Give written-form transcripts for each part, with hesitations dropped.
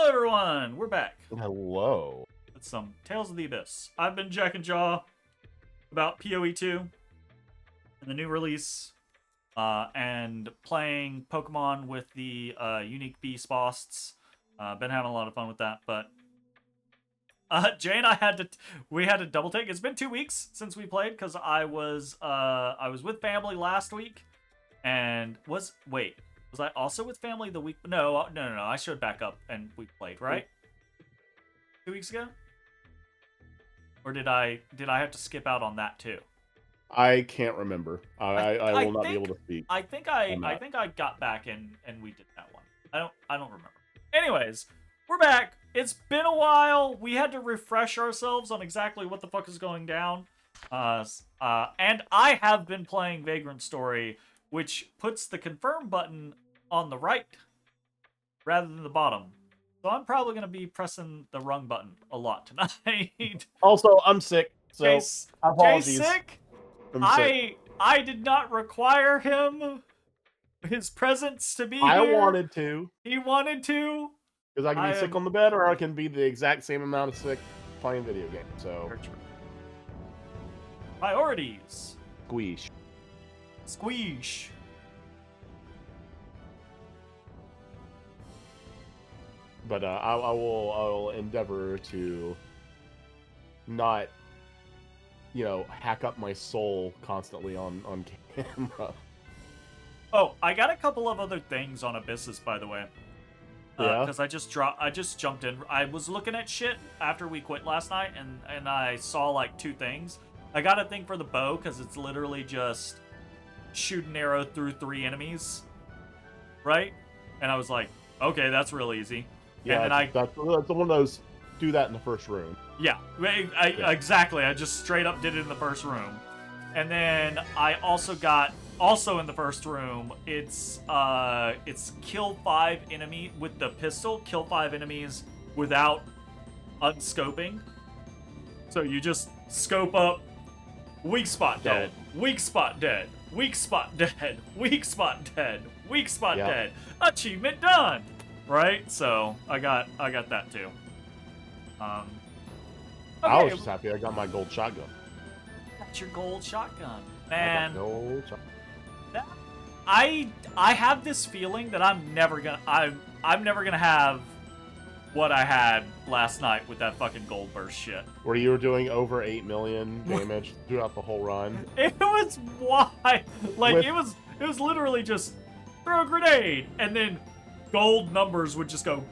everyone! We're back Hello. with some Tales of the Abyss. I've been Jack and Jaw about PoE 2 and the new release, and playing Pokemon with the unique beast boss. Been having a lot of fun with that, but Jay and I we had to double take. It's been 2 weeks since we played because I was with family last week, and was I also with family the week? No. I showed back up and we played, right? 2 weeks ago? Or did I have to skip out on that too? I can't remember. I will not be able to speak. I think I got back and we did that one. I don't remember. Anyways, we're back. It's been a while. We had to refresh ourselves on exactly what the fuck is going down. And I have been playing Vagrant Story, which puts the confirm button on the right rather than the bottom. So I'm probably going to be pressing the wrong button a lot tonight. Also, I'm sick, so apologies. Jay's sick? I'm sick. I did not require his presence to be here. I wanted to. He wanted to. Because I can be sick on the bed, or I can be the exact same amount of sick playing video games. So priorities. Squeesh. But I will endeavor to not, hack up my soul constantly on camera. Oh, I got a couple of other things on Abyssus, by the way. Yeah. Because I just jumped in. I was looking at shit after we quit last night, and I saw like 2 things. I got a thing for the bow because it's literally just shoot an arrow through 3 enemies, right? And I was like, okay, that's real easy. Yeah, and then that's one of those. Do that in the first room. Yeah, exactly. I just straight up did it in the first room, and then I also got in the first room. It's kill 5 enemy with the pistol. Kill 5 enemies without unscoping. So you just scope up. Weak spot dead. Weak spot dead. Weak spot dead. Weak spot dead. Weak spot dead. Achievement done. Right? So I got that too. Okay. I was just happy I got my gold shotgun. That's your gold shotgun, man. Gold shotgun. I have this feeling that I'm never gonna have what I had last night with that fucking gold burst shit. Where you were doing over 8 million damage throughout the whole run. It was wild. Like it was literally just throw a grenade and then gold numbers would just go.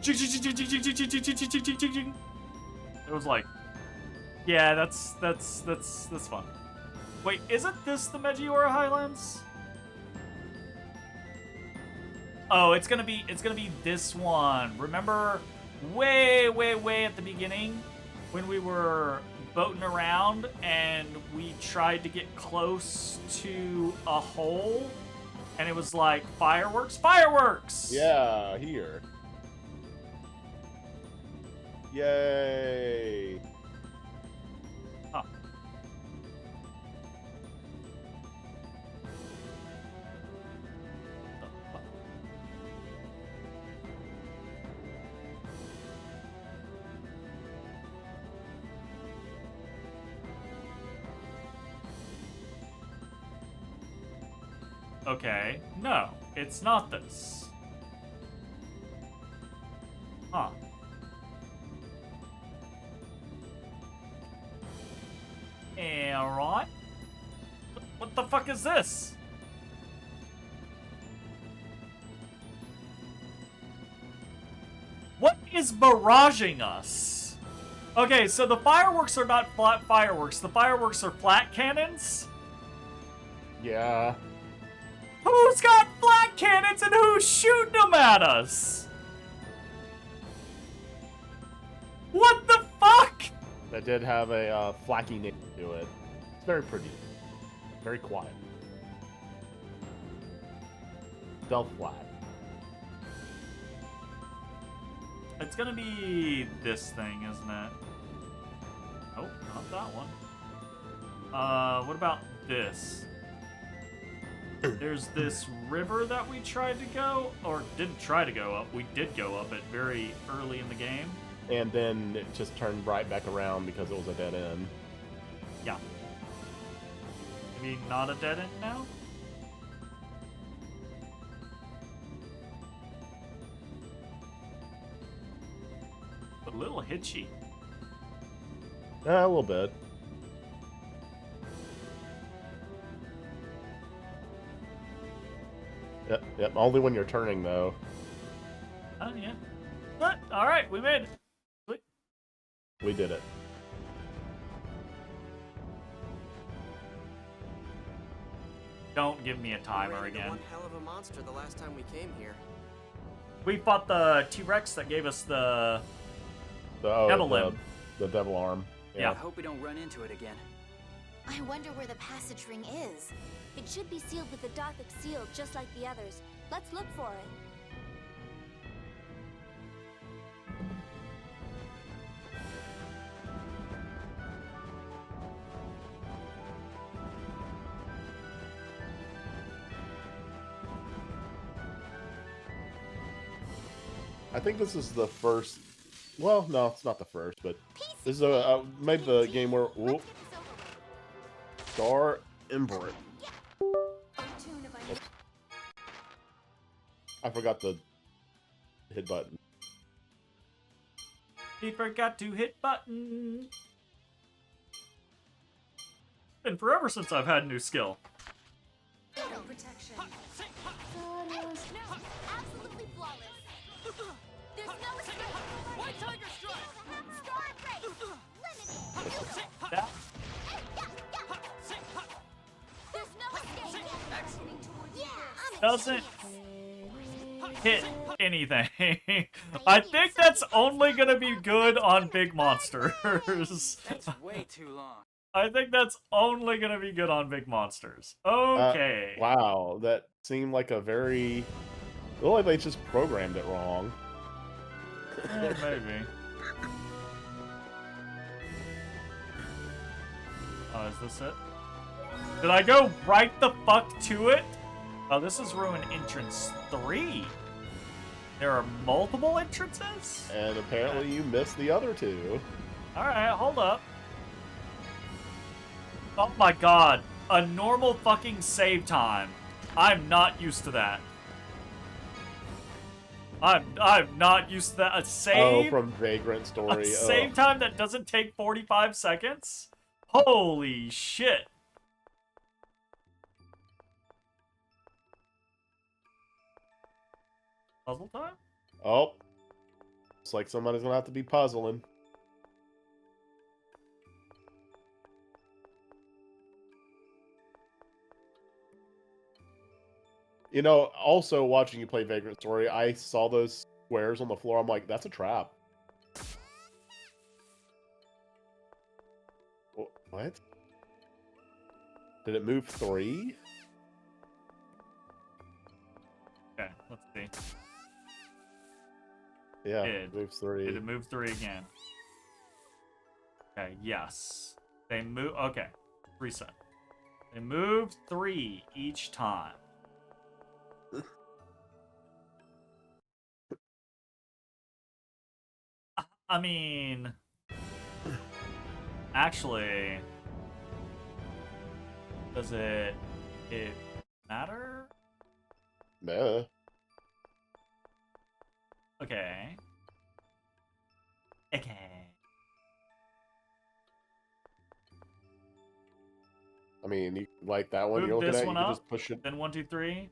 It was like, yeah, that's fun. Wait, isn't this the Meteora Highlands? Oh, it's gonna be this one. Remember, way at the beginning, when we were boating around and we tried to get close to a hole, and it was like fireworks. Yeah, here. Yay. Huh. Okay, no, it's not this. Huh. Alright. What the fuck is this? What is barraging us? Okay, so the fireworks are not flat fireworks. The fireworks are flat cannons? Yeah. Who's got flat cannons and who's shooting them at us? What the fuck? That did have a flaky name to it. It's very pretty. Very quiet. Stealth flat. It's gonna be this thing, isn't it? Oh, not that one. What about this? There's this river that we tried to go, or didn't try to go up. We did go up it very early in the game. And then it just turned right back around because it was a dead end. Yeah. Maybe not a dead end now? A little hitchy. A little bit. Yep. Only when you're turning, though. Oh, yeah. But, alright, we made it. Sweet. We did it. Don't give me a timer again. One hell of a monster the last time we came here. We fought the T-Rex that gave us the The devil limb. The devil arm. Yeah. I hope we don't run into it again. I wonder where the passage ring is. It should be sealed with the Gothic seal, just like the others. Let's look for it. I think this is the first. Well, no, it's not the first, but this is maybe the game where Star Import. I forgot the hit button. He forgot to hit button. Been forever since I've had a new skill. Protection. Absolutely flawless. There's no escape. White Tiger Strike! Star break. Limited. That There's no escape. doesn't hit anything. I think that's only gonna be good on big monsters. That's way too long. I think that's only gonna be good on big monsters. Okay. Wow, that seemed like a very. Well, like they just programmed it wrong. Maybe. Oh, is this it? Did I go right the fuck to it? Oh, this is Ruin Entrance 3. There are multiple entrances? And apparently you missed the other two. Alright, hold up. Oh my god. A normal fucking save time. I'm not used to that. I'm not used to that. A save? Oh, from Vagrant Story. A save time that doesn't take 45 seconds? Holy shit. Puzzle time? Oh. Looks like somebody's gonna have to be puzzling. You know, also watching you play Vagrant Story, I saw those squares on the floor. I'm like, that's a trap. What? Did it move 3? Okay, let's see. Yeah, Did. it moves 3. Did it move 3 again? Okay, yes. They move. Okay, reset. They move 3 each time. I mean, actually, does it matter? Nah. Okay. Okay. I mean, you like that one Move you're looking this at, you one can up, just push it. Then 1, 2, 3.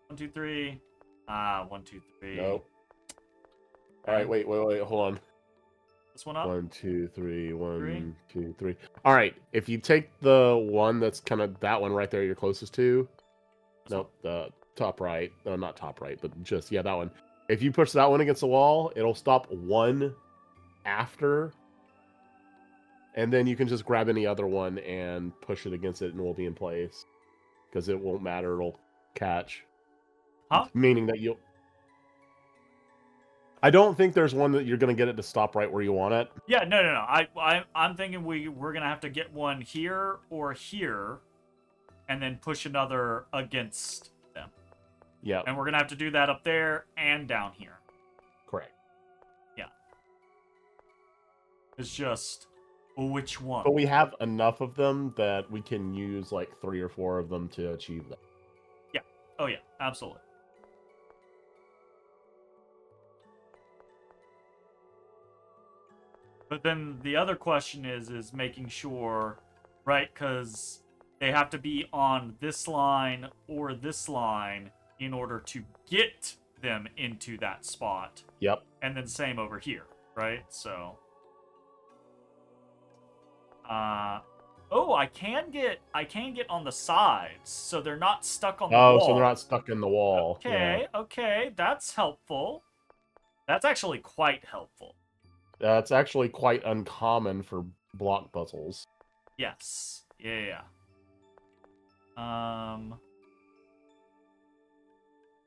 1, 2, 3. Ah, 1, 2, 3. Nope. Alright, wait, hold on. This one up. 1, 2, 3, 1, Three. 2, 3. Alright, if you take the one that's kind of that one right there you're closest to. Nope, the top right. No, not top right, but just, yeah, that one. If you push that one against the wall, it'll stop one after. And then you can just grab any other one and push it against it and it will be in place. Because it won't matter, it'll catch. Huh? Meaning that you'll... I don't think there's one that you're going to get it to stop right where you want it. Yeah, no. I'm thinking we're gonna have to get one here or here, and then push another against them. Yeah, And we're going to have to do that up there and down here. correct. Yeah. It's just, which one? But we have enough of them that we can use like 3 or 4 of them to achieve that. Yeah. Oh, yeah. Absolutely. But then the other question is making sure, right? Because they have to be on this line or this line in order to get them into that spot. Yep. And then same over here, right? So, oh, I can get on the sides, so they're not stuck on the wall. Oh, so they're not stuck in the wall. Okay, okay, that's helpful. That's actually quite helpful. That's actually quite uncommon for block puzzles. Yes. Yeah.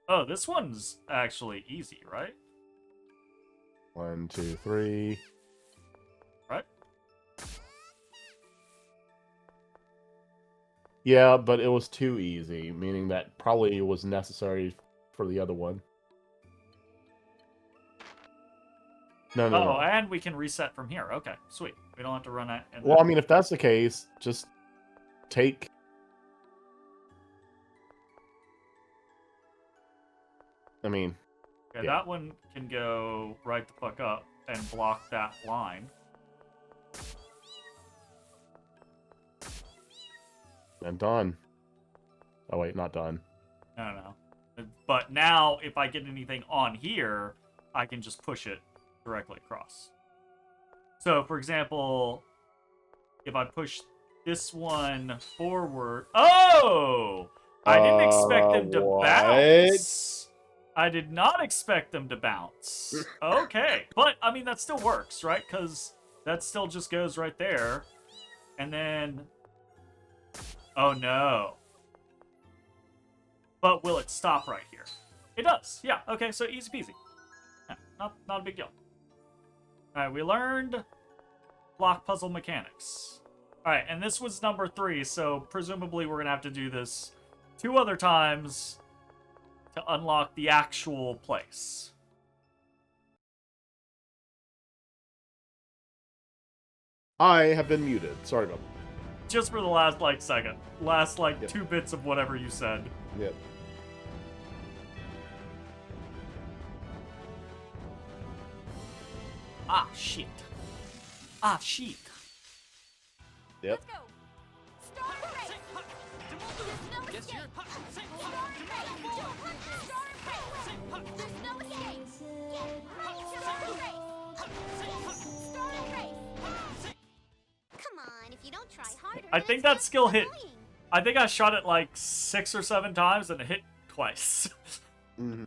Oh, this one's actually easy, right? 1, 2, 3. Right? Yeah, but it was too easy, meaning that probably was necessary for the other one. No. Oh, and we can reset from here. Okay, sweet. We don't have to run it. Well, I mean, if that's the case, just take... I mean... Okay, yeah. that one can go right the fuck up and block that line. And done. Oh, wait, not done. No. But now, if I get anything on here, I can just push it directly across. So, for example, if I push this one forward... Oh! I didn't expect them to what? bounce. I did not expect them to bounce. Okay. But, I mean, that still works, right? Because that still just goes right there. And then... Oh, no. But will it stop right here? It does. Yeah. Okay, so easy peasy. Yeah, not a big deal. Alright, we learned block puzzle mechanics. Alright, and this was number 3, so presumably we're going to have to do this 2 other times to unlock the actual place. I have been muted. Sorry about that. Just for the last, second. Last, 2 bits of whatever you said. Yep. Ah, shit. Ah, shit. Yep. Let's go. Start a race. There's no Guess escape. you're- Start a race. Start a race. There's no escape. Start a race. Start a race. Come on, if you don't try harder. I think that skill hit. I think I shot it 6 or 7 times and it hit twice. Mm-hmm.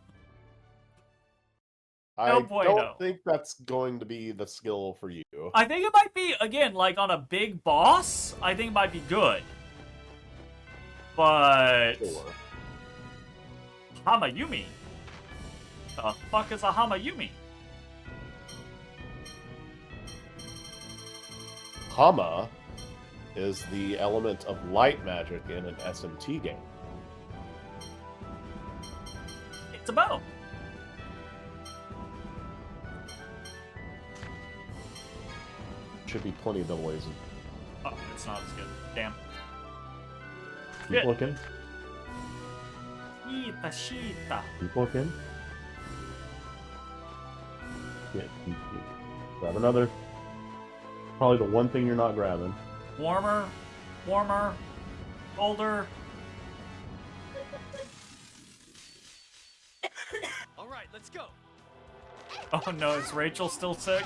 No I bueno. don't think that's going to be the skill for you. I think it might be, again, on a big boss, I think it might be good. But... Sure. Hamayumi? The fuck is a Hamayumi? Hama is the element of light magic in an SMT game. It's a bow. Should be plenty of double A's. Oh, it's not as good. Damn. Keep Shit. looking. Shita. Keep looking. Yeah, keep. Grab another. Probably the one thing you're not grabbing. Warmer. Colder. All right, let's go. Oh no, is Rachel still sick?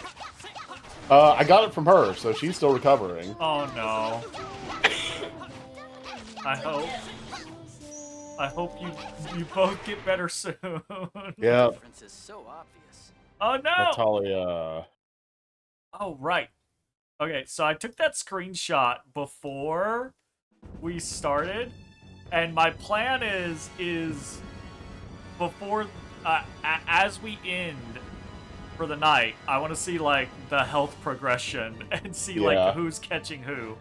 I got it from her, so she's still recovering. Oh no. I hope you both get better soon. Yeah, Difference is so obvious. Oh no! Natalia. Oh right. Okay, so I took that screenshot before we started, and my plan is before as we end for the night, I want to see the health progression and see Yeah. who's catching who.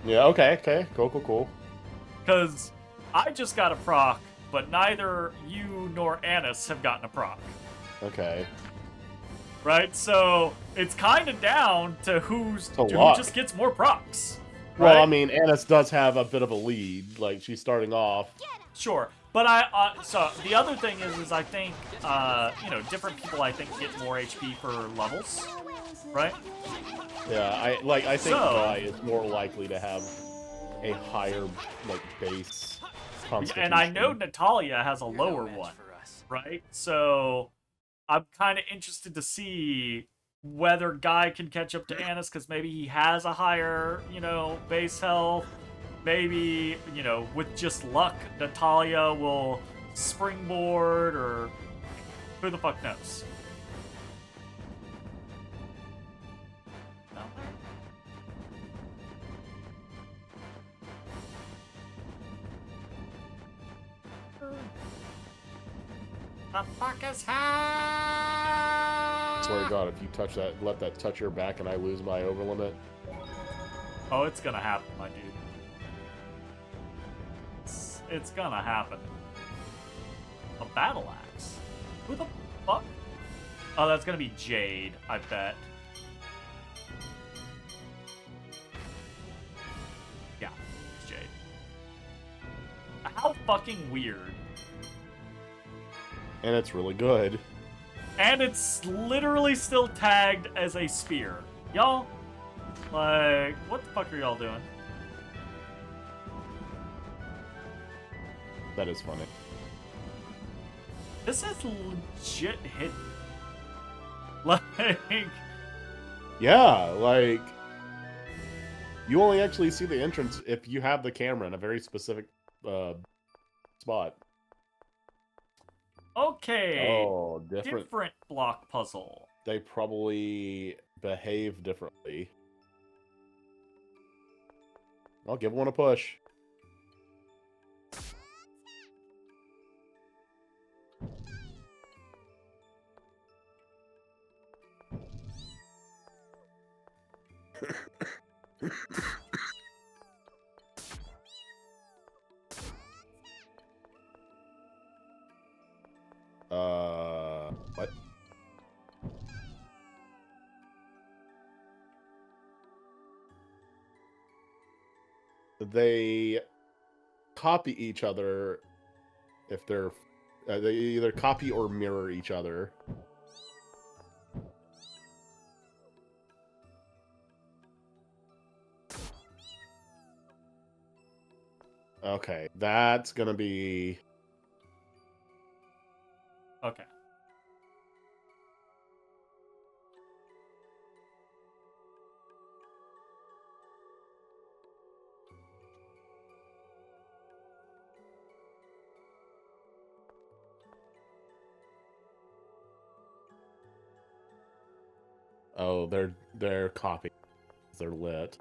Yeah, okay, cool. Because I just got a proc, but neither you nor Annis have gotten a proc. Okay. Right? So it's kind of down to who luck. just gets more procs. Well, right? I mean, Annis does have a bit of a lead. Like, she's starting off. Sure. But so the other thing is I think, different people I think get more HP for levels, right? Yeah, I think So- Vi is more likely to have a higher, like, base constitution. And I know Natalia has a You're no lower match one, for us. right? So I'm kind of interested to see whether Guy can catch up to Annis because maybe he has a higher, base health. Maybe, with just luck, Natalia will springboard, or who the fuck knows? The fuck is I swear to God, if you touch that, let that touch your back and I lose my overlimit. Oh, it's gonna happen, my dude. It's gonna happen. A battle axe? Who the fuck? Oh, that's gonna be Jade, I bet. Yeah, it's Jade. How fucking weird. And it's really good. And it's literally still tagged as a spear. Y'all, like, what the fuck are y'all doing? That is funny. This is legit hidden. Like, Yeah, like, you only actually see the entrance if you have the camera in a very specific spot. okay. Oh, different. Different block puzzle. They probably behave differently. I'll give one a push. What? They copy each other if they're they either copy or mirror each other. Okay, that's gonna be Okay. oh, they're copying. They're lit.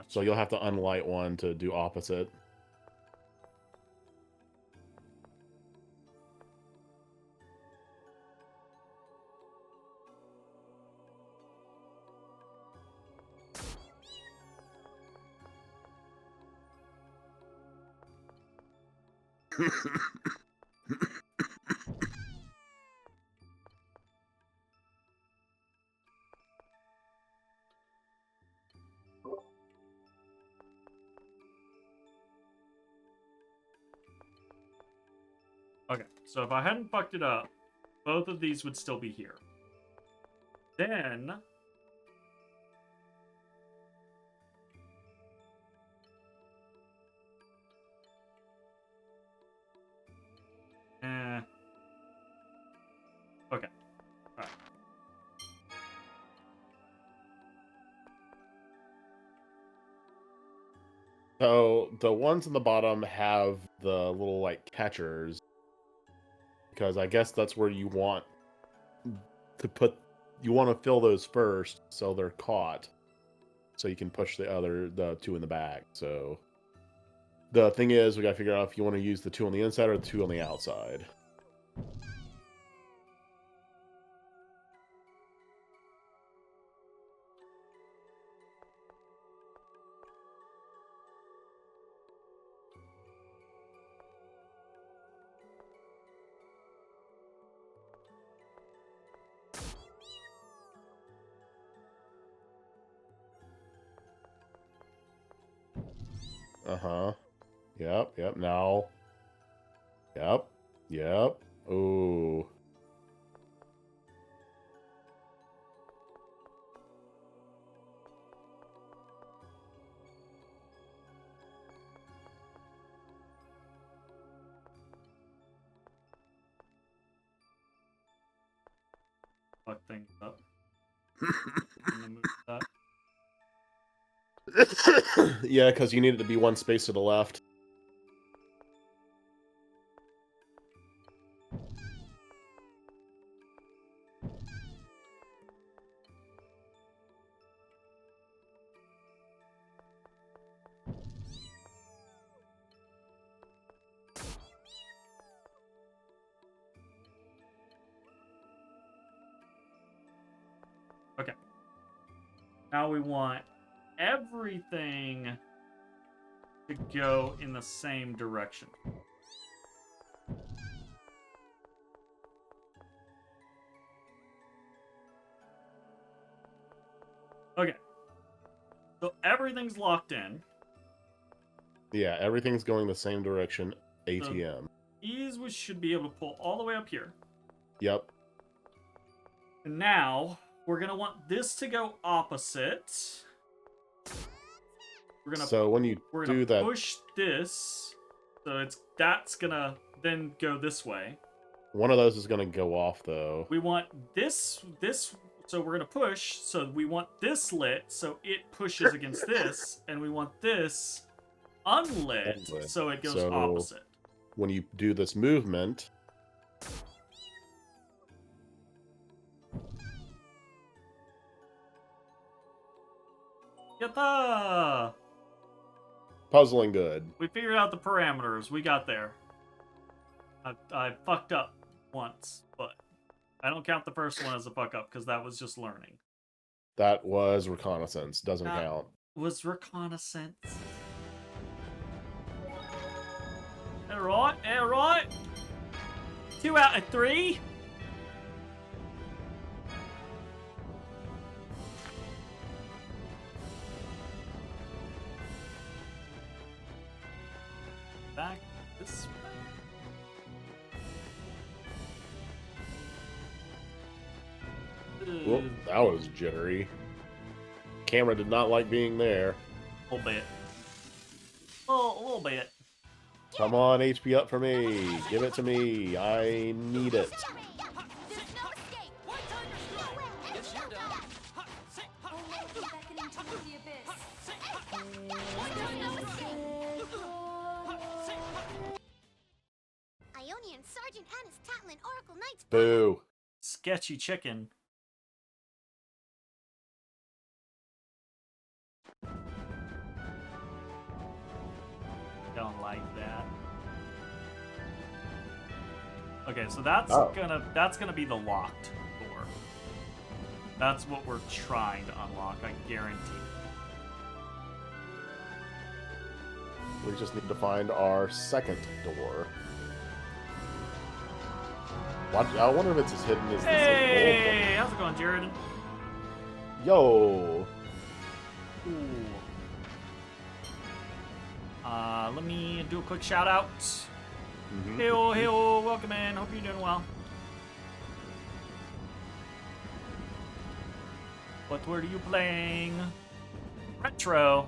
So you'll have to unlight one to do opposite. Okay, so if I hadn't fucked it up, both of these would still be here. Then... Okay. Alright. So the ones on the bottom have the little like catchers because I guess that's where you want to put. You want to fill those first so they're caught, so you can push the two in the back. So the thing is, we gotta figure out if you want to use the two on the inside or the two on the outside. Uh-huh. Yep. Now. Yep. Ooh. Fuck things up. I'm gonna move that. Yeah, because you need it to be one space to the left. Okay. Now we want everything to go in the same direction. Okay. So everything's locked in. Yeah, everything's going the same direction. ATM. These we should be able to pull all the way up here. Yep. And now we're gonna want this to go opposite. So when you we're do gonna that, push this. So that's gonna then go this way. one of those is going to go off, though. We want this, so we're gonna push, so we want this lit, so it pushes against this, and we want this unlit, so it goes opposite. When you do this movement, Yatta! puzzling good. We figured out the parameters. We got there. I fucked up once, but I don't count the first one as a fuck up because that was just learning. That was reconnaissance. Doesn't That count. was reconnaissance. Alright. 2 out of 3. Back this way. Whoop, that was jittery. Camera did not like being there. A little bit. A little bit. Come on, HP up for me. Give it to me. I need it. There's no escape. What's on your stride? Guess you're done. Ha, say, ha, Beckoning toward the abyss. ha, say, ha, Ionian Sergeant Annis Tatlin Oracle Knights. Boo. Sketchy chicken. Don't like that. Okay, so that's gonna be the locked door. That's what we're trying to unlock, I guarantee. We just need to find our second door. Watch, I wonder if it's as hidden as Hey, how's it going, Jared? this. Yo. Ooh. Let me do a quick shout out. Mhm. Hey, welcome in. Hope you're doing well. What were you playing? Retro.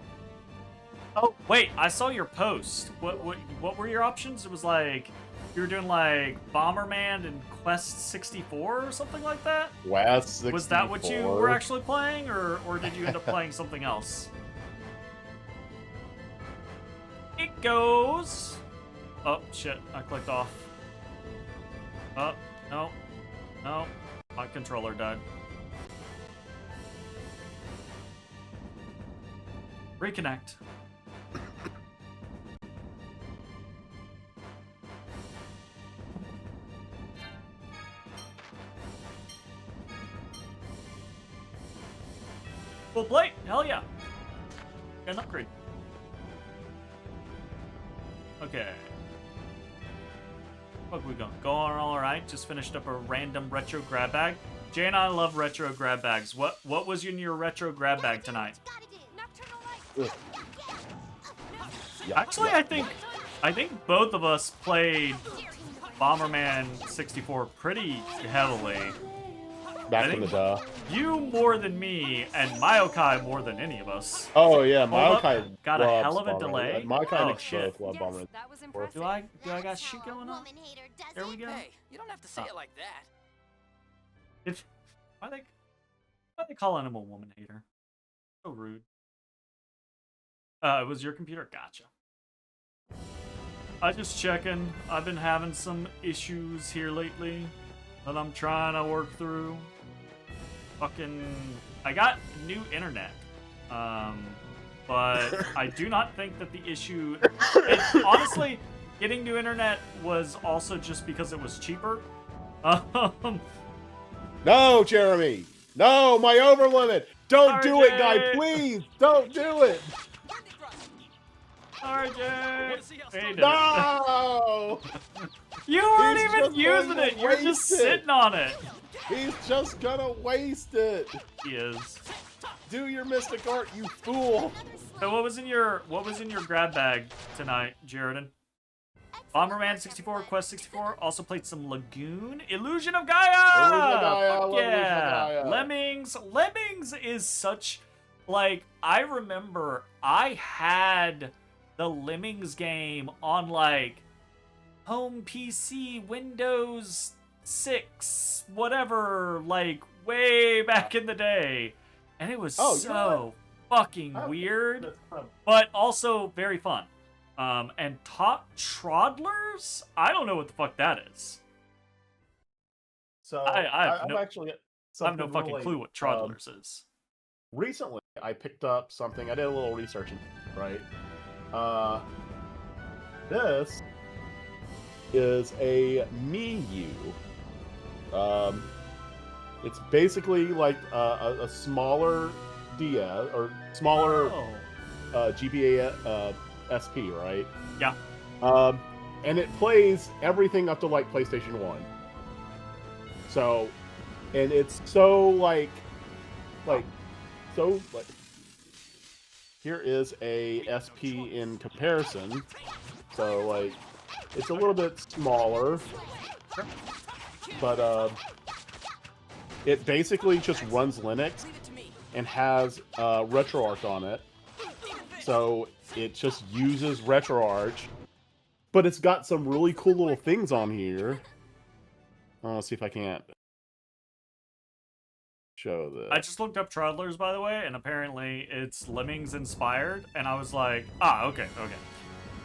Oh, wait, I saw your post. What were your options? It was like you were doing like Bomberman and Quest 64 or something like that? Quest 64. Was that what you were actually playing, or did you end up playing something else? It goes. Oh shit! I clicked off. Oh no, my controller died. Reconnect. Full plate? Hell yeah. Got an upgrade. Okay. Fuck we going? Going alright. Just finished up a random retro grab bag. Jay and I love retro grab bags. What was in your retro grab bag tonight? Gotta do. Nocturnal light. Actually, I think both of us played Bomberman 64 pretty heavily. Back I in the think- day. You more than me, and Mayokai more than any of us. Oh yeah, Hold up. Mayokai Got a loves hell of a Bomberman. delay. Mayokai Oh, makes shit. both love Yes, Bomberman. that was Do impressive. I got That's shit how a going on? woman hater does There it. we go. Hey, you don't have to say Oh. it like that. Why they calling him a woman hater? So rude. It was your computer? Gotcha. I just checking. I've been having some issues here lately that I'm trying to work through. I got new internet. But I do not think that the issue. Honestly, getting new internet was also just because it was cheaper. No, Jeremy. No, my overlimit. Don't do it, guy. RJ. Please, don't do it. RJ! see how Hey, strong did it. No. You weren't He's even just using going it. to You're just waste it. sitting on it. He's just gonna waste it. He is. Do your mystic art, you fool. So what was in your grab bag tonight, Jaredon? Bomberman 64, Quest 64. Also played some Lagoon, Illusion of Gaia. Illusion of Gaia, I Fuck love Illusion of yeah. Gaia. Lemmings. Lemmings is such like I remember I had the Lemmings game on like home PC, Windows 6, whatever, like way back in the day, and it was Oh, you so fucking weird, but also very fun. And Top Troddlers? I don't know what the fuck that is. So I have I've no- actually I have something no fucking really, clue what Troddlers is. Recently, I picked up something. I did a little research, right? This is a Miyu. It's basically like a smaller DS or smaller Oh. GBA SP, right? Yeah. And it plays everything up to like PlayStation 1. So, and it's so like here is a SP in comparison. So like it's a little bit smaller, but it basically just runs Linux and has RetroArch on it. So it just uses RetroArch, but it's got some really cool little things on here. Let's see if I can't show this. I just looked up Troddlers, by the way, and apparently it's Lemmings inspired, and I was like, okay.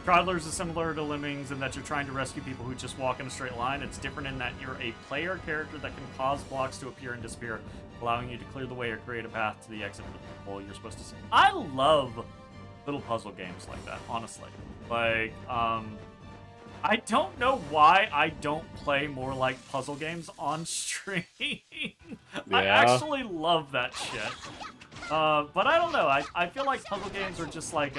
Troddlers is similar to Lemmings in that you're trying to rescue people who just walk in a straight line. It's different in that you're a player character that can cause blocks to appear and disappear, allowing you to clear the way or create a path to the exit of the people you're supposed to see. I love little puzzle games like that, honestly. Like, I don't know why I don't play more like puzzle games on stream. I Yeah. actually love that shit. But I don't know. I feel like puzzle games are just like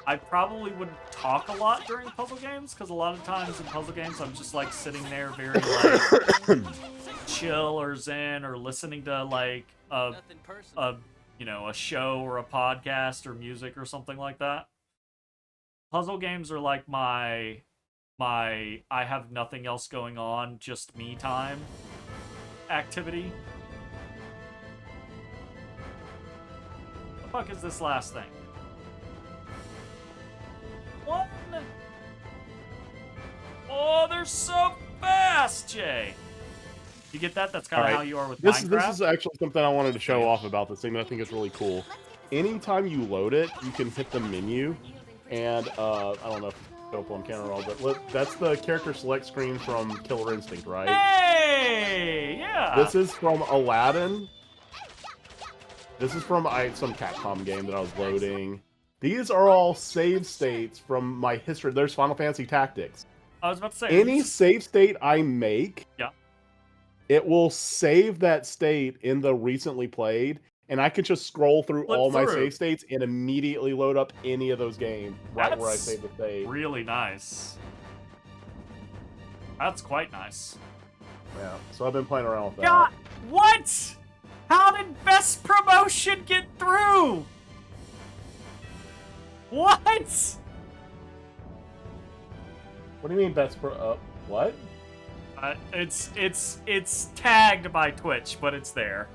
I probably wouldn't talk a lot during puzzle games, because a lot of times in puzzle games I'm just like sitting there very like chill or zen or listening to like Nothing personal. a show or a podcast or music or something like that. Puzzle games are like my I have nothing else going on, just me time activity. The fuck is this last thing? One. Oh, they're so fast, Jay. You get that? That's kind of Alright. how you are with This Minecraft. is actually something I wanted to show off about this thing that I think is really cool. Anytime you load it, you can hit the menu, and I don't know if it's up on camera at all, but look, that's the character select screen from Killer Instinct, right? Hey, yeah. This is from Aladdin. This is from some Capcom game that I was loading. These are all save states from my history. There's Final Fantasy Tactics. I was about to say Any save state I make, Yeah. it will save that state in the recently played, and I can just scroll through Flip all my through. save states and immediately load up any of those games right where I That's save the save. really nice. That's quite nice. Yeah, so I've been playing around with that. God, what? How did Best Promotion get through? What? What do you mean best pro? What? It's tagged by Twitch, but it's there.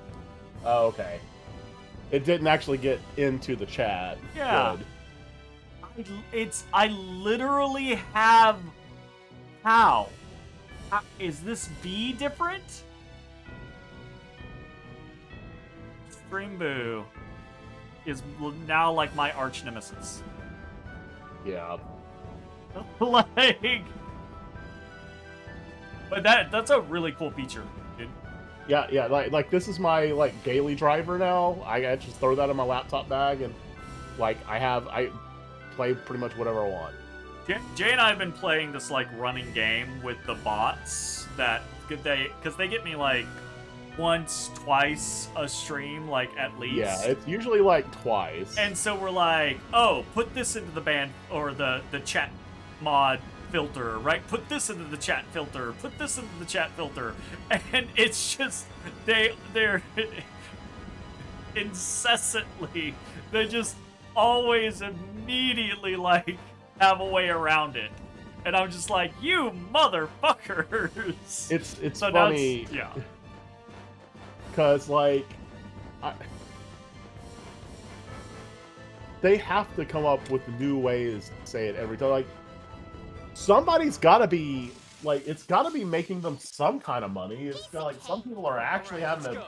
Oh, okay. It didn't actually get into the chat. Yeah. Good. I literally have. How? Is this V different? Streamboo is now like my arch nemesis. Yeah. Like, but that's a really cool feature, dude. Yeah. Like this is my like daily driver now. I just throw that in my laptop bag and like I play pretty much whatever I want. Jay and I have been playing this like running game with the bots because they get me like once, twice a stream, like at least. Yeah, it's usually like twice. And so we're like, oh, put this into the band or the chat mod filter, right? Put this into the chat filter. Put this into the chat filter. And it's just they're incessantly, they just always immediately like have a way around it. And I'm just like, you motherfuckers. It's so funny. Yeah. Because like they have to come up with new ways to say it every time. Like somebody's got to be like, it's got to be making them some kind of money. It's got, like some people are actually having to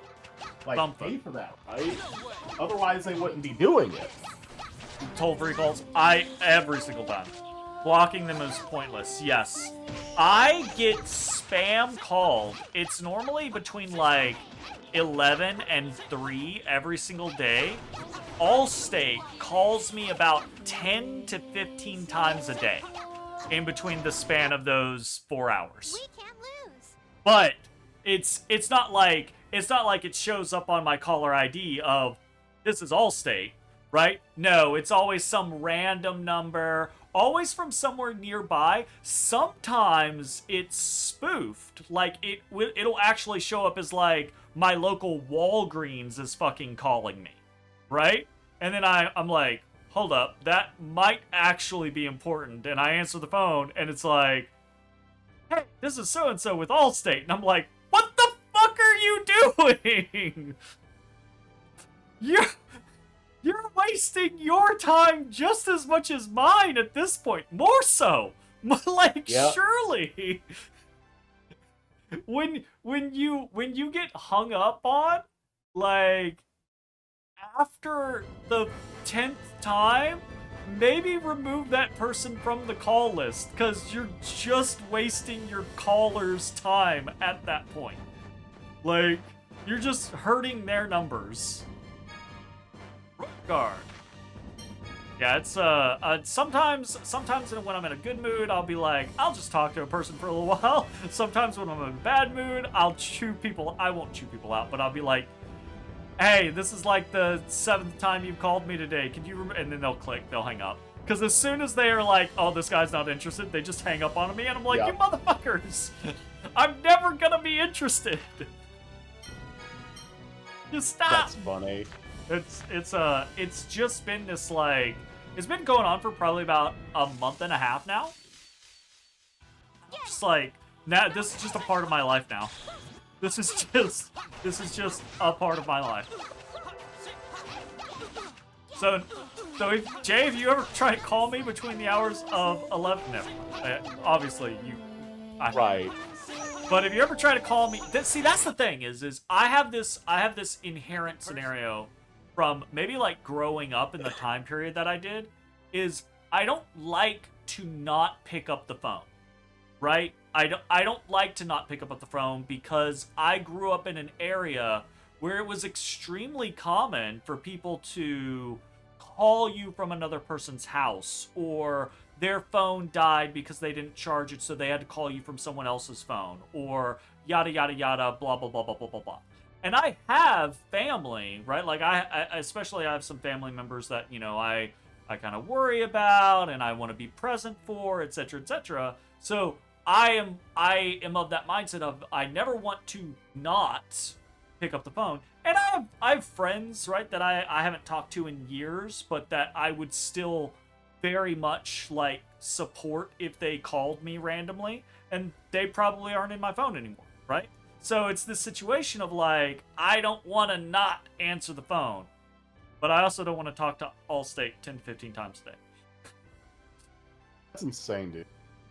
like pay for that, right? Otherwise, they wouldn't be doing it. Toll-free calls, every single time. Blocking them is pointless. Yes, I get spam called. It's normally between like 11 and 3 every single day. Allstate calls me about 10 to 15 times a day in between the span of those 4 hours. We can't lose. But it's not like it shows up on my caller ID of this is Allstate, right? No, it's always some random number, always from somewhere nearby. Sometimes it's spoofed, like it'll actually show up as like my local Walgreens is fucking calling me, right? And then I'm like, hold up, that might actually be important. And I answer the phone, and it's like, hey, this is so-and-so with Allstate. And I'm like, what the fuck are you doing? You're wasting your time just as much as mine at this point. More so. Like, Yep. Surely. When you get hung up on, like, after the 10th time, maybe remove that person from the call list, because you're just wasting your caller's time at that point. Like, you're just hurting their numbers. Guard. Yeah, it's sometimes when I'm in a good mood, I'll be like, I'll just talk to a person for a little while. Sometimes when I'm in a bad mood, I won't chew people out, but I'll be like, hey, this is like the 7th time you've called me today. Could you and then they'll hang up. Because as soon as they are like, oh, this guy's not interested, they just hang up on me, and I'm like, Yeah. you motherfuckers, I'm never gonna be interested. Just stop. That's funny. It's just been this like, it's been going on for probably about a month and a half now. Just like, now this is just a part of my life now. This is just a part of my life. So Jay, have you ever tried to call me between the hours of 11? No, obviously you. Right. But if you ever try to call me, see, that's the thing is I have this inherent scenario from maybe like growing up in the time period that I did, is I don't like to not pick up the phone, right? I don't like to not pick up the phone because I grew up in an area where it was extremely common for people to call you from another person's house, or their phone died because they didn't charge it, so they had to call you from someone else's phone, or yada yada yada, blah blah blah blah blah blah blah. And I have family, right? Like I especially I have some family members that, you know, I kind of worry about and I want to be present for, etc., etc. So I am of that mindset of I never want to not pick up the phone. And I have friends, right, that I haven't talked to in years, but that I would still very much like support if they called me randomly, and they probably aren't in my phone anymore, right? So it's this situation of like, I don't want to not answer the phone, but I also don't want to talk to Allstate 10 to 15 times a day. That's insane, dude.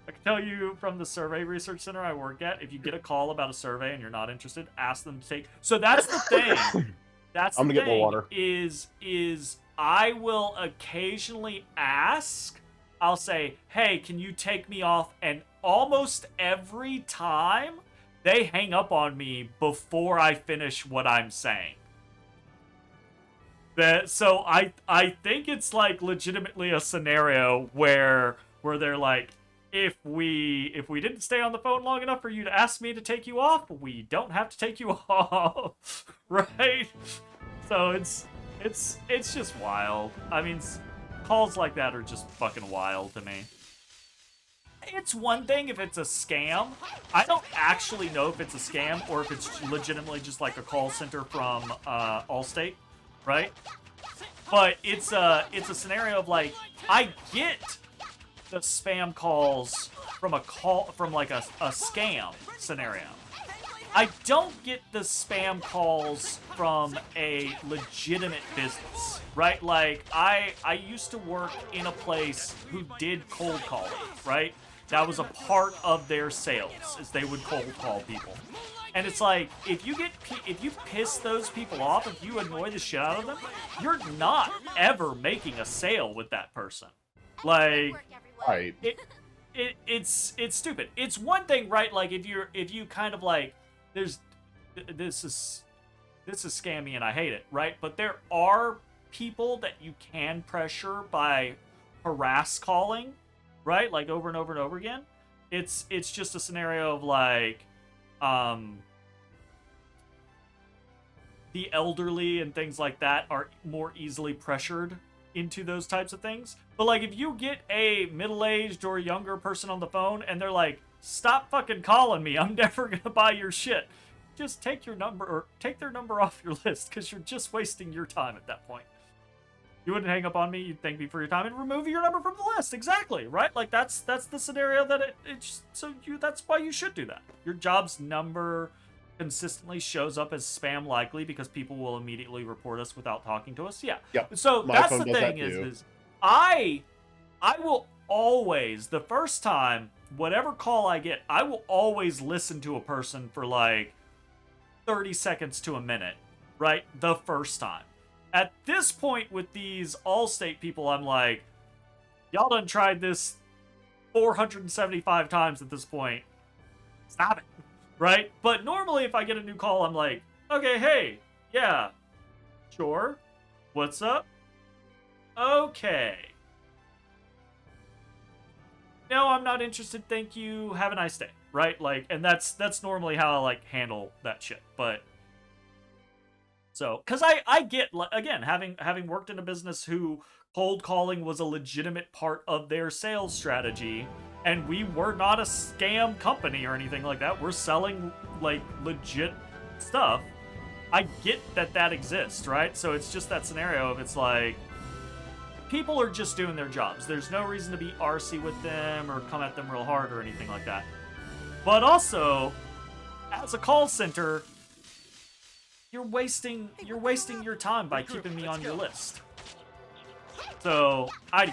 I can tell you from the survey research center I work at, if you get a call about a survey and you're not interested, ask them to take. So that's the thing. That's I'm the gonna get more thing, water. Is I will occasionally ask. I'll say, "Hey, can you take me off?" And almost every time, they hang up on me before I finish what I'm saying. So I think it's like legitimately a scenario where they're like, if we didn't stay on the phone long enough for you to ask me to take you off, we don't have to take you off, right? So it's just wild. I mean, calls like that are just fucking wild to me. It's one thing if it's a scam. I don't actually know if it's a scam or if it's legitimately just like a call center from Allstate, right? But it's a scenario of like, I get the spam calls from a scam scenario. I don't get the spam calls from a legitimate business, right? Like, I used to work in a place who did cold calling, right? That was a part of their sales, is they would cold call people. And it's like, if you piss those people off, if you annoy the shit out of them, you're not ever making a sale with that person. Like, Work, everyone. Right. it's stupid. It's one thing, right? Like if you kind of like, this is scammy and I hate it, right? But there are people that you can pressure by harass calling, right? Like over and over and over again. It's just a scenario of like, the elderly and things like that are more easily pressured into those types of things. But like if you get a middle-aged or younger person on the phone and they're like, stop fucking calling me, I'm never gonna buy your shit, just take your number or take their number off your list, because you're just wasting your time at that point. You wouldn't hang up on me, you'd thank me for your time and remove your number from the list. Exactly, right? Like that's the scenario that that's why you should do that. Your job's number consistently shows up as spam likely because people will immediately report us without talking to us. Yeah. Yep. So My that's phone the does thing that too. is I will always, the first time, whatever call I get, I will always listen to a person for like 30 seconds to a minute, right? The first time. At this point with these Allstate people, I'm like, y'all done tried this 475 times at this point. Stop it. Right? But normally if I get a new call, I'm like, okay, hey, yeah, sure. What's up? Okay. No, I'm not interested. Thank you. Have a nice day. Right? Like, and that's normally how I like handle that shit. But so, because I get, again, having worked in a business who cold calling was a legitimate part of their sales strategy, and we were not a scam company or anything like that. We're selling like legit stuff. I get that exists, right? So it's just that scenario of it's like, people are just doing their jobs. There's no reason to be arsy with them or come at them real hard or anything like that. But also, as a call center, you're wasting your time by keeping me on your list. So I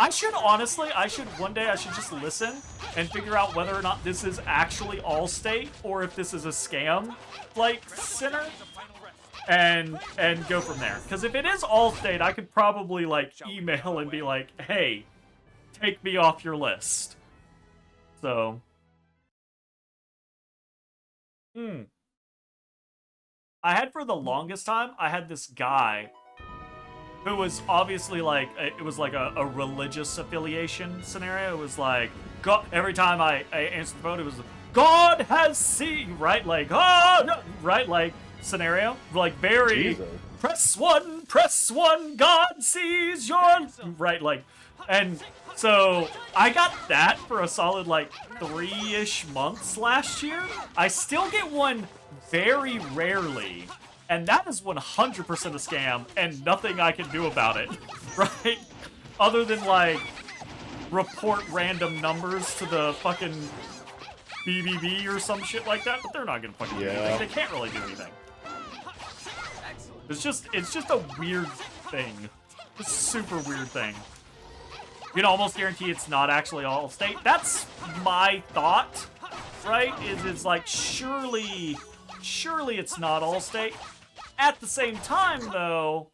should one day just listen and figure out whether or not this is actually Allstate or if this is a scam like center, and go from there. Because if it is Allstate, I could probably like email and be like, hey, take me off your list. So I had, for the longest time, I had this guy who was obviously like, it was like a religious affiliation scenario. It was like, God, every time I answered the phone, it was, God has seen, right? Like, oh, no, right? Like, scenario. Like, very, Jesus. press one, God sees your, right? Like, and so I got that for a solid, like, 3-ish months last year. I still get one very rarely, and that is 100% a scam and nothing I can do about it, right? other than like report random numbers to the fucking BBB or some shit like that, but they're not gonna fucking do Yeah. anything. They can't really do anything. It's just a weird thing. A super weird thing. You can almost guarantee it's not actually all state. That's my thought, right? Is like surely it's not all state. At the same time, though,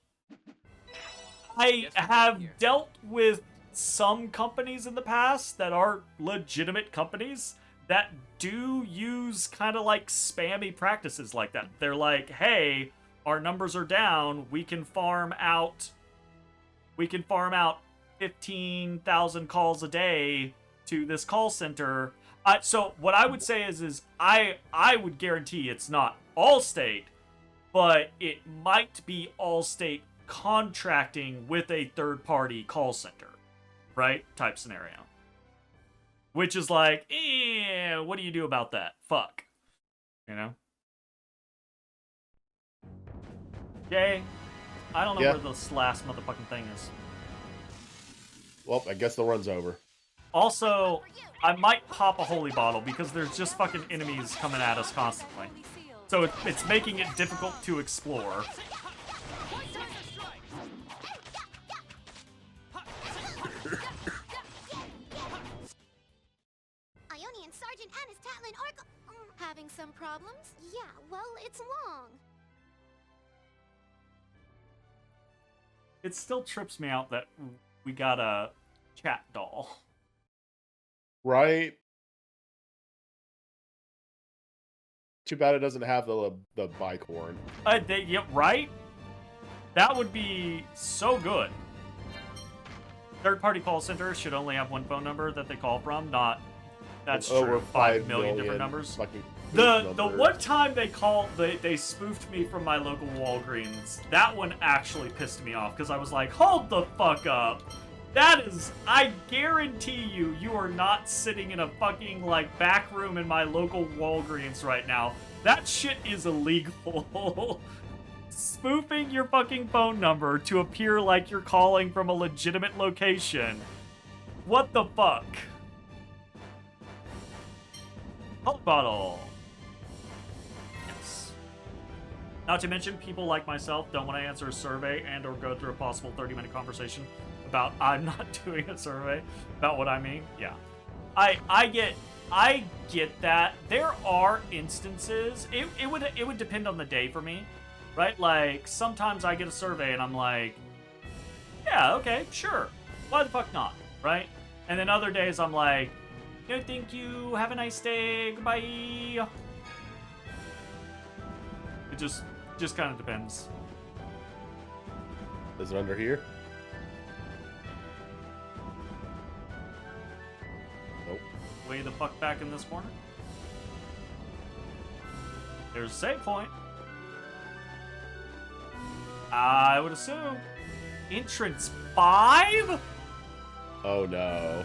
I have dealt with some companies in the past that are legitimate companies that do use kind of like spammy practices like that. They're like, hey, our numbers are down. We can farm out 15,000 calls a day to this call center. So what I would say is I would guarantee it's not Allstate, but it might be Allstate contracting with a third-party call center, right? Type scenario. Which is like, what do you do about that? Fuck. You know? Yay. I don't know Yeah. where this last motherfucking thing is. Well, I guess the run's over. Also, I might pop a holy bottle because there's just fucking enemies coming at us constantly. So it's making it difficult to explore. Ionian Sergeant Anis Tatlin Oracle. Having some problems? Yeah, well, it's long. It still trips me out that we got a chat doll. Right? Too bad it doesn't have the bike horn. Yeah, right? That would be so good. Third-party call centers should only have one phone number that they call from, not... That's Over true. 5 million different numbers. fucking The numbers. one time they spoofed me from my local Walgreens, that one actually pissed me off because I was like, hold the fuck up. That is, I guarantee you are not sitting in a fucking like back room in my local Walgreens right now. That shit is illegal. Spoofing your fucking phone number to appear like you're calling from a legitimate location. What the fuck? Holy bottle. Yes. Not to mention, people like myself don't want to answer a survey and or go through a possible 30-minute conversation about I'm not doing a survey about what I mean. Yeah. I get that. There are instances. It would depend on the day for me, right? Like sometimes I get a survey and I'm like, yeah, okay, sure. Why the fuck not, right? And then other days I'm like, no, thank you. Have a nice day. Goodbye. It just kind of depends. Is it under here? Nope. Way the fuck back in this corner. There's a save point. I would assume. Entrance 5? Oh no.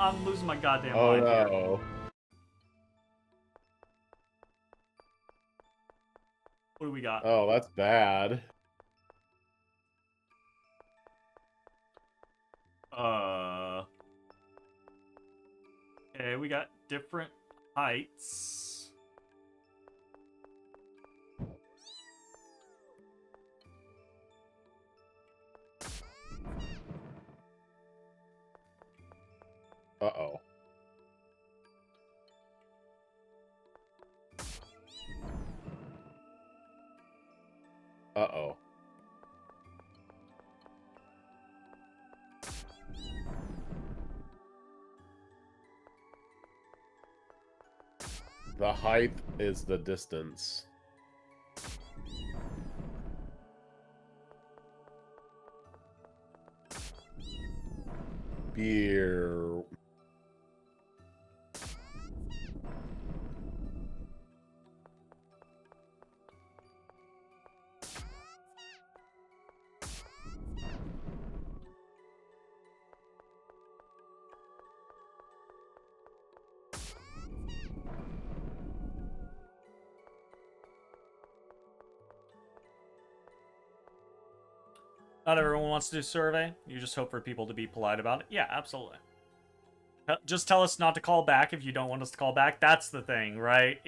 I'm losing my goddamn Oh mind here. no. What do we got? Oh, that's bad. Okay, we got different heights. Uh-oh. Uh-oh. The height is the distance. Beer. Not everyone wants to do survey. You just hope for people to be polite about it. Yeah, absolutely. Just tell us not to call back if you don't want us to call back. That's the thing, right?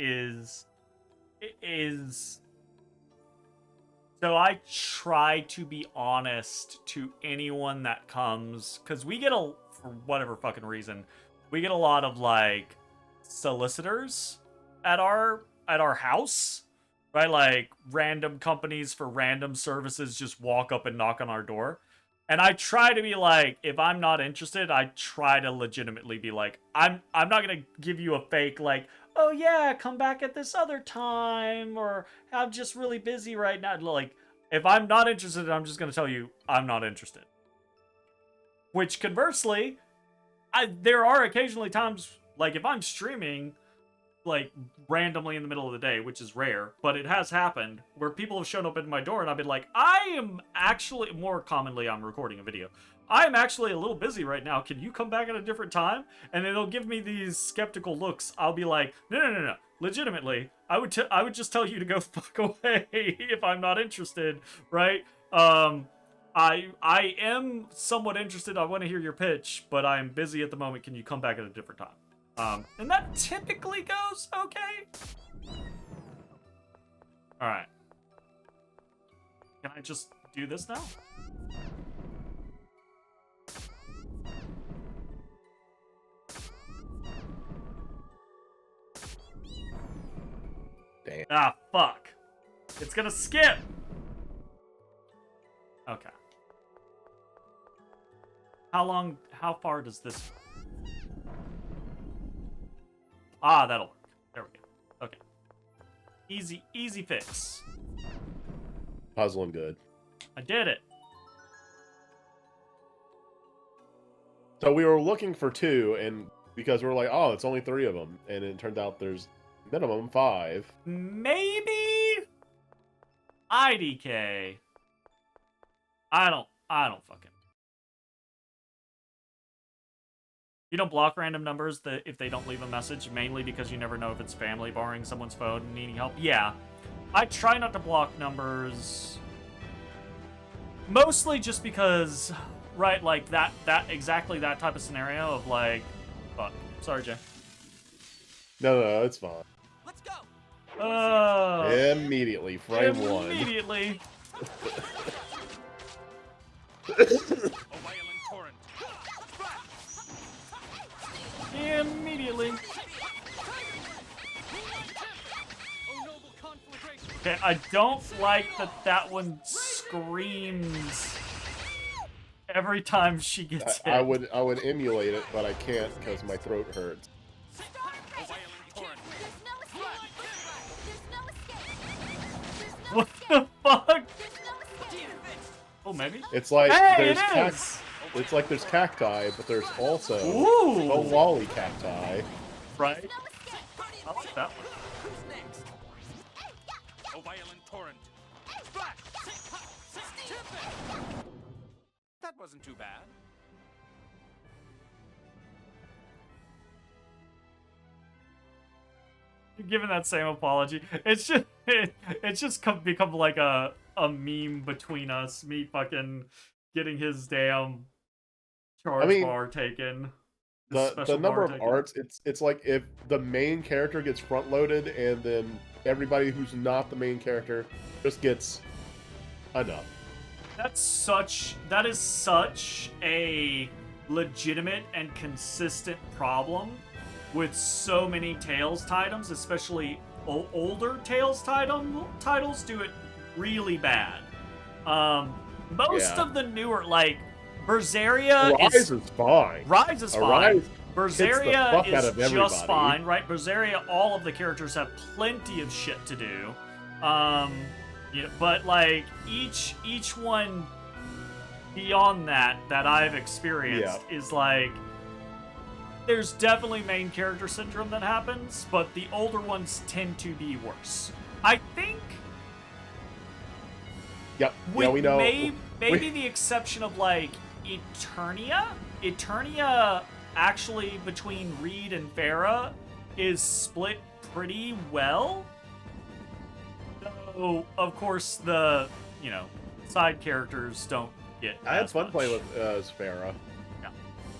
So I try to be honest to anyone that comes, because we get for whatever fucking reason, we get a lot of like solicitors at our house, right? Like random companies for random services just walk up and knock on our door. And I try to be like, if I'm not interested, I try to legitimately be like, I'm not gonna give you a fake like, oh yeah, come back at this other time, or I'm just really busy right now. Like, if I'm not interested, I'm just gonna tell you I'm not interested. Which conversely, there are occasionally times, like if I'm streaming, like randomly in the middle of the day, which is rare, but it has happened, where people have shown up at my door and I've been like, I am actually, more commonly I'm recording a video, I'm actually a little busy right now, can you come back at a different time? And then they'll give me these skeptical looks. I'll be like, no, legitimately, I would just tell you to go fuck away if I'm not interested, right? I am somewhat interested, I want to hear your pitch, but I'm busy at the moment, can you come back at a different time? And that typically goes okay. Alright. Can I just do this now? Damn. Ah, fuck. It's gonna skip! Okay. How far does this... Ah, that'll work. There we go. Okay. Easy fix. Puzzling good. I did it. So we were looking for 2, and because we're like, oh, it's only 3 of them, and it turned out there's minimum 5. Maybe IDK. I don't fucking. You don't block random numbers if they don't leave a message, mainly because you never know if it's family borrowing someone's phone and needing help. Yeah. I try not to block numbers. Mostly just because, right, like that exactly that type of scenario of like, fuck. Sorry, Jay. No, it's fine. Let's go. Immediately, frame 1. Immediately. A violent torrent. Immediately. Oh, noble conflagration. Okay, I don't like that one screams every time she gets hit. I would emulate it, but I can't because my throat hurts. A violent torrent. There's no escape. What the fuck? There's no escape. Oh, maybe? It's like Hey, it there's is! it's like there's cacti, but there's also Ooh! a lolly cacti. Right? I like that one. Who's next? A violent torrent. Splash. That wasn't too bad. You're giving that same apology. It's just become like a meme between us. Me fucking getting his damn charge bar taken. His The special number bar of taken. arts, it's like if the main character gets front loaded and then everybody who's not the main character just gets enough. That is such a legitimate and consistent problem with so many Tales titles, especially older Tales titles do it really bad. Most Yeah. of the newer, like Berseria Rise is fine. Rise is A fine. Rise hits the Berseria fuck out is of just everybody. fine, right? Berseria, all of the characters have plenty of shit to do. But like each one beyond that I've experienced is like there's definitely main character syndrome that happens, but the older ones tend to be worse. I think Yep. with Yeah, we know. maybe the exception of like Eternia. Eternia actually between Reed and Farah is split pretty well. Though of course the side characters don't it. I had as fun much. playing with Sphera. Yeah.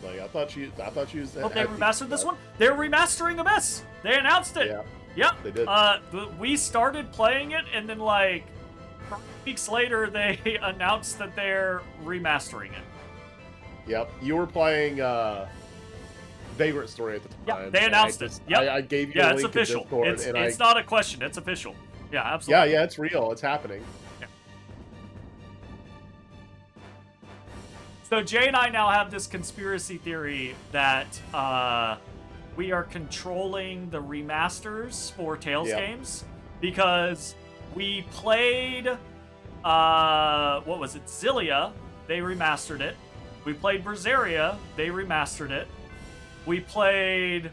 Like I thought she was. Oh, they remastered this one? They're remastering Abyss! They announced it! Yeah, Yep. they did. We started playing it, and then, like, 3 weeks later, they announced that they're remastering it. Yep. You were playing Vagrant Story at the Yeah, time. they and announced it. Yep. I gave you Yeah, a it's link in official. Discord, It's and not a question. It's official. Yeah, absolutely. yeah, it's real. It's happening. So Jay and I now have this conspiracy theory that we are controlling the remasters for Tales Yep. games because we played what was it? Zillia, they remastered it. We played Berseria, they remastered it. We played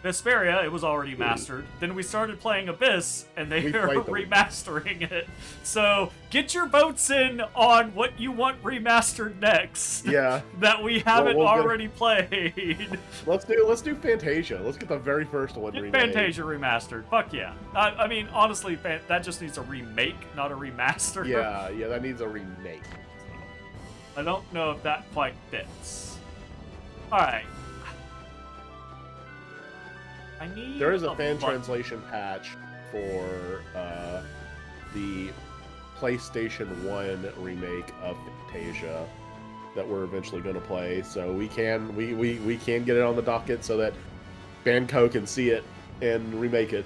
Vesperia, it was already mastered. Then we started playing Abyss, and they We are played them. remastering it. So get your votes in on what you want remastered next. Yeah. That we haven't we'll get- already played. Let's do Fantasia. Let's get the very first one Get remade. Fantasia remastered. Fuck yeah. I mean, honestly, that just needs a remake, not a remaster. Yeah, that needs a remake. I don't know if that quite fits. Alright. I need There is a fan button. translation patch for the PlayStation 1 remake of Fantasia that we're eventually going to play. So we can get it on the docket so that Banco can see it and remake it.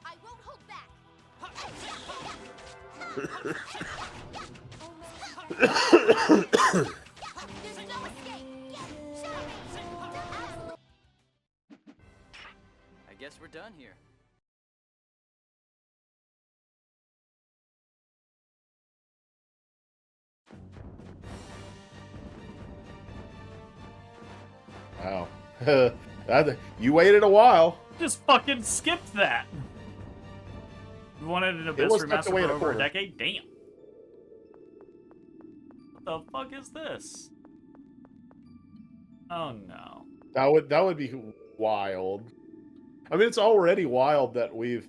I won't hold back. There's no escape. I guess we're done here. Wow. You waited a while. Just fucking skipped that. You wanted an Abyss was tucked remaster away for in a over a corner. decade? Damn. What the fuck is this? Oh no. That would be wild. I mean, it's already wild that we've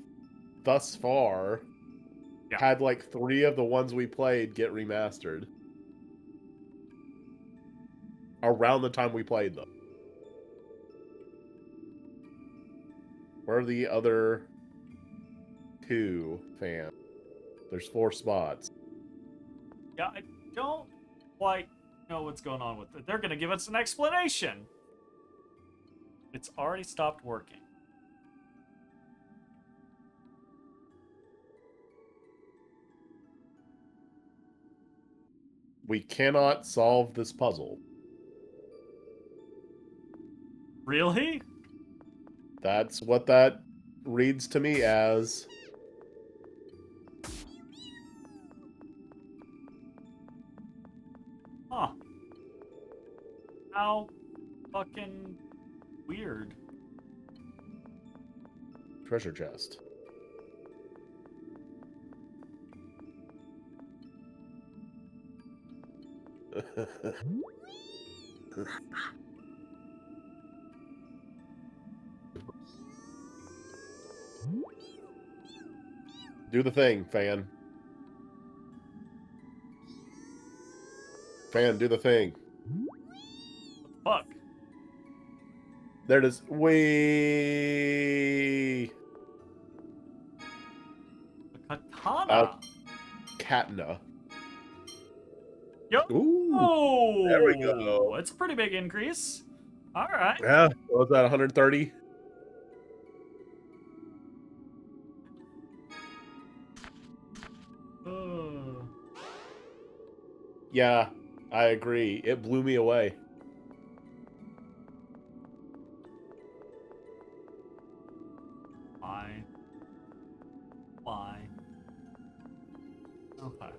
thus far Yeah. had like 3 of the ones we played get remastered around the time we played them. Where are the other 2 fans? There's 4 spots. Yeah, I don't quite know what's going on with it. They're gonna give us an explanation. It's already stopped working. We cannot solve this puzzle. Really? That's what that reads to me as. Huh. How fucking weird. Treasure chest. Do the thing, fan. Fan, do the thing. Fuck. There it is. Wee. A katana. Katna. Yo. Ooh. Oh, there we go. It's a pretty big increase. All right. Yeah. What was that, 130? Yeah, I agree. It blew me away. Why? Why? Okay.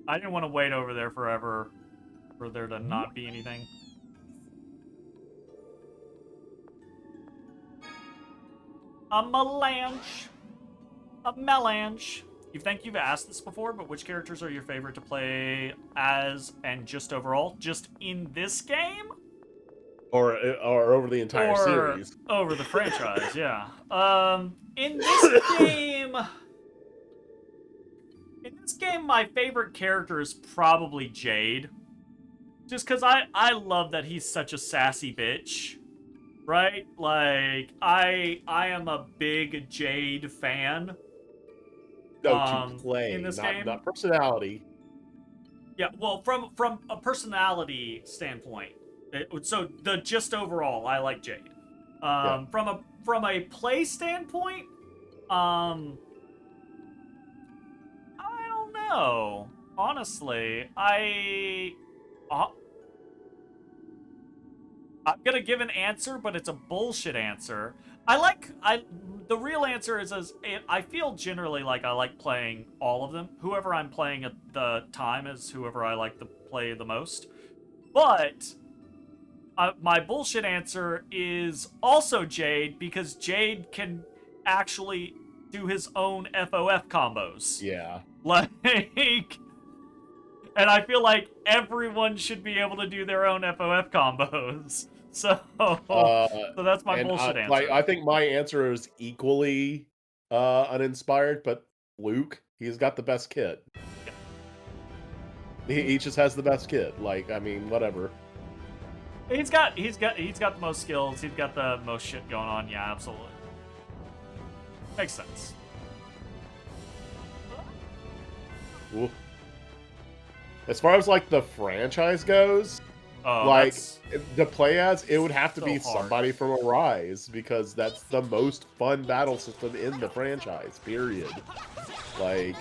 I didn't want to wait over there forever for there to not be anything. A melange. A melange. You think you've asked this before, but which characters are your favorite to play as and just overall? Just in this game? or over the entire or series. over the franchise. Yeah. In this game, my favorite character is probably Jade. Just because I love that he's such a sassy bitch, right? Like I am a big Jade fan. No, to play, in this not game. not personality. Yeah, well, from a personality standpoint, so the just overall, I like Jade. Yeah. From a play standpoint, I don't know. Honestly, uh, I'm gonna give an answer, but it's a bullshit answer. The real answer is I feel generally like I like playing all of them. Whoever I'm playing at the time is whoever I like to play the most. But my bullshit answer is also Jade, because Jade can actually do his own FOF combos. Yeah. Like, and I feel like everyone should be able to do their own FOF combos. So that's my And bullshit answer. like I think my answer is equally uninspired, but Luke, he's got the best kit. He just has the best kit. Like, I mean, whatever. He's got the most skills. He's got the most shit going on. Yeah, absolutely. Makes sense. Ooh. As far as like the franchise goes, Oh, like that's the play as, it would have to so be hard. somebody from Arise, because that's the most fun battle system in the franchise. Period. Like,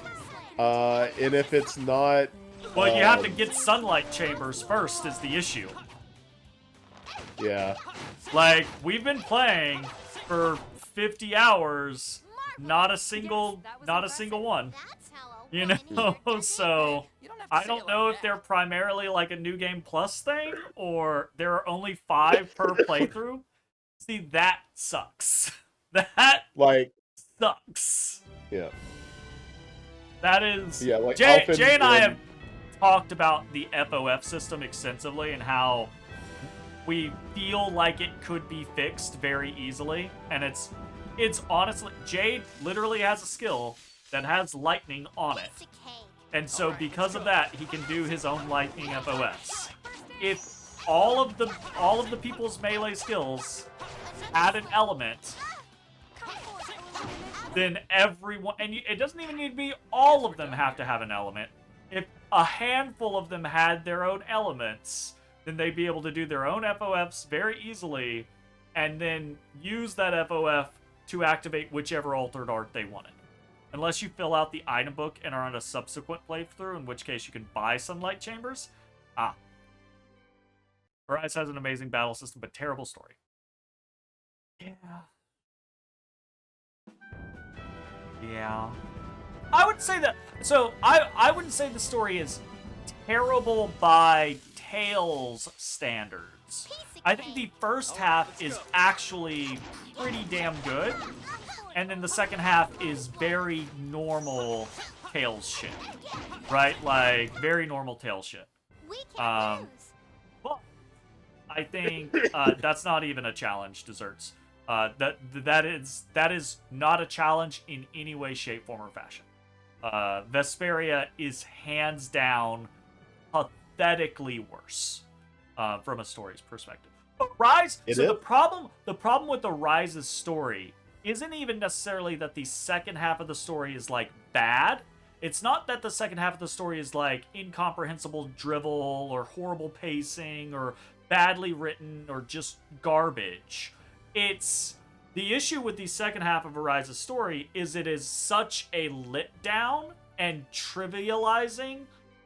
and if it's not, well, you have to get sunlight chambers first is the issue. yeah. Like, we've been playing for 50 hours, not a single one. That's how a You woman know, here so You don't have to I say don't it know like if that. they're primarily like a new game plus thing, or there are only 5 per playthrough. See, that sucks. That Like, sucks. yeah. That is. Yeah, like, Jay often and I in- have talked about the FOF system extensively and how we feel like it could be fixed very easily, and it's honestly, Jade literally has a skill that has lightning on it. Piece of cake. And so because of that, he can do his own lightning FOS. If all of the people's melee skills had an element, then everyone, and it doesn't even need to be all of them have to have an element. If a handful of them had their own elements, then they'd be able to do their own FOFs very easily, and then use that FOF to activate whichever altered art they wanted. Unless you fill out the item book and are on a subsequent playthrough, in which case you can buy sunlight chambers. Rise has an amazing battle system, but terrible story. Yeah. Yeah. I would say that. So I wouldn't say the story is terrible by Tales standards. I think the first half is actually pretty damn good, and then the second half is very normal Tales shit, right? Like very normal Tales shit. We can't lose. But I think that's not even a challenge, desserts. That is not a challenge in any way, shape, form, or fashion. Vesperia is hands down pathetically worse from a story's perspective. But Rise, the problem with the Rise's story isn't even necessarily that the second half of the story is like bad. It's not that the second half of the story is like incomprehensible drivel or horrible pacing or badly written or just garbage. It's the issue with the second half of Arise's story is it is such a lit down and trivializing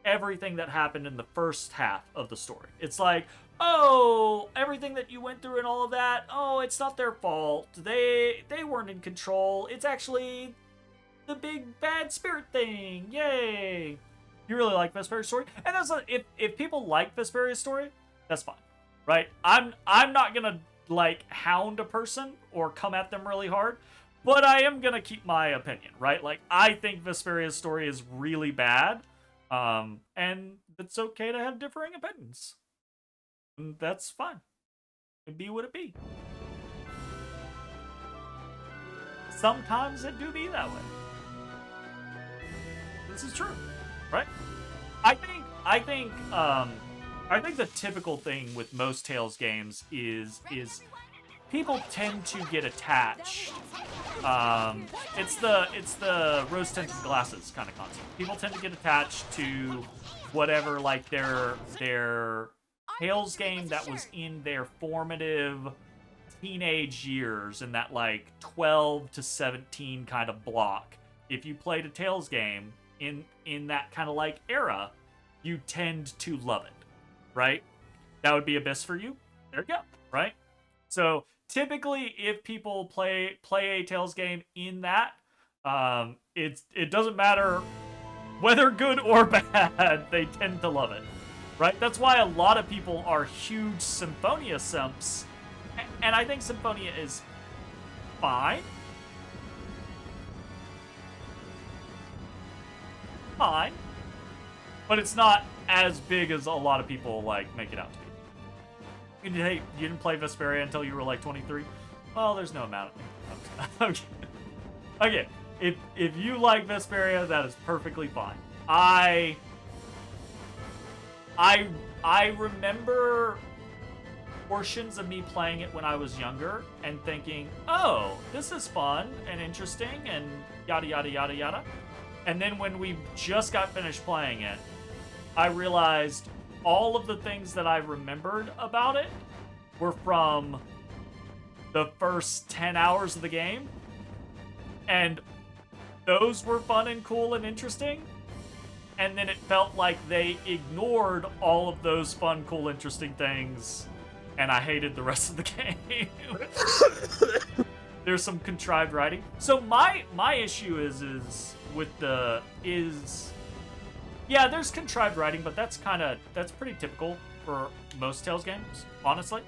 everything that happened in the first half of the story. It's like, oh, everything that you went through and all of that, oh, it's not their fault. They weren't in control. It's actually the big bad spirit thing. Yay. You really like Vesperia's story? And that's if people like Vesperia's story, that's fine. Right? I'm not gonna like hound a person or come at them really hard, but I am gonna keep my opinion, right? Like, I think Vesperia's story is really bad, and it's okay to have differing opinions. And that's fine. It'd be what it be. Sometimes it do be that way. This is true, right? I think the typical thing with most Tales games is people tend to get attached. It's the rose-tinted glasses kind of concept. People tend to get attached to whatever, like their Tales game that was in their formative teenage years, in that like 12 to 17 kind of block. If you played a Tales game in that kind of like era, you tend to love it, right? That would be Abyss for you. There you go, right? So typically, if people play a Tales game in that, it doesn't matter whether good or bad, they tend to love it, right? That's why a lot of people are huge Symphonia simps, and I think Symphonia is fine. Fine. But it's not as big as a lot of people like make it out to be. And, hey, you didn't play Vesperia until you were like 23? Well, there's no amount of... Okay, if you like Vesperia, that is perfectly fine. I remember portions of me playing it when I was younger and thinking, oh, this is fun and interesting and yada yada yada yada. And then when we just got finished playing it, I realized all of the things that I remembered about it were from the first 10 hours of the game. And those were fun and cool and interesting. And then it felt like they ignored all of those fun, cool, interesting things. And I hated the rest of the game. There's some contrived writing. So my issue is yeah, there's contrived writing, but that's pretty typical for most Tales games, honestly.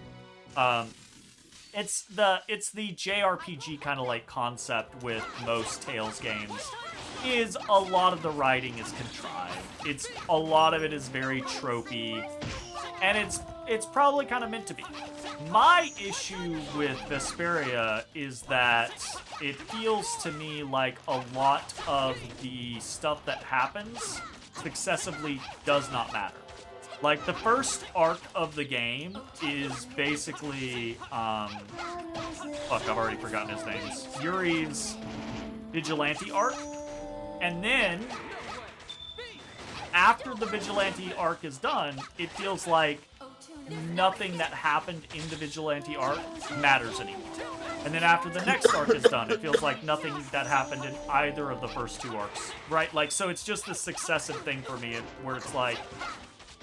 It's the JRPG kind of like concept with most Tales games, is a lot of the writing is contrived. A lot of it is very tropey, and it's probably kind of meant to be. My issue with Vesperia is that it feels to me like a lot of the stuff that happens successively does not matter. Like, the first arc of the game is basically, fuck, I've already forgotten his names. Yuri's Vigilante arc. And then, after the Vigilante arc is done, it feels like nothing that happened in the Vigilante arc matters anymore. And then after the next arc is done, it feels like nothing that happened in either of the first two arcs, right? Like, so it's just this successive thing for me where it's like,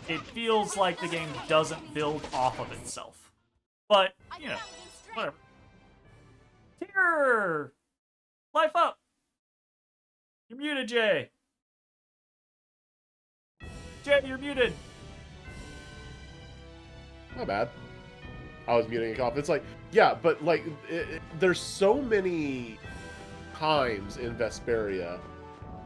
it feels like the game doesn't build off of itself. But, you know, whatever. Here! Life up! You're muted, Jay! Jay, you're muted! Not bad. I was muting a cough. It's like, yeah, but like, there's so many times in Vesperia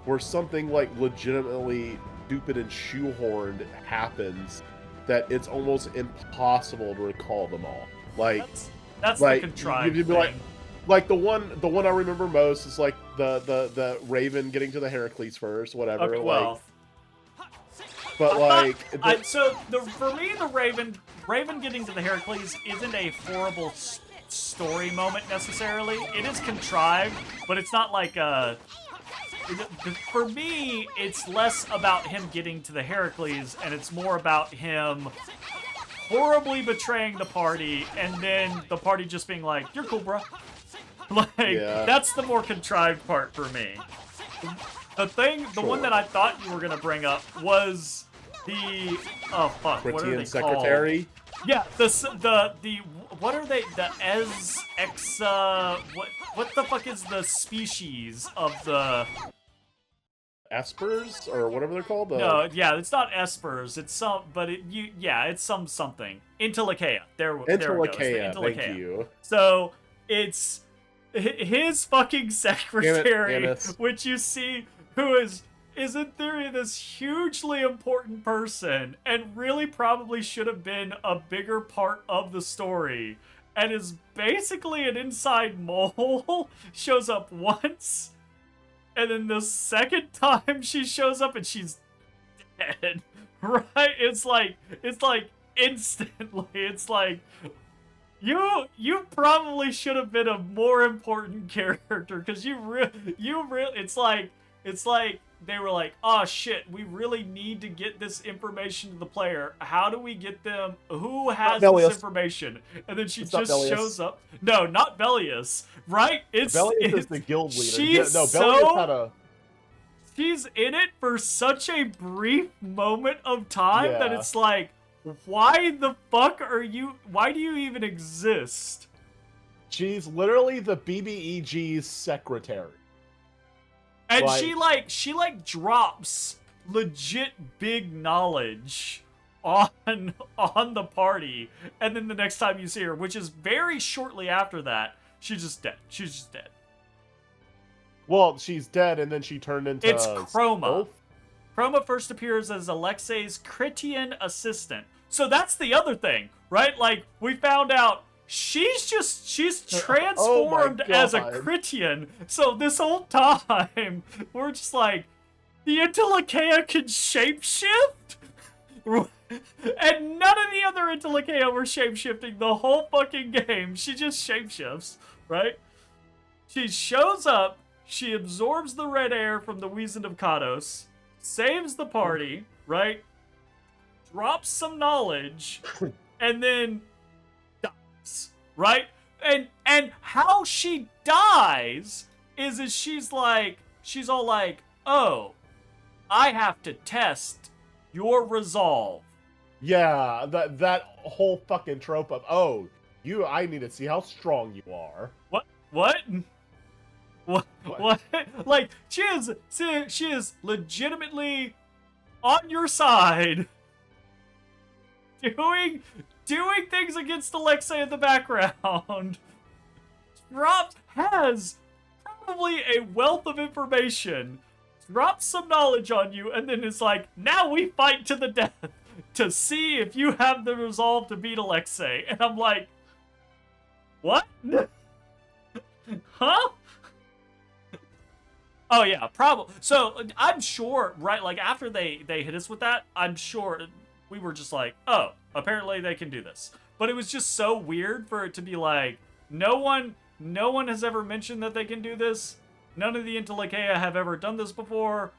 where something like legitimately stupid and shoehorned happens that it's almost impossible to recall them all. Like, that's like, the contrived you'd be thing. like the one I remember most is like the Raven getting to the Heracles first, whatever. Okay, well, but like, for me, the Raven getting to the Heracles isn't a horrible story moment necessarily. It is contrived, but it's not like a. For me, it's less about him getting to the Heracles, and it's more about him horribly betraying the party, and then the party just being like, "You're cool, bro." Like, yeah. That's the more contrived part for me. The one that I thought you were gonna bring up was the what are they secretary? Called? Yeah, the what are they? The what the fuck is the species of the Espers or whatever they're called? No, yeah, it's not Espers. It's some, but it's something. Intellicaea. There we go. Intellicaea. Thank you. So it's his fucking secretary, which you see, who is is in theory this hugely important person and really probably should have been a bigger part of the story and is basically an inside mole, shows up once, and then the second time she shows up and she's dead. Right? It's like instantly. It's like you probably should have been a more important character because you really it's like they were like, oh shit, we really need to get this information to the player. How do we get them? Who has this information? And then she just shows up. No, not Bellius. Right? Bellius is the guild leader. She's Bellius had a. She's in it for such a brief moment of time that Yeah. it's like, why the fuck are you? Why do you even exist? She's literally the BBEG's secretary. And Like- she drops legit big knowledge on the party, and then the next time you see her, which is very shortly after that, she's just dead. She's just dead. Well, she's dead, and then she turned into. It's Chroma. Wolf? Chroma first appears as Alexei's Critian assistant. So that's the other thing, right? Like, we found out she's transformed as a God. Critian. So this whole time, we're just like, the Interlakeia can shapeshift? And none of the other Interlakeia were shapeshifting the whole fucking game. She just shapeshifts, right? She shows up, she absorbs the red air from the Wizened of Kados, saves the party, right? Drops some knowledge, and then dies, right? And how she dies is she's all like, oh, I have to test your resolve. Yeah, that whole fucking trope of I need to see how strong you are. What? What? Like, she is legitimately on your side, doing things against Alexei in the background. Has probably a wealth of information, drops some knowledge on you, and then it's like, now we fight to the death to see if you have the resolve to beat Alexei. And I'm like, what? Huh? Oh yeah, probably. So I'm sure, right? Like after they hit us with that, I'm sure we were just like, oh, apparently they can do this. But it was just so weird for it to be like, no one has ever mentioned that they can do this. None of the Interlakeia have ever done this before.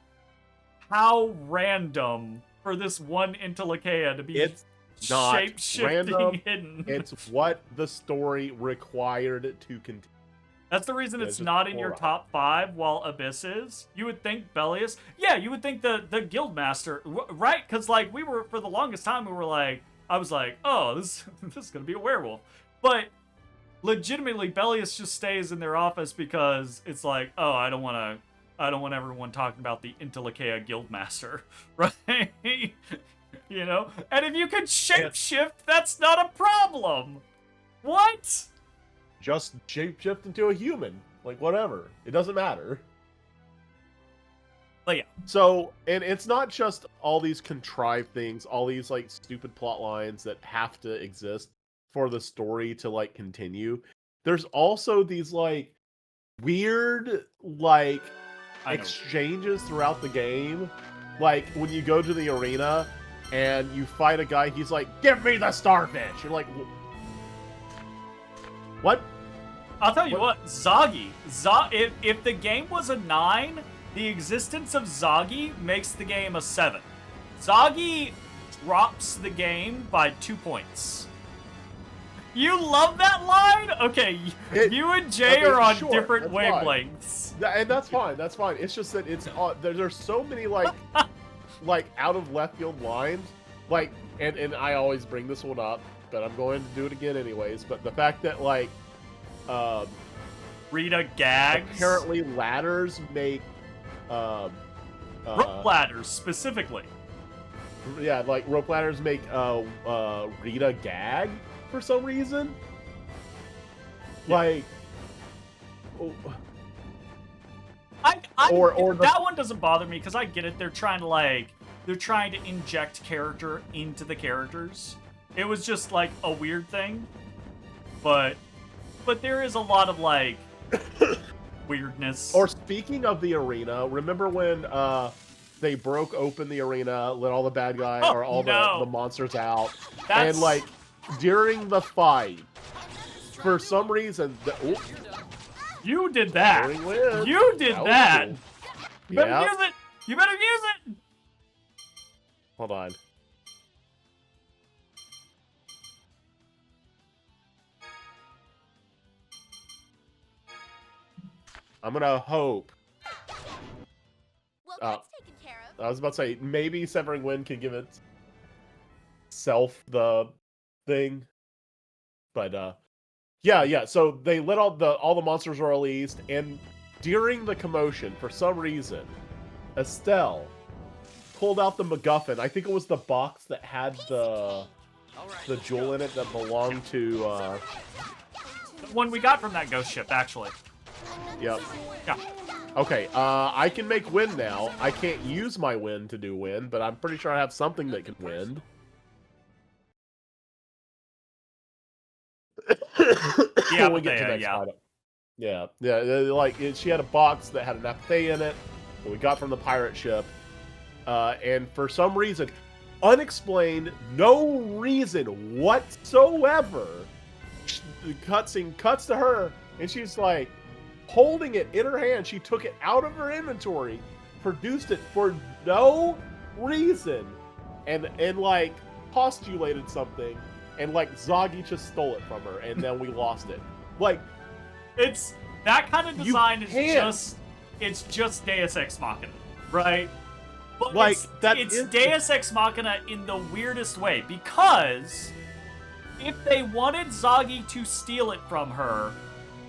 How random for this one Interlakeia to be It's not shape-shifting random. hidden. It's what the story required to continue. That's the reason it's just not in your alright. top 5 while Abyss is. You would think Bellius. Yeah, you would think the Guildmaster, right? Because like we were, for the longest time, we were like, I was like, oh, this is going to be a werewolf. But legitimately, Bellius just stays in their office because it's like, oh, I don't want everyone talking about the Interlakeia Guildmaster, right? You know? And if you can shapeshift, that's not a problem. What? Just shapeshift into a human. Like, whatever. It doesn't matter. But yeah. So, and it's not just all these contrived things, all these, like, stupid plot lines that have to exist for the story to, like, continue. There's also these, like, weird, like, I know. exchanges throughout the game. Like, when you go to the arena and you fight a guy, he's like, give me the starfish! You're like, what? I'll tell you what, Zagi. If the game was a 9, the existence of Zagi makes the game a 7. Zagi drops the game by 2 points. You love that line? Okay, you and Jay are on sure, different that's fine. wavelengths. And that's fine. That's fine. It's just that it's there's so many like out of left field lines. Like, and I always bring this one up, but I'm going to do it again anyways. But the fact that like Rita gags. apparently ladders make Rope ladders specifically. yeah, like rope ladders make Rita gag for some reason. Yeah. Like, oh, That one doesn't bother me because I get it. They're trying to inject character into the characters. It was just like a weird thing, but there is a lot of like weirdness. Or speaking of the arena, remember when they broke open the arena, let all the bad guys or all the monsters out, and like during the fight, for some reason, you did that. Win. You did that. Cool. You better use it. You better use it. Hold on. I'm gonna hope. Well, that's taken care of. I was about to say maybe Severing Wind can give itself the thing, but yeah. So they let all the monsters were released, and during the commotion, for some reason, Estelle pulled out the MacGuffin. I think it was the box that had the jewel in it that belonged to. The one we got from that ghost ship, actually. Yep. Yeah. Okay, I can make wind now. I can't use my wind to do wind, but I'm pretty sure I have something that can wind. Yeah, when we get to next item. Yeah. Like she had a box that had an apathy in it that we got from the pirate ship, and for some reason, unexplained, no reason whatsoever, the cutscene cuts to her, and she's like holding it in her hand. She took it out of her inventory, produced it for no reason, and like postulated something, and like Zoggy just stole it from her, and then we lost it. Like, it's that kind of design is just Deus Ex Machina, right? But like it's Deus Ex Machina in the weirdest way, because if they wanted Zoggy to steal it from her,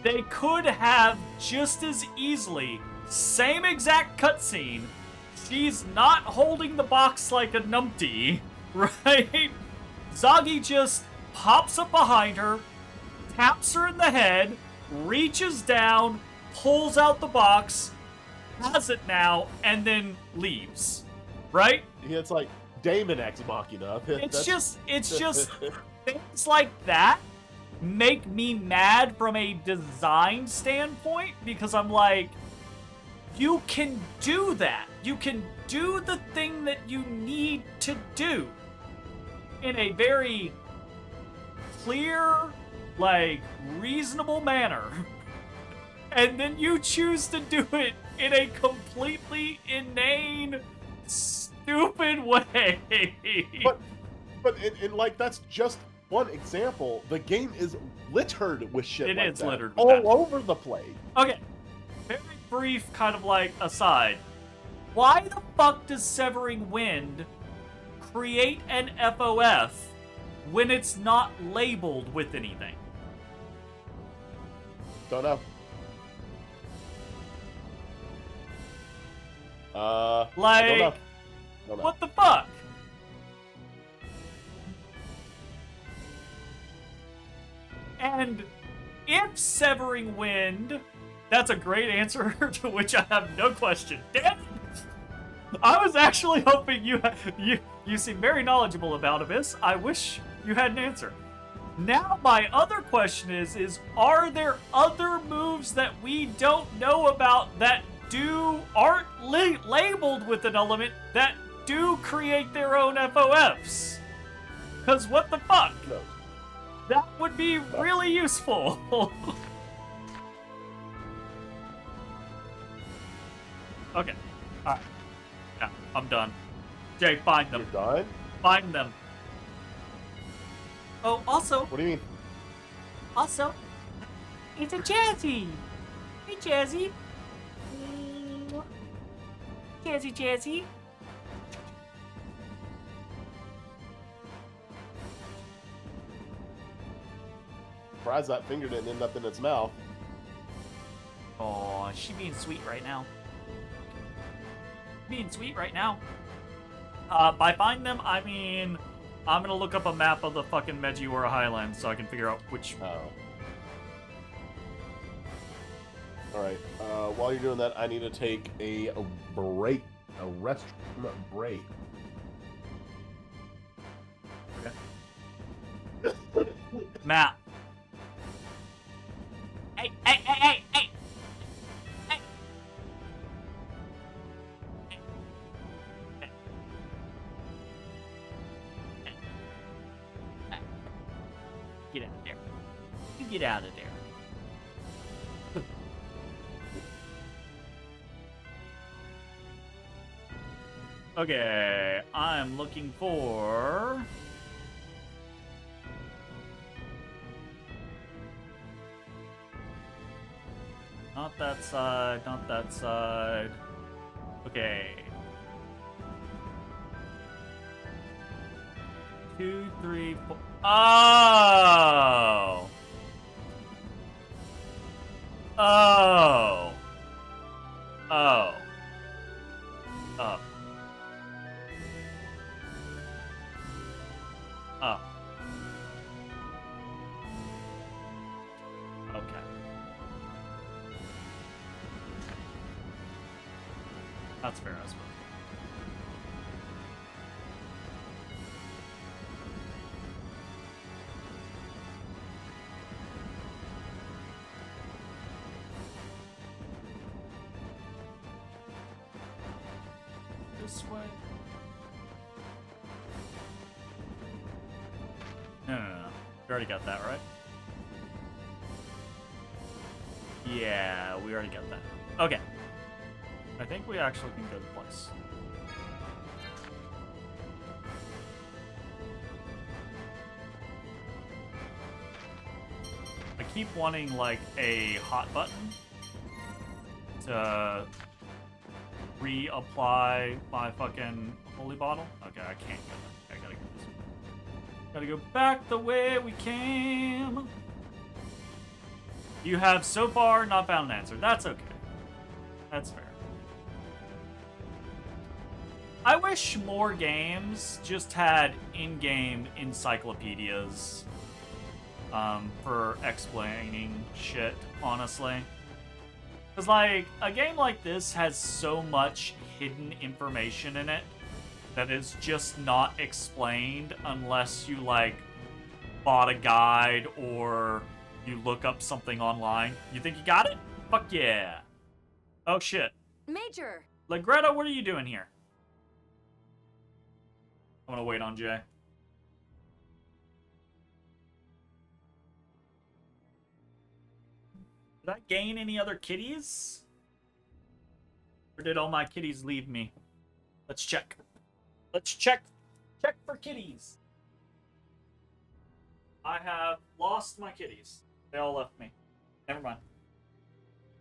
they could have just as easily, same exact cutscene, she's not holding the box like a numpty, right? Zoggy just pops up behind her, taps her in the head, reaches down, pulls out the box, has it now, and then leaves, right? Yeah, it's like Damon Ex Machina. It's just things like that make me mad from a design standpoint, because I'm like, you can do that. You can do the thing that you need to do in a very clear, like, reasonable manner. And then you choose to do it in a completely inane, stupid way. But in like, that's just one example. The game is littered with shit like that. Littered with all that. over the place. Okay, very brief kind of like aside. Why the fuck does Severing Wind create an FOF when it's not labeled with anything? Don't know. Like, I don't know. What the fuck? And if Severing Wind, that's a great answer to which I have no question. Damn it! I was actually hoping you seem very knowledgeable about Abyss. I wish you had an answer. Now my other question is are there other moves that we don't know about that aren't labeled with an element that do create their own FOFs? Because what the fuck? No. That would be really useful. Okay. Alright. Yeah, I'm done. Jay, find them. You're done? Find them. Oh, also, What do you mean? it's a Jazzy. Hey, Jazzy. Jazzy. Surprised that finger didn't end up in its mouth. Oh, she being sweet right now. By find them, I mean, I'm gonna look up a map of the fucking Mejiora Highlands so I can figure out which... Oh. All right. While you're doing that, I need to take a break, a restroom break. Matt. Hey, hey, hey, hey, hey! Hey! Get out of there. You get out of there. Okay, I'm looking for... Not that side, not that side. Okay. 2, 3, 4. Oh! Oh! Oh. Oh. Oh. Okay. That's fair, I suppose. This way. No. We already got that, right? Yeah, we already got that. Okay. I think we actually can go to the place. I keep wanting, like, a hot button to reapply my fucking holy bottle. Okay, I can't go there. I gotta go this way. Gotta go back the way we came. You have so far not found an answer. That's okay. That's fair. I wish more games just had in-game encyclopedias for explaining shit, honestly. Because, like, a game like this has so much hidden information in it that is just not explained unless you, like, bought a guide or you look up something online. You think you got it? Fuck yeah. Oh, shit. Major! Greta, what are you doing here? I'm gonna wait on Jay. Did I gain any other kitties? Or did all my kitties leave me? Let's check. Let's check. Check for kitties. I have lost my kitties. They all left me. Never mind.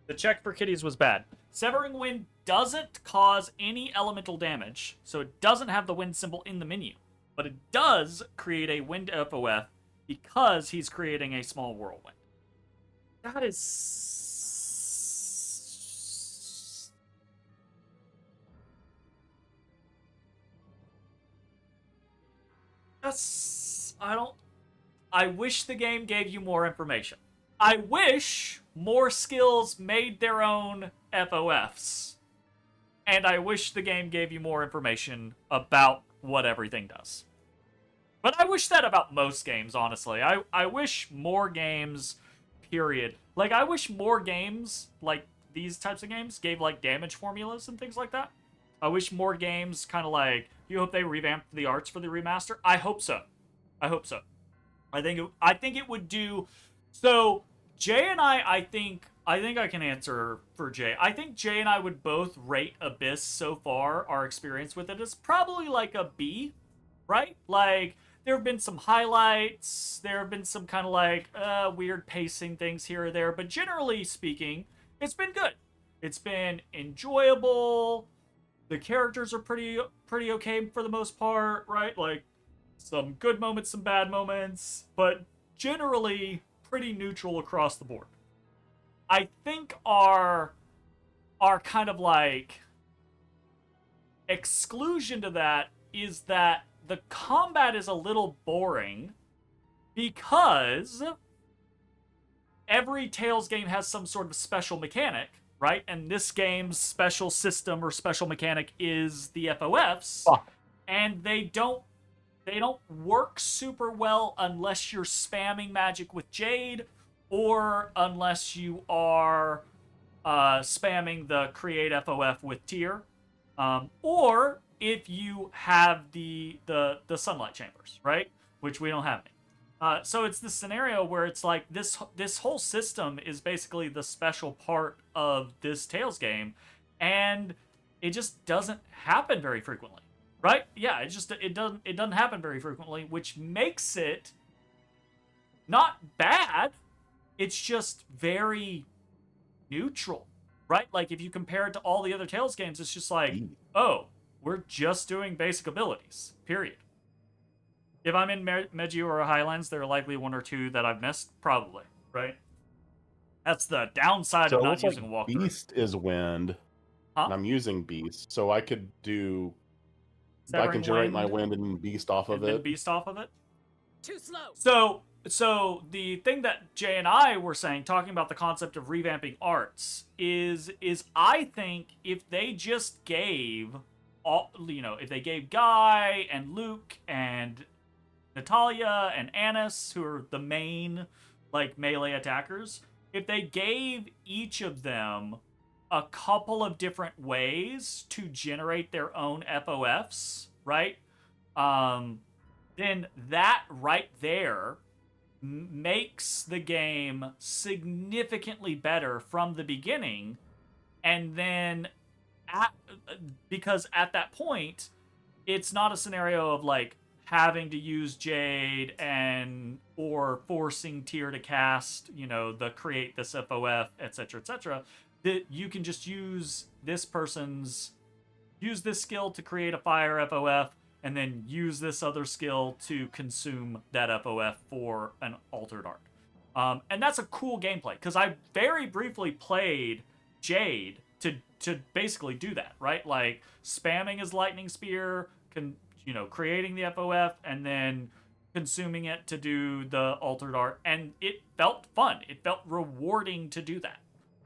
The check for kitties was bad. Severing Wind doesn't cause any elemental damage, so it doesn't have the wind symbol in the menu. But it does create a wind FOF because he's creating a small whirlwind. That is... That's... I wish the game gave you more information. I wish more skills made their own FOFs. And I wish the game gave you more information about what everything does. But I wish that about most games, honestly. I wish more games, period. Like, I wish more games, like these types of games, gave, like, damage formulas and things like that. I wish more games kind of like, you hope they revamped the arts for the remaster? I hope so. I hope so. I think it would do... So, Jay and I think I can answer for Jay. I think Jay and I would both rate Abyss so far, our experience with it is probably like a B, right? Like, there have been some highlights, there have been some kind of like weird pacing things here or there, but generally speaking, it's been good. It's been enjoyable. The characters are pretty okay for the most part, right? Like, some good moments, some bad moments, but generally pretty neutral across the board. I think our kind of like exclusion to that is that the combat is a little boring because every Tales game has some sort of special mechanic, right? And this game's special system or special mechanic is the FOFs, and they don't work super well unless you're spamming magic with Jade, or unless you are spamming the create FOF with Tier, or if you have the sunlight chambers, right? Which we don't have any. So it's this scenario where it's like this whole system is basically the special part of this Tales game, and it just doesn't happen very frequently, right? Yeah, it doesn't happen very frequently, which makes it not bad. It's just very neutral, right? Like if you compare it to all the other Tales games, it's just like, oh, we're just doing basic abilities, period. If I'm in Meiji or Highlands, there are likely one or two that I've missed, probably, right? That's the downside of not using walkthrough. Beast is wind, and I'm using Beast, so I could do. I can generate my wind and Beast off of it. Beast off of it. Too slow. So the thing that Jay and I were saying, talking about the concept of revamping arts, is I think if they just gave if they gave Guy and Luke and Natalia and Annis, who are the main like melee attackers, if they gave each of them a couple of different ways to generate their own FOFs, right? Then that right there makes the game significantly better from the beginning, and then because at that point it's not a scenario of like having to use Jade or forcing Tier to cast the create this FOF, etc., that you can just use this skill to create a fire FOF, and then use this other skill to consume that FOF for an altered art. And that's a cool gameplay, because I very briefly played Jade to basically do that, right? Like spamming his lightning spear, creating the FOF, and then consuming it to do the altered art, and it felt fun. It felt rewarding to do that,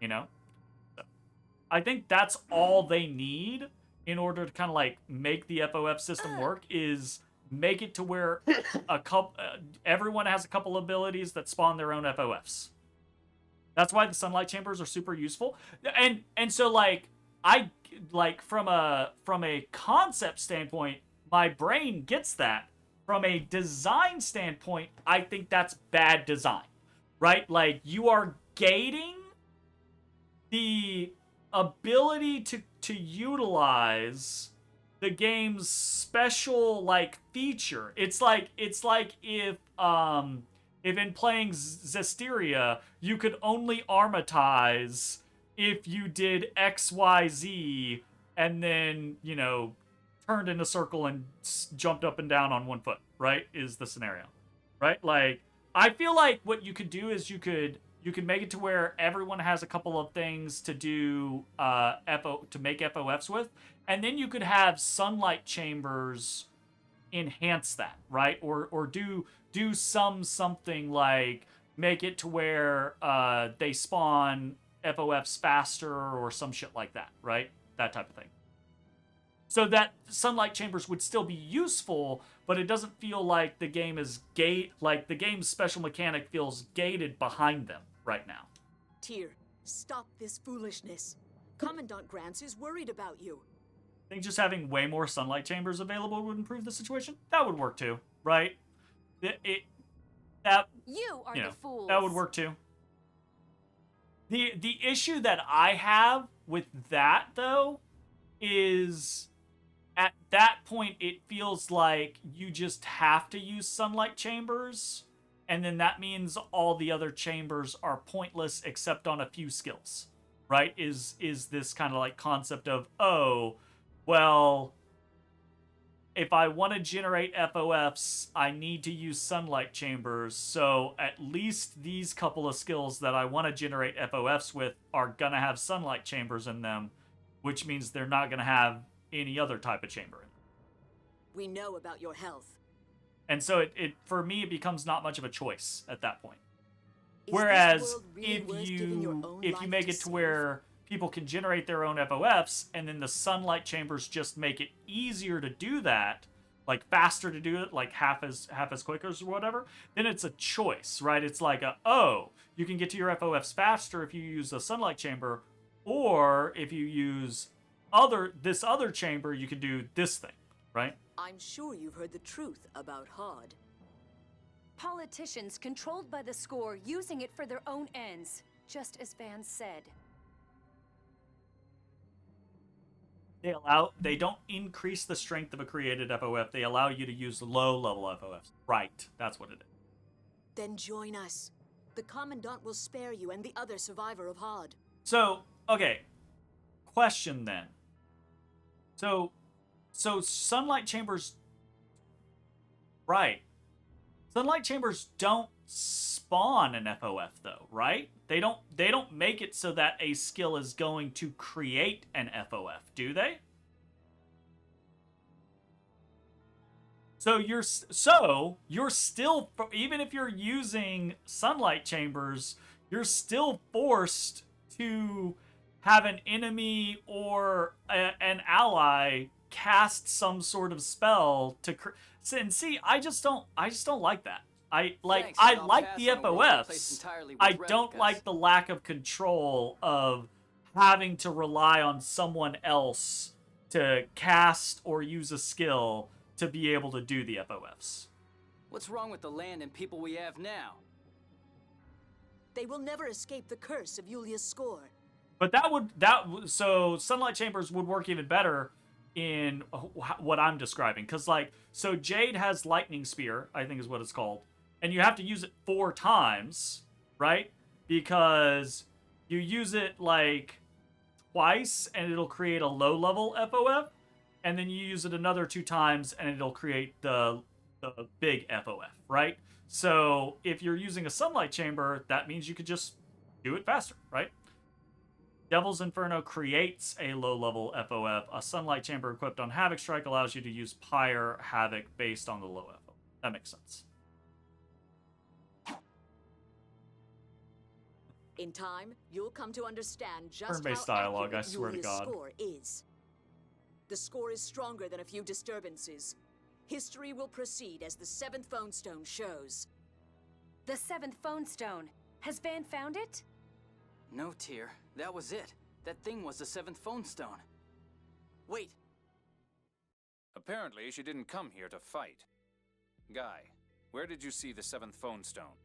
So I think that's all they need in order to kind of like make the FOF system work, is make it to where everyone has a couple abilities that spawn their own FOFs. That's why the sunlight chambers are super useful. And so like I like from a concept standpoint, my brain gets that. From a design standpoint, I think that's bad design. Right? Like you are gating the ability to utilize the game's special like feature. It's like if in playing Zestiria, you could only armatize if you did XYZ and then, turned in a circle and jumped up and down on one foot, right? Is the scenario, right? Like, I feel like what you could do is you could make it to where everyone has a couple of things to do to make FOFs with, and then you could have sunlight chambers enhance that, right? Or do something like make it to where they spawn FOFs faster or some shit like that, right? That type of thing. So that sunlight chambers would still be useful, but it doesn't feel like the game is like the game's special mechanic feels gated behind them right now. Tier, stop this foolishness. Commandant Grants is worried about you. I think just having way more sunlight chambers available would improve the situation. That would work too, right? You are the fools. That would work too. The issue that I have with that though is at that point it feels like you just have to use sunlight chambers, and then that means all the other chambers are pointless except on a few skills, right? Is this kind of like concept of, oh, well, if I want to generate FOFs, I need to use sunlight chambers, so at least these couple of skills that I want to generate FOFs with are gonna have sunlight chambers in them, which means they're not gonna have any other type of chamber in them. We know about your health. And so it for me, it becomes not much of a choice at that point. Is Whereas this world really if worth giving your own you life make to it to save? where people can generate their own FOFs, and then the sunlight chambers just make it easier to do that, like faster to do it, like half as quick as whatever, then it's a choice, right? It's like you can get to your FOFs faster if you use a sunlight chamber, or if you use this other chamber, you can do this thing, right? I'm sure you've heard the truth about Hard. Politicians controlled by the score using it for their own ends, just as Van said. They don't increase the strength of a created FOF. They allow you to use low level FOFs. Right, that's what it is. Then join us. The Commandant will spare you and the other survivor of Hard. So, okay. Question then. So sunlight chambers, right? Sunlight chambers don't spawn an FOF though, right? They don't make it so that a skill is going to create an FOF, do they? So you're still, even if you're using sunlight chambers, you're still forced to have an enemy or an ally cast some sort of spell to and see, I just don't like that. I like the FOFs. I don't like the lack of control of having to rely on someone else to cast or use a skill to be able to do the FOFs. What's wrong with the land and people we have now? They will never escape the curse of Yulia's score. But so sunlight chambers would work even better in what I'm describing, because so Jade has lightning spear, I think is what it's called, and you have to use it 4 times, right? Because you use it like twice and it'll create a low level FOF, and then you use it another 2 times and it'll create the big FOF, right? So if you're using a sunlight chamber, that means you could just do it faster, right? Devil's Inferno creates a low-level FOF. A sunlight chamber equipped on Havoc Strike allows you to use Pyre Havoc based on the low FOF. That makes sense. In time, you'll come to understand just Turn-based how dialogue, I accurate swear to Yulia's God. score is. The score is stronger than a few disturbances. History will proceed as the 7th phone stone shows. The 7th phone stone. Has Van found it? No, Tyr. That was it. That thing was the 7th phone stone. Wait. Apparently, she didn't come here to fight. Guy, where did you see the 7th phone stone?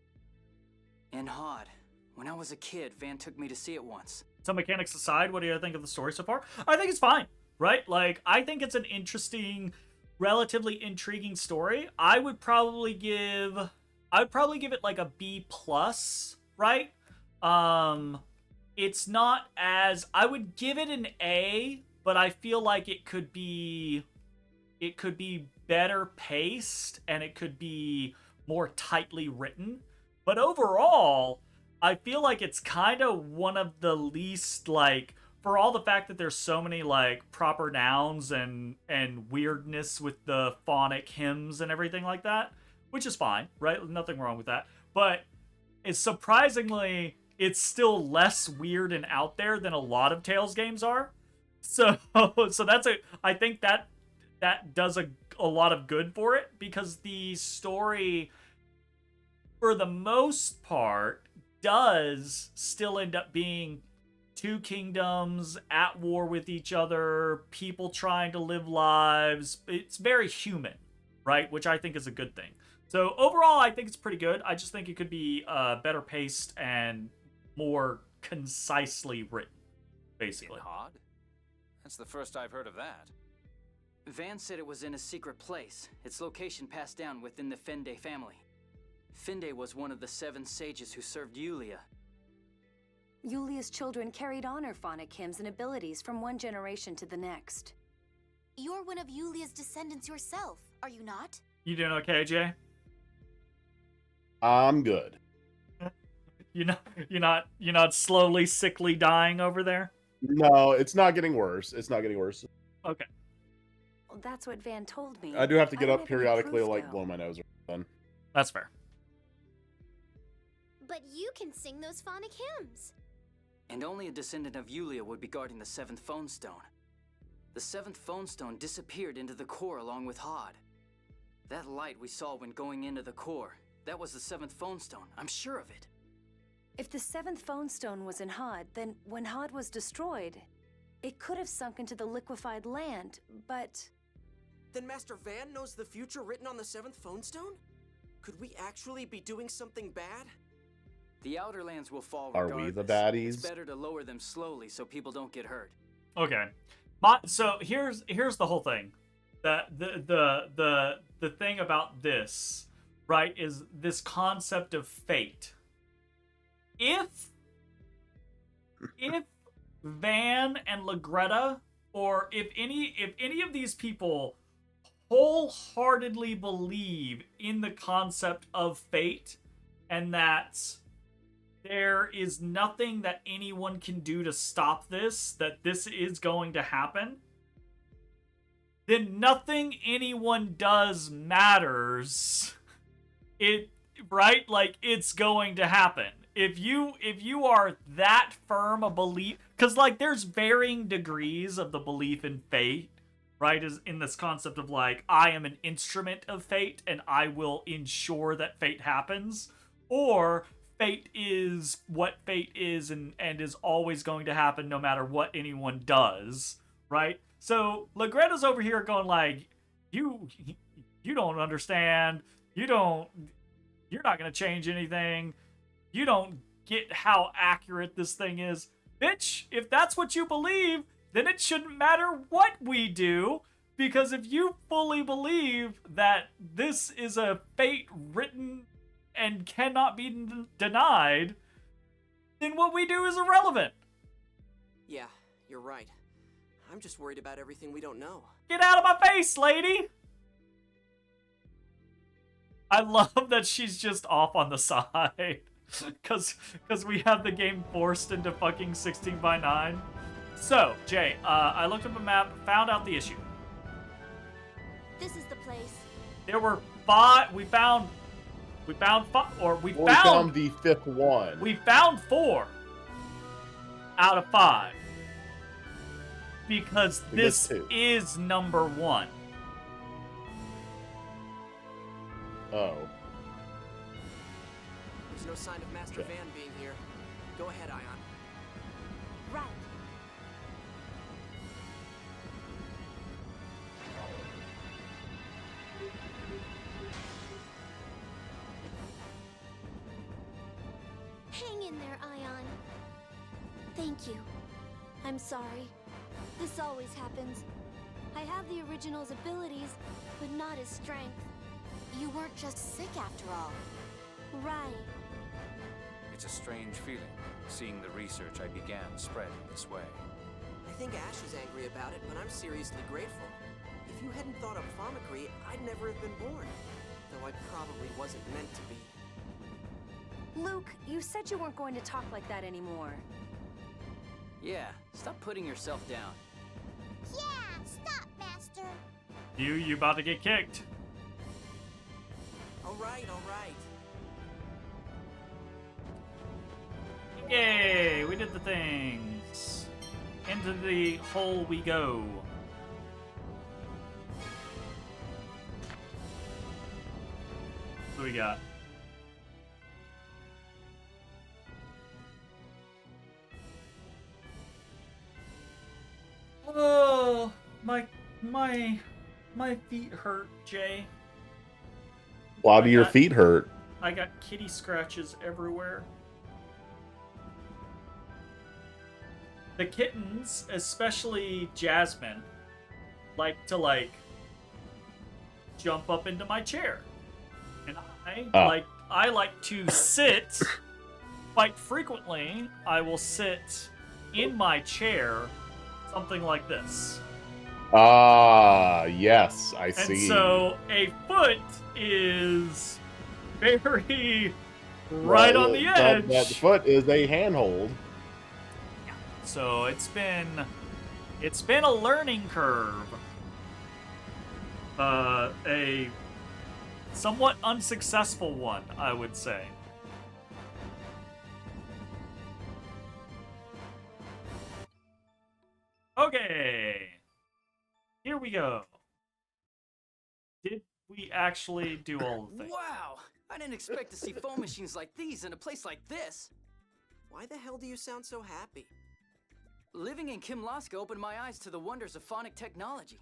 In Hod. When I was a kid, Van took me to see it once. Some mechanics aside, what do you think of the story so far? I think it's fine, right? Like, I think it's an interesting, relatively intriguing story. I would probably give it like a B+, right? It's not as, I would give it an A, but I feel like it could be better paced and it could be more tightly written. But overall, I feel like it's kind of one of the least, like, for all the fact that there's so many like proper nouns and weirdness with the phonic hymns and everything like that, which is fine, right? Nothing wrong with that. But it's surprisingly, it's still less weird and out there than a lot of Tales games are. So that's I think that does a lot of good for it, because the story, for the most part, does still end up being 2 kingdoms at war with each other, people trying to live lives. It's very human, right? Which I think is a good thing. So overall, I think it's pretty good. I just think it could be better paced and more concisely written, basically. In Hod? That's the first I've heard of that. Van said it was in a secret place. Its location passed down within the Fende family. Fende was one of the 7 sages who served Yulia. Yulia's children carried on her phonic hymns and abilities from one generation to the next. You're one of Yulia's descendants yourself, are you not? You doing okay, Jay? I'm good. You're not slowly, sickly dying over there? No, it's not getting worse. It's not getting worse. Okay. Well, that's what Van told me. I do have to get don't up have any periodically, proof, like though. blow my nose or something. That's fair. But you can sing those phonic hymns. And only a descendant of Yulia would be guarding the 7th phone stone. The 7th phone stone disappeared into the core along with Hod. That light we saw when going into the core, that was the 7th phone stone. I'm sure of it. If the 7th phone stone was in Hod, then when Hod was destroyed, it could have sunk into the liquefied land, but... Then Master Van knows the future written on the 7th phone stone? Could we actually be doing something bad? The Outer Lands will fall Are regardless. we the baddies? It's better to lower them slowly so people don't get hurt. Okay. So here's the whole thing. The thing about this, right, is this concept of fate. If Van and Legretta, or if any of these people wholeheartedly believe in the concept of fate, and that there is nothing that anyone can do to stop this, that this is going to happen, then nothing anyone does matters. Right? Like, it's going to happen. If you are that firm a belief, because like there's varying degrees of the belief in fate, right? Is in this concept of like, I am an instrument of fate and I will ensure that fate happens, or fate is what fate is and is always going to happen no matter what anyone does, right? So Legretta's over here going like, you don't understand. You're not going to change anything. You don't get how accurate this thing is. Bitch, if that's what you believe, then it shouldn't matter what we do, because if you fully believe that this is a fate written and cannot be denied, then what we do is irrelevant. Yeah, you're right. I'm just worried about everything we don't know. Get out of my face, lady! I love that she's just off on the side. Because we have the game forced into fucking 16:9. So, Jay, I looked up a map, found out the issue. This is the place. There were 5. We found the 5th one. We found 4 out of 5. Because We this missed 2. is number 1. Oh. There's no sign of Master Okay. Van being here. Go ahead, Ion. Right. Hang in there, Ion. Thank you. I'm sorry. This always happens. I have the original's abilities, but not his strength. You weren't just sick after all. Right. It's a strange feeling, seeing the research I began spread in this way. I think Ash is angry about it, but I'm seriously grateful. If you hadn't thought up Pharmacry, I'd never have been born. Though I probably wasn't meant to be. Luke, you said you weren't going to talk like that anymore. Yeah, stop putting yourself down. Yeah, stop, Master. You about to get kicked. All right, all right. Yay, we did the things. Into the hole we go. What do we got? Oh, my feet hurt, Jay. Why do your feet hurt? I got kitty scratches everywhere. The kittens, especially Jasmine, like to jump up into my chair. And I like to sit quite frequently. I will sit in my chair, something like this. Ah, yes, I see. And so a foot is very right on the edge. That foot is a handhold. So it's been a learning curve. A somewhat unsuccessful one, I would say. we go. Did we actually do all the things? Wow! I didn't expect to see phone machines like these in a place like this. Why the hell do you sound so happy? Living in Kimlaska opened my eyes to the wonders of phonic technology.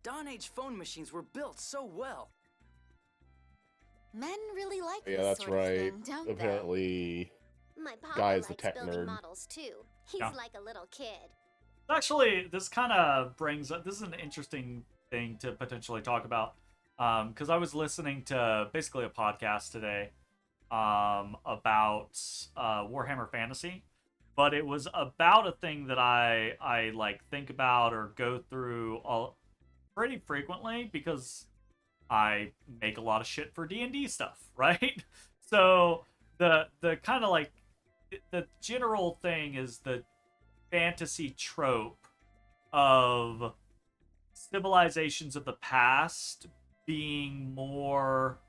Dawn Age phone machines were built so well. Men really like Yeah, this that's sort of right. thing, don't Apparently, they? My papa Guy is the likes tech building nerd. models too. He's Yeah. like a little kid. Actually, this kind of brings up, this is an interesting thing to potentially talk about. Because I was listening to basically a podcast today about Warhammer Fantasy, but it was about a thing that I like think about or go through pretty frequently because I make a lot of shit for D&D stuff, right? So the kind of like the general thing is the fantasy trope of civilizations of the past being more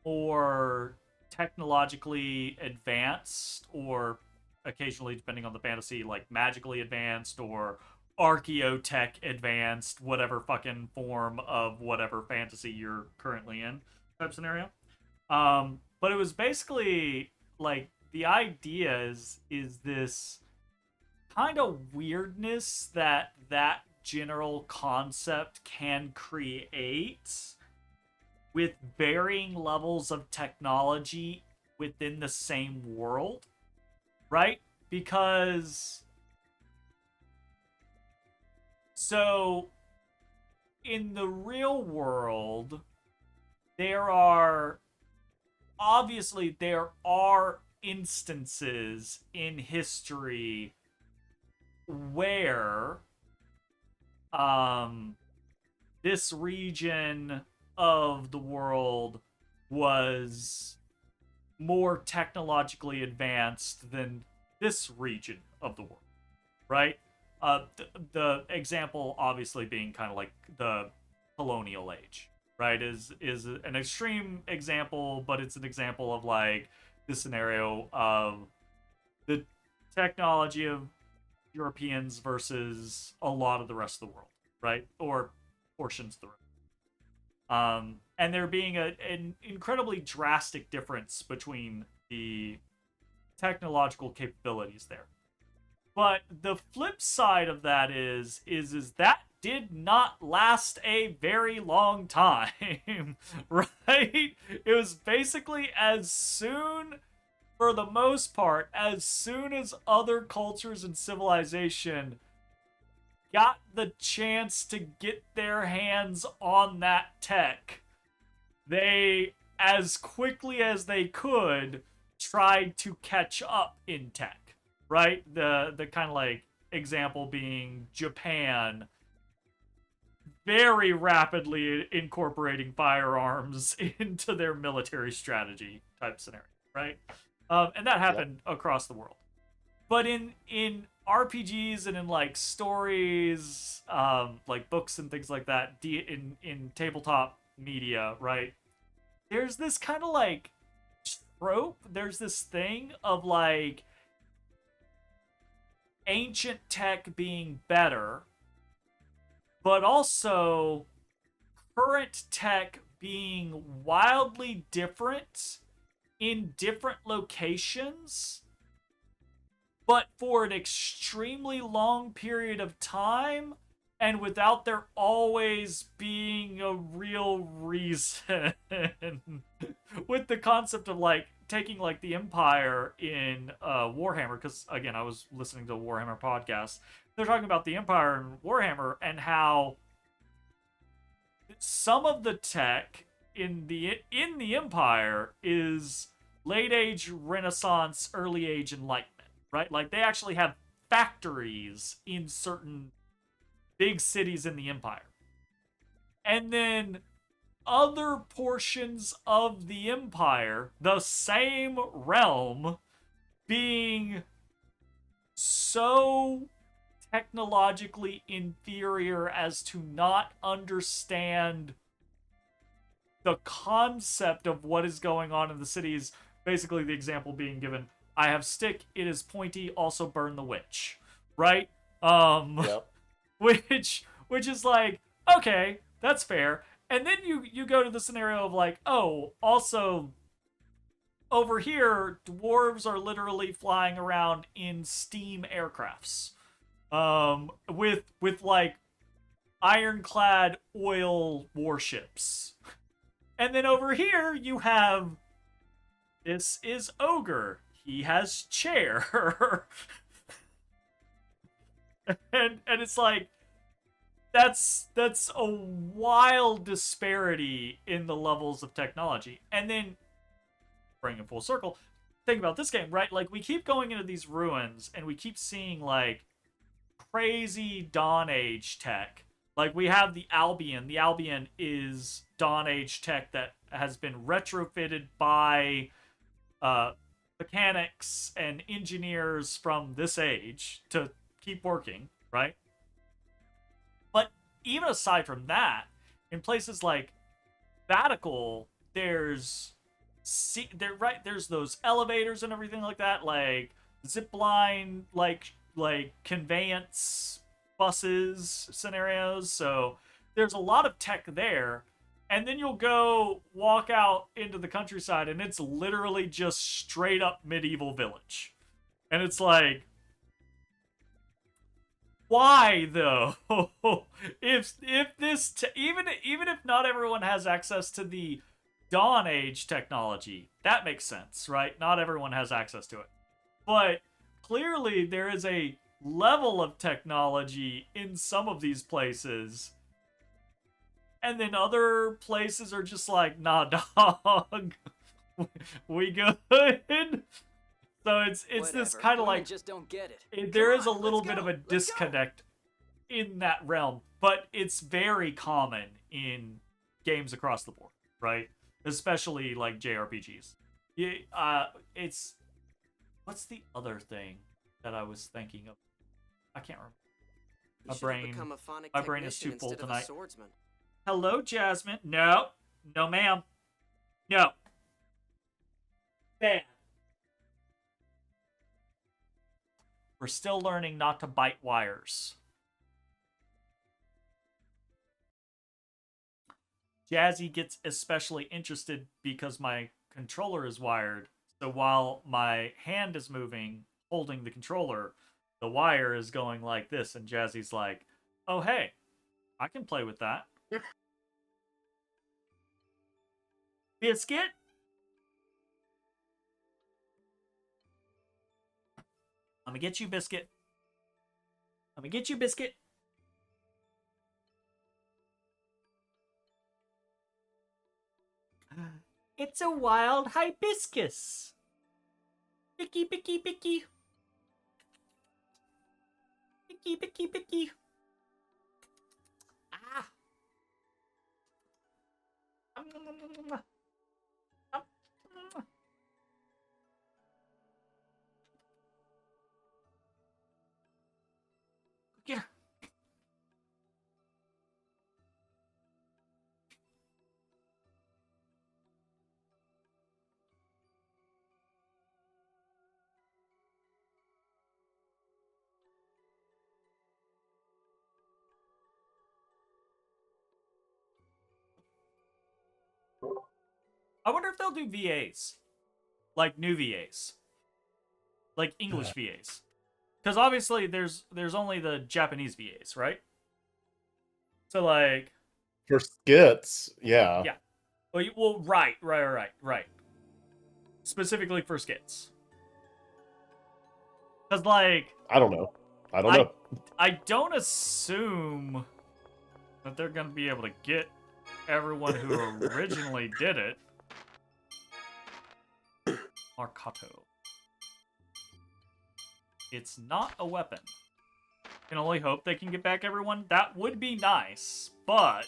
more technologically advanced, or occasionally, depending on the fantasy, like magically advanced or archaeotech advanced, whatever fucking form of whatever fantasy you're currently in type scenario. But it was basically like the idea is this kind of weirdness that general concept can create with varying levels of technology within the same world, right? Because so in the real world, there are instances in history where this region of the world was more technologically advanced than this region of the world, right? The example obviously being kind of like the colonial age, right? Is an extreme example, but it's an example of like the scenario of the technology of Europeans versus a lot of the rest of the world, right? Or portions of the world. And there being an incredibly drastic difference between the technological capabilities there. But the flip side of that is that did not last a very long time, right? It was basically as soon, for the most part, as soon as other cultures and civilization got the chance to get their hands on that tech, they, as quickly as they could, tried to catch up in tech, right? The kind of like example being Japan very rapidly incorporating firearms into their military strategy type scenario, right? And that happened across the world. But in RPGs and in like stories, like books and things like that, in tabletop media, right? There's this kind of like trope. There's this thing of like ancient tech being better, but also current tech being wildly different in different locations, but for an extremely long period of time, and without there always being a real reason. With the concept of like taking like the Empire in Warhammer, because again, I was listening to a Warhammer podcast. They're talking about the Empire and Warhammer and how some of the tech in the Empire is late age Renaissance, early age Enlightenment, right? Like they actually have factories in certain big cities in the Empire. And then other portions of the Empire, the same realm, being so technologically inferior as to not understand the concept of what is going on in the city is basically the example being given. I have stick, it is pointy, also burn the witch. Right? Yep. Which is like, okay, that's fair. And then you go to the scenario of like, oh, also over here, dwarves are literally flying around in steam aircrafts. With like ironclad oil warships. And then over here you have, this is ogre. He has chair. and it's like, that's a wild disparity in the levels of technology. And then bring it full circle, think about this game, right? Like, we keep going into these ruins and we keep seeing like crazy Dawn Age tech. Like, we have the Albion. The Albion is Dawn Age tech that has been retrofitted by mechanics and engineers from this age to keep working, right? But even aside from that, in places like Vatical, there's those elevators and everything like that, like zip line, like conveyance buses scenarios. So there's a lot of tech there. And then you'll go walk out into the countryside and it's literally just straight up medieval village. And it's like, why though? if this even if not everyone has access to the Dawn Age technology, that makes sense, right? Not everyone has access to it. But clearly there is a level of technology in some of these places. And then other places are just like, nah, dog. We good? So it's this Whatever. kind of Women like, just don't get it. there Come is a on, little let's bit go, of a let's go. disconnect in that realm, but it's very common in games across the board, right? Especially like JRPGs. It's, what's the other thing that I was thinking of? I can't remember. You My should brain- have become a phonic my brain is technician too full instead of tonight. a swordsman. Hello, Jasmine. No, ma'am. No. Bad. We're still learning not to bite wires. Jazzy gets especially interested because my controller is wired. So while my hand is moving, holding the controller, the wire is going like this. And Jazzy's like, oh, hey, I can play with that. Biscuit? I'm gonna get you, Biscuit. I'm gonna get you, Biscuit. It's a wild hibiscus. Picky, picky, picky. Picky, picky, picky. Ah. Yeah. I wonder if they'll do VAs. Like new VAs. Like English VAs. Because obviously there's only the Japanese VAs, right? So like, For skits, yeah. yeah. Well, right. Specifically for skits. Because like, I don't know. I don't assume that they're gonna be able to get everyone who originally did it. Marcato. It's not a weapon. Can only hope they can get back everyone. That would be nice, but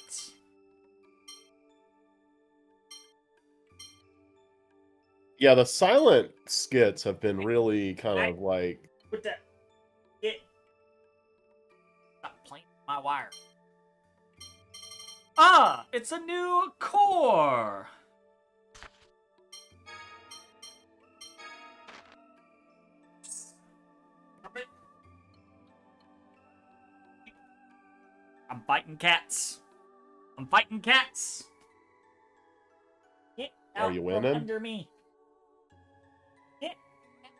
Yeah, the silent skits have been really kind of like, with that, stop playing with my wire. Ah, it's a new core. I'm fighting cats. I'm fighting cats. Get Are out you from winning? under me. Get,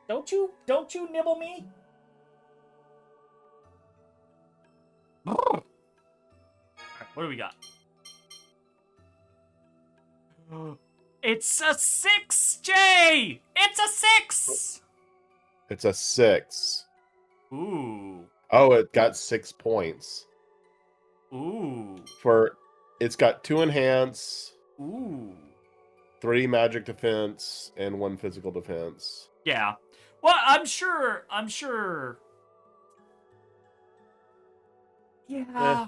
don't you nibble me. Alright, what do we got? It's a 6, Jay! It's a 6! It's a 6. Ooh. Oh, it got 6 points. Ooh. It's got 2 enhance, Ooh. 3 magic defense, and 1 physical defense. Yeah. Well, I'm sure. Yeah.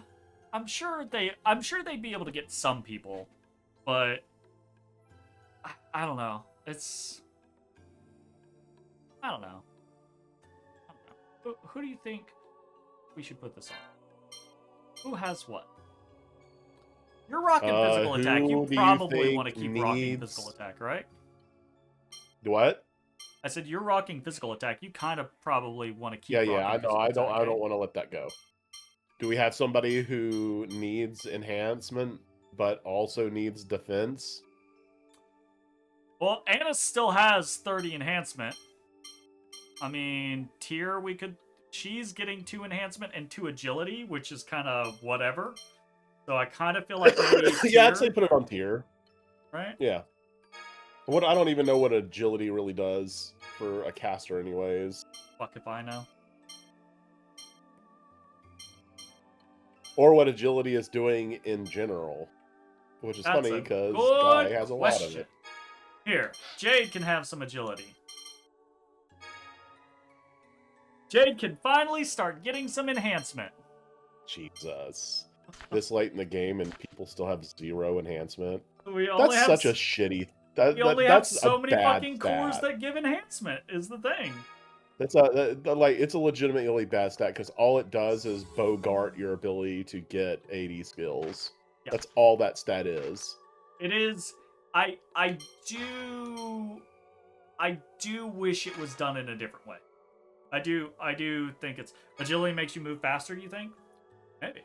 I'm sure they'd be able to get some people, but I don't know. I don't know. Who do you think we should put this on? Who has what? You're rocking physical attack. Who You do you probably want to think keep rocking needs- physical attack, right? What? I said you're rocking physical attack. You kind of probably want to keep. Yeah, I rocking know. physical I attack, eh? don't want to let that go. Do we have somebody who needs enhancement but also needs defense? Well, Anna still has 30 enhancement. I mean, Tyr, she's getting 2 enhancement and 2 agility, which is kind of whatever. So I kind of feel like maybe Yeah, I'd Tyr, say put it on tier. right? Yeah. I don't even know what agility really does for a caster, anyways. Fuck if I know. Or what agility is doing in general. Which is That's funny a because good Guy has a lot of question. it. Here, Jade can have some agility. Jade can finally start getting some enhancement. Jesus. This late in the game and people still have 0 enhancement. We only That's have such a shitty. we only have That's so a many bad fucking cores stat. that give enhancement. Is the thing. It's a legitimately bad stat because all it does is bogart your ability to get 80 skills. Yeah. That's all that stat is. It is. I do wish it was done in a different way. I do think it's agility makes you move faster. You think? Maybe.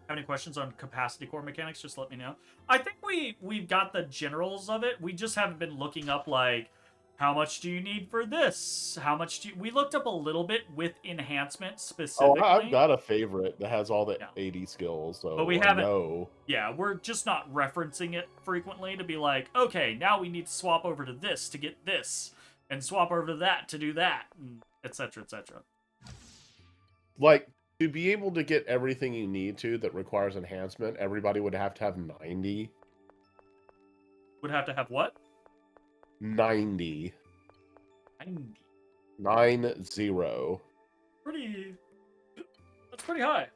Have any questions on capacity core mechanics? Just let me know. I think we've got the generals of it. We just haven't been looking up like how much do you need for this? How much do you... We looked up a little bit with enhancement Oh, specifically. I've got a favorite that has all the Yeah. 80 skills, so But we I haven't- know. Yeah, we're just not referencing it frequently to be like, okay, now we need to swap over to this to get this, and swap over to that to do that, and etc. etc. Like, to be able to get everything you need to that requires enhancement, everybody would have to have 90. Would have to have what? 90. 90. 90. Pretty. That's pretty high.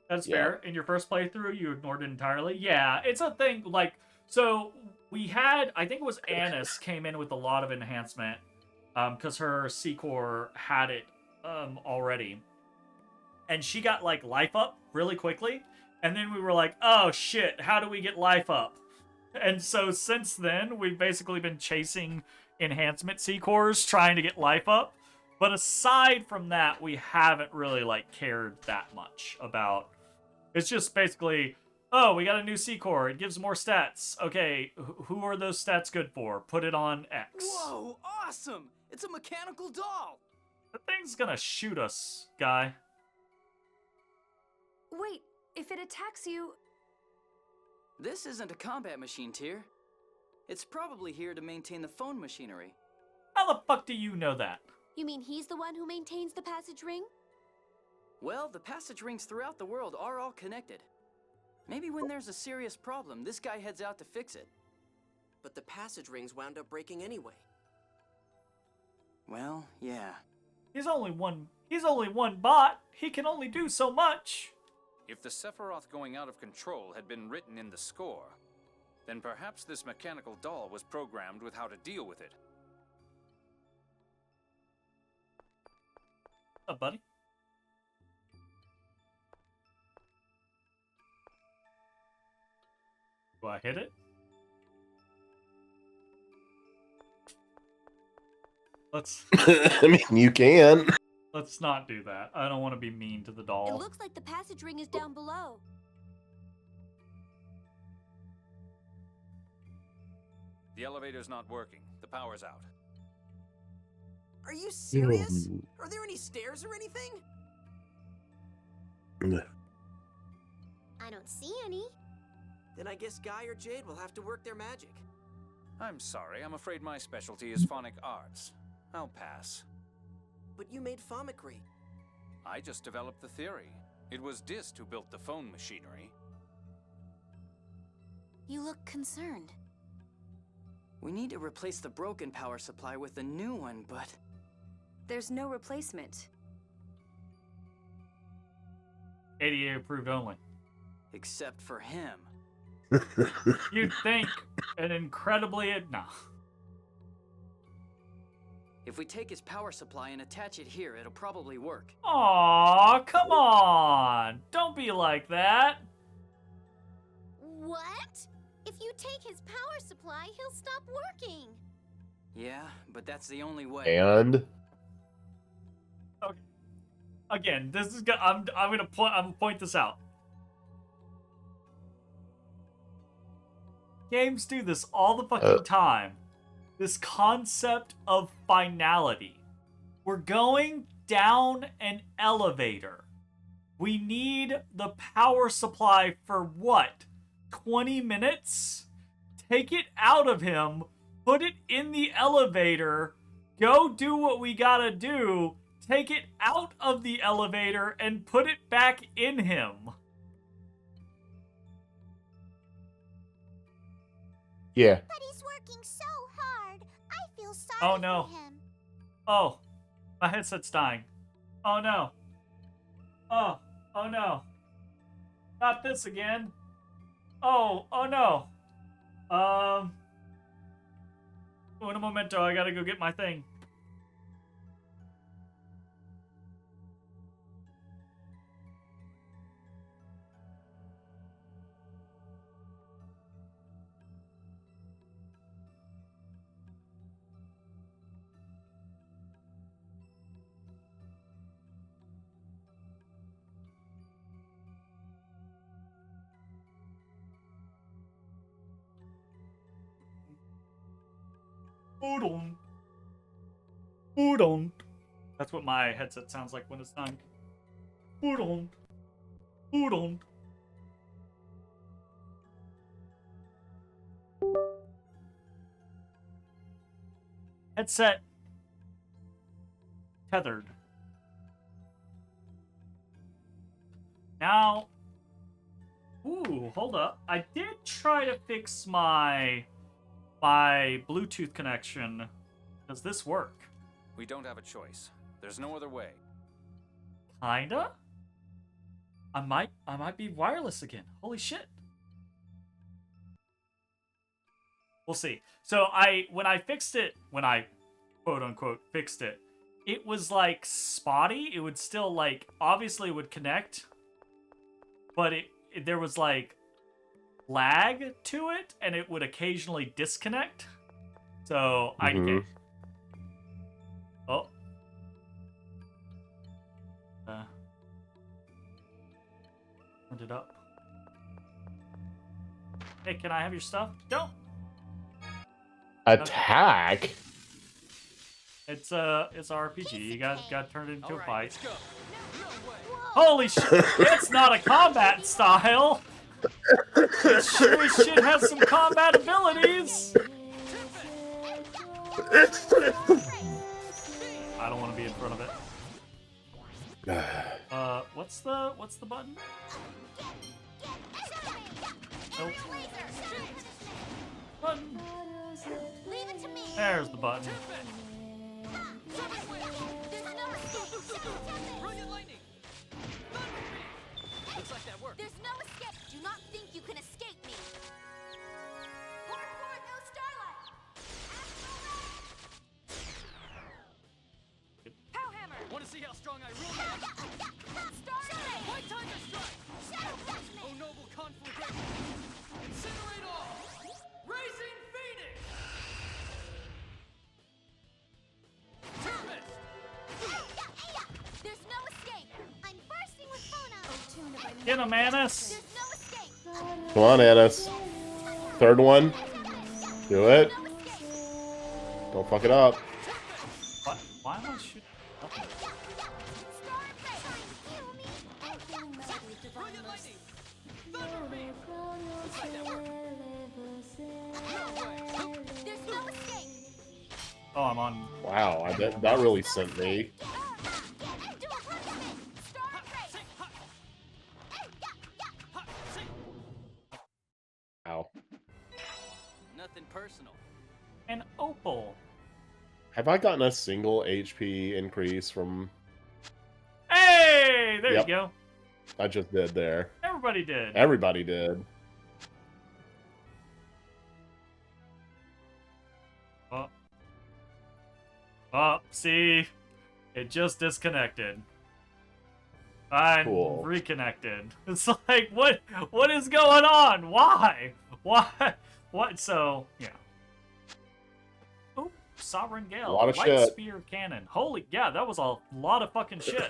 That's Yeah. fair. In your first playthrough, you ignored it entirely. Yeah, it's a thing. Like, so we had, I think it was Annis came in with a lot of enhancement, because her C core had it already, and she got like life up really quickly, and then we were like, oh shit, how do we get life up? And so since then, we've basically been chasing enhancement C cores, trying to get life up. But aside from that, we haven't really like cared that much about. It's just basically, oh, we got a new C core. It gives more stats. Okay, who are those stats good for? Put it on X. Whoa, awesome! It's a mechanical doll! The thing's gonna shoot us, guy. Wait, if it attacks you, This isn't a combat machine, Tyr. It's probably here to maintain the phone machinery. How the fuck do you know that? You mean he's the one who maintains the passage ring? Well, the passage rings throughout the world are all connected. Maybe when there's a serious problem, this guy heads out to fix it. But the passage rings wound up breaking anyway. Well, yeah. He's only one bot. He can only do so much. If the Sephiroth going out of control had been written in the score, then perhaps this mechanical doll was programmed with how to deal with it. What's up, buddy? Do I hit it? Let's I mean, you can. let's not do that. I don't want to be mean to the It doll. looks like the passage ring is down below. The elevator's not working. The power's out. Are you serious? Are there any stairs or anything? I don't see any. Then I guess Guy or Jade will have to work their magic. I'm sorry. I'm afraid my specialty is phonic arts. I'll pass. But you made Famicry. I just developed the theory. It was Dist who built the phone machinery. You look concerned. We need to replace the broken power supply with a new one, but... There's no replacement. ADA approved only. except for him. You'd think an incredibly... No. If we take his power supply and attach it here, it'll probably work. Aw, come on! Don't be like that! What? If you take his power supply, he'll stop working. Yeah, but that's the only way. And Okay. Again, this is I'm gonna point this out. Games do this all the fucking time. This concept of finality. We're going down an elevator. We need the power supply for what? 20 minutes? Take it out of him, put it in the elevator, go do what we gotta do, take it out of the elevator, and put it back in him. yeah, But he's working so hard. I feel sorry Oh, no. for him. Oh, my headset's dying. Oh no. Oh no. Not this again. Oh no. Un momento, I gotta go get my thing. Udon. Udon. That's what my headset sounds like when it's done. Udon. Udon. Headset tethered. Now, ooh, hold up. I did try to fix my Bluetooth connection. Does this work? We don't have a choice. There's no other way. Kinda? I might be wireless again. Holy shit. We'll see. So when I quote unquote fixed it, it was like spotty. It would still like obviously would connect, but there was like lag to it, and it would occasionally disconnect. So I get. Oh. Turned it up. Hey, can I have your stuff? Don't. attack. It's a RPG. You guys got turned into a fight. Let's go. Holy shit! It's not a combat style. It sure as shit has some combat abilities. I don't want to be in front of it. What's the button? Nope. Button. Leave it to me. There's the button. There's no escape. Brilliant lightning! Looks like that worked. There's no escape. Do not think you can escape me. Port, no starlight. Pow hammer. Want to see how strong I really am? Starlight. Right time to strike! Shadow judgment. Oh, noble conflagration! Incinerate all! Get him, Annis. There's no escape. Come on, Annis. Third one. Do it. No escape. Don't fuck it up. What? Why am I shooting? Nothing. Star and Ray. Trying to kill me. Brilliant lightning! Thunder beam! Looks like that worked. No way! There's no escape. Oh, I'm on. Wow, that really sent me. Do a punishment. Star and Ray. Ow. Nothing personal. An opal. Have I gotten a single HP increase from... Hey, there Yep. you go. I just did there. Everybody did. Everybody did. Oh, see, it just disconnected. I'm Cool. reconnected. It's like, what is going on? Why? Why? What? So, yeah. Ooh, Sovereign Gale. A lot of Light shit. Spear Cannon. Holy, yeah, that was a lot of fucking shit.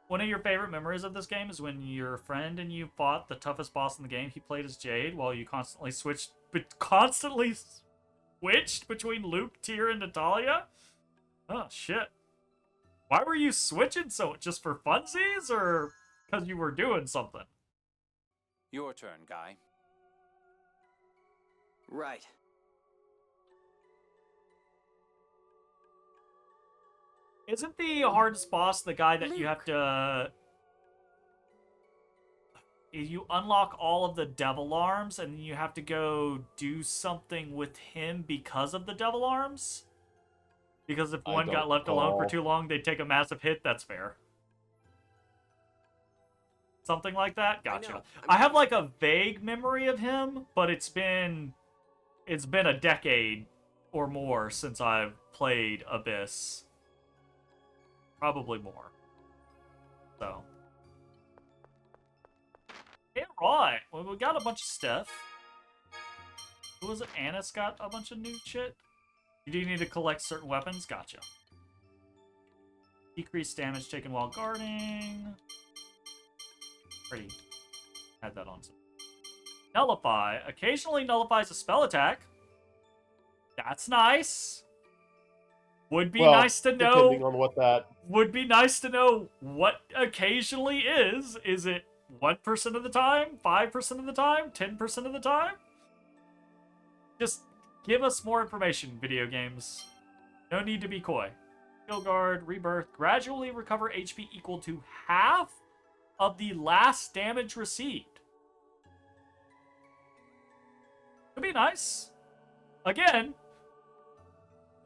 One of your favorite memories of this game is when your friend and you fought the toughest boss in the game. He played as Jade while you constantly switched between Luke, Tyr, and Natalia? Oh, shit. Why were you switching so just for funsies or because you were doing something? Your turn, Guy. Right. Isn't the hardest boss the guy that you have to... You unlock all of the devil arms and then you have to go do something with him because of the devil arms? Because if I one got don't left alone for recall. too long, they'd take a massive hit. That's fair. Something like that? Gotcha. know. I have like a vague memory of him, but it's been a decade or more since I've played Abyss. Probably more. So. Yeah, right. Well, we got a bunch of stuff. Who was it? Annis got a bunch of new shit? You do need to collect certain weapons? Gotcha. Decrease damage taken while guarding. Already had that on. Nullify. Occasionally nullifies a spell attack. That's nice. Would be Well, nice to depending know. on what that... Would be nice to know what occasionally is. Is it 1% of the time? 5% of the time? 10% of the time? Just give us more information, video games. No need to be coy. Skill Guard, Rebirth, gradually recover HP equal to half of the last damage received. Could be nice. Again,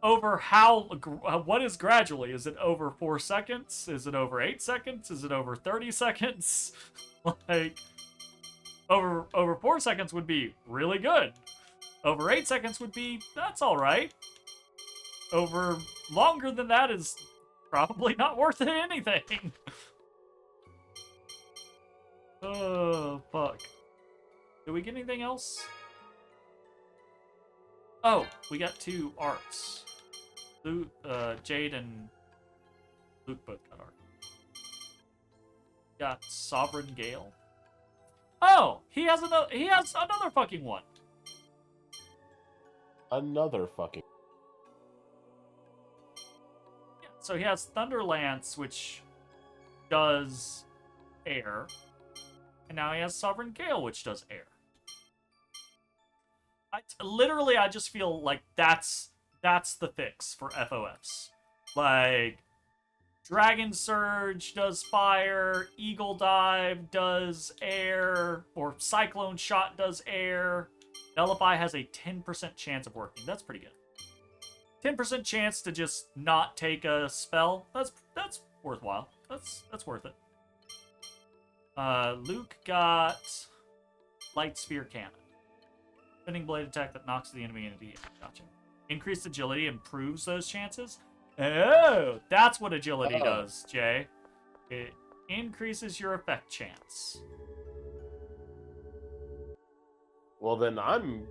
over what is gradually? Is it over 4 seconds? Is it over 8 seconds? Is it over 30 seconds? Like, over 4 seconds would be really good. Over 8 seconds would be, that's alright. Over longer than that is probably not worth anything. Oh, fuck. Did we get anything else? Oh, we got 2 arts. Luke, Jade and Luke both got art. Got Sovereign Gale. Oh, he has another fucking one. Another fucking... Yeah, so he has Thunderlance, which does air. And now he has Sovereign Gale, which does air. I just feel like that's the fix for FOFs. Like, Dragon Surge does fire, Eagle Dive does air, or Cyclone Shot does air. Nullify has a 10% chance of working. That's pretty good. 10% chance to just not take a spell. That's worthwhile. That's worth it. Luke got Light Spear Cannon. Spinning blade attack that knocks the enemy into the air. Gotcha. Increased agility improves those chances. Oh, that's what agility does, Jay. It increases your effect chance. Well, then I'm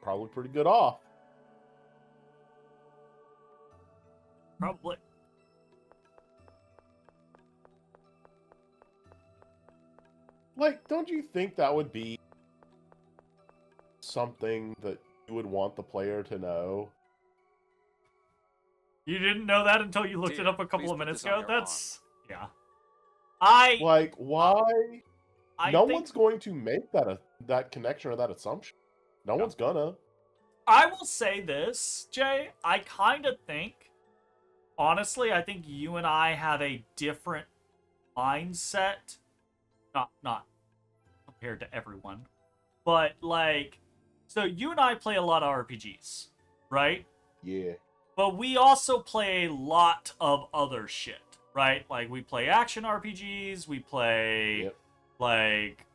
probably pretty good off. Probably. like, don't you think that would be something that you would want the player to know? You didn't know that until you looked it Dear, up a couple please of put minutes this on ago? your That's... Yeah. I Like, why? No think... one's going to make that connection or that assumption. No one's gonna. I will say this, Jay. I kind of think... Honestly, I think you and I have a different mindset. Not compared to everyone. But, like... So, you and I play a lot of RPGs, right? Yeah. But we also play a lot of other shit, right? Like, we play action RPGs, we play, Yep. like,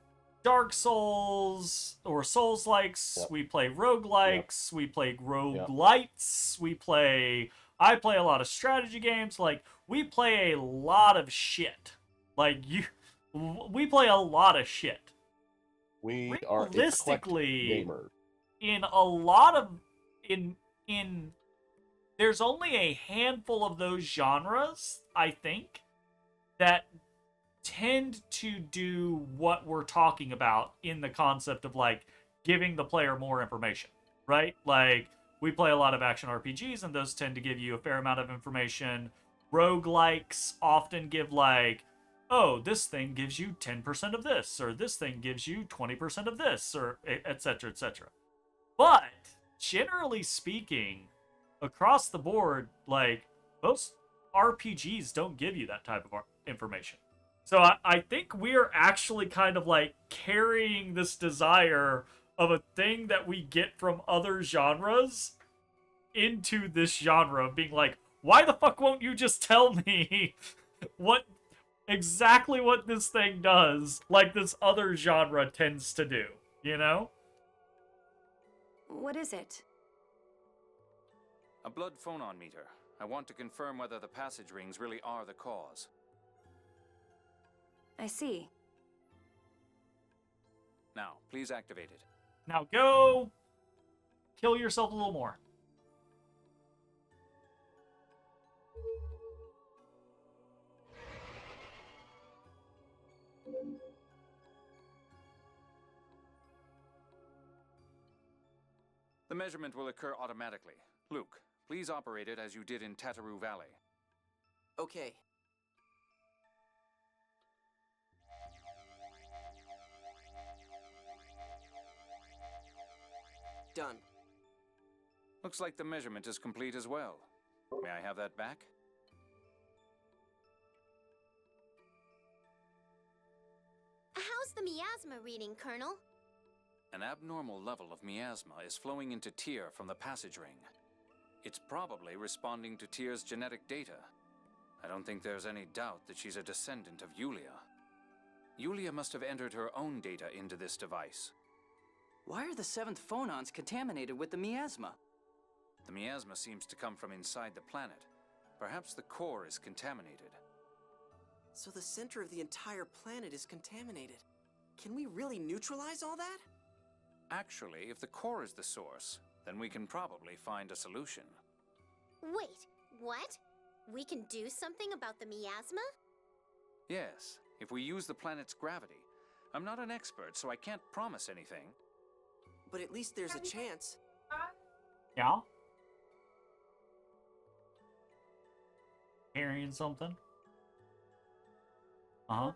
Dark Souls, or Souls-likes, Yep. we play roguelikes, we play roguelites, I play a lot of strategy games, like, we play a lot of shit. Like, we play a lot of shit. We are eclectic Realistically, gamers. in a lot of, in there's only a handful of those genres, I think, that tend to do what we're talking about in the concept of, like, giving the player more information, right? Like, we play a lot of action RPGs, and those tend to give you a fair amount of information. Roguelikes often give, like, oh, this thing gives you 10% of this, or this thing gives you 20% of this, or etc., etc. But, generally speaking, across the board, like, most RPGs don't give you that type of information. So I think we're actually kind of, like, carrying this desire of a thing that we get from other genres into this genre, being like, why the fuck won't you just tell me exactly what this thing does, like this other genre tends to do, you know? What is it? A blood phonon meter. I want to confirm whether the passage rings really are the cause. I see. Now, please activate it. Now go kill yourself a little more. The measurement will occur automatically. Luke, please operate it as you did in Tataroo Valley. Okay. Done. Looks like the measurement is complete as well. May I have that back? How's the miasma reading, Colonel? An abnormal level of miasma is flowing into Tyr from the passage ring. It's probably responding to Tyr's genetic data. I don't think there's any doubt that she's a descendant of Yulia. Yulia must have entered her own data into this device. Why are the 7th phonons contaminated with the miasma? The miasma seems to come from inside the planet. Perhaps the core is contaminated. So the center of the entire planet is contaminated. Can we really neutralize all that? Actually, if the core is the source, then we can probably find a solution. Wait, what? We can do something about the miasma? Yes, if we use the planet's gravity. I'm not an expert, so I can't promise anything. But at least there's a chance. Yeah? Carrying something? Uh-huh.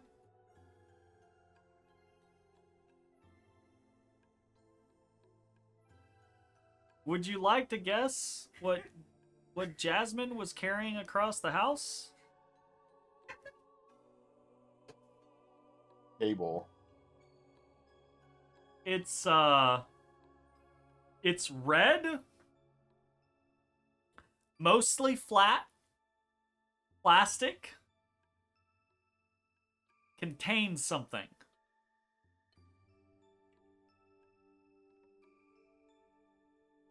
Would you like to guess what Jasmine was carrying across the house? Cable. It's red, mostly flat, plastic, contains something.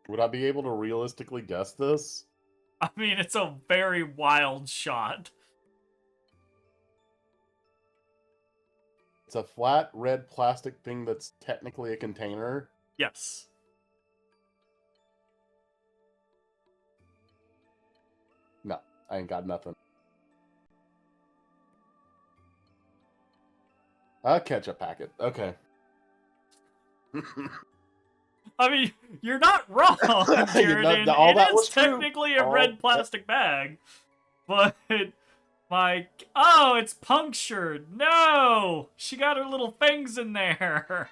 Would I be able to realistically guess this? I mean, it's a very wild shot. It's a flat red plastic thing that's technically a container. Yes. No, I ain't got nothing. A ketchup packet. Okay. I mean, you're not wrong, Jared. know, and all it that is was true. technically a All- red plastic bag, but oh, it's punctured. No, she got her little fangs in there.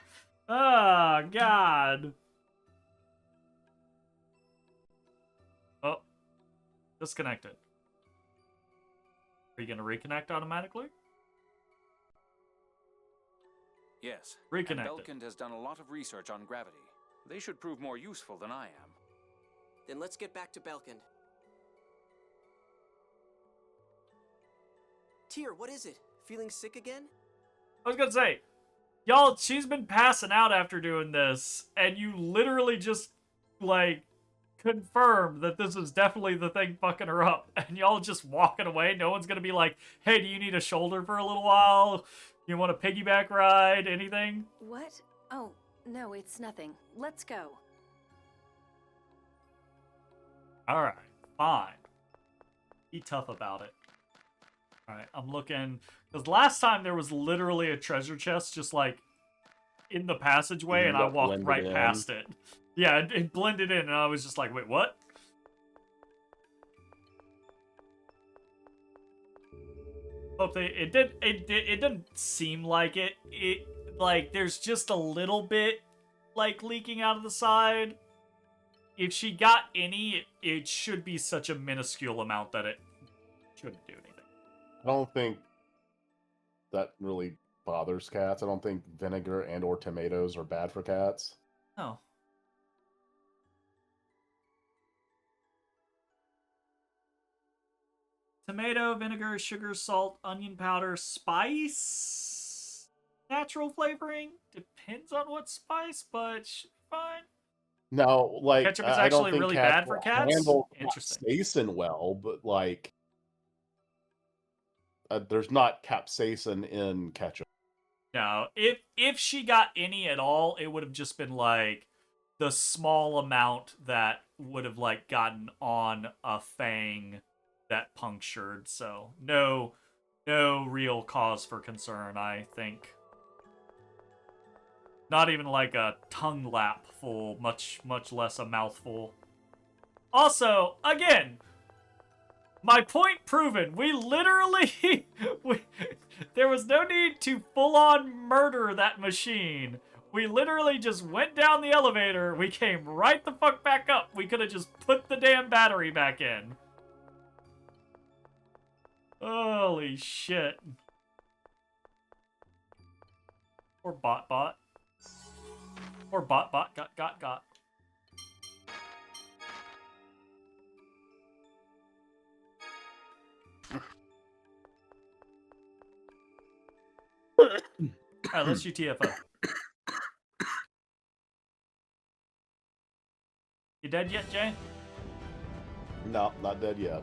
Oh God. Oh, disconnected. Are you gonna reconnect automatically? Yes. Reconnected. And Belkind has done a lot of research on gravity. They should prove more useful than I am. Then let's get back to Belkind. Tyr, what is it? Feeling sick again? I was gonna say, y'all, she's been passing out after doing this, and you literally just, like, confirmed that this is definitely the thing fucking her up, and y'all just walking away. No one's gonna be like, hey, do you need a shoulder for a little while? You want a piggyback ride? Anything? What? Oh, no, it's nothing. Let's go. Alright, fine. Be tough about it. Alright, I'm looking, because last time there was literally a treasure chest just, like, in the passageway, and I That walked blended right in. past it. Yeah, it blended in, and I was just like, wait, what? Hope it didn't seem like it. It, like, there's just a little bit, like, leaking out of the side. If she got any, it should be such a minuscule amount that it shouldn't do anything. I don't think that really bothers cats. I don't think vinegar and or tomatoes are bad for cats. Oh. Tomato, vinegar, sugar, salt, onion powder, spice, natural flavoring. Depends on what spice, but should be fine. No, like Ketchup is I don't actually think really cats bad for will cats? handle Interesting. capsaicin well, but like there's not capsaicin in ketchup. No, if she got any at all, it would have just been like the small amount that would have like gotten on a fang that punctured. So no real cause for concern, I think. Not even like a tongue lap full, much less a mouthful. Also, again, my point proven. We literally there was no need to full-on murder that machine. We literally just went down the elevator. We came right the fuck back up. We could have just put the damn battery back in. Holy shit. Or bot. Or bot got. Alright, let's UTFO. You dead yet, Jay? No, not dead yet.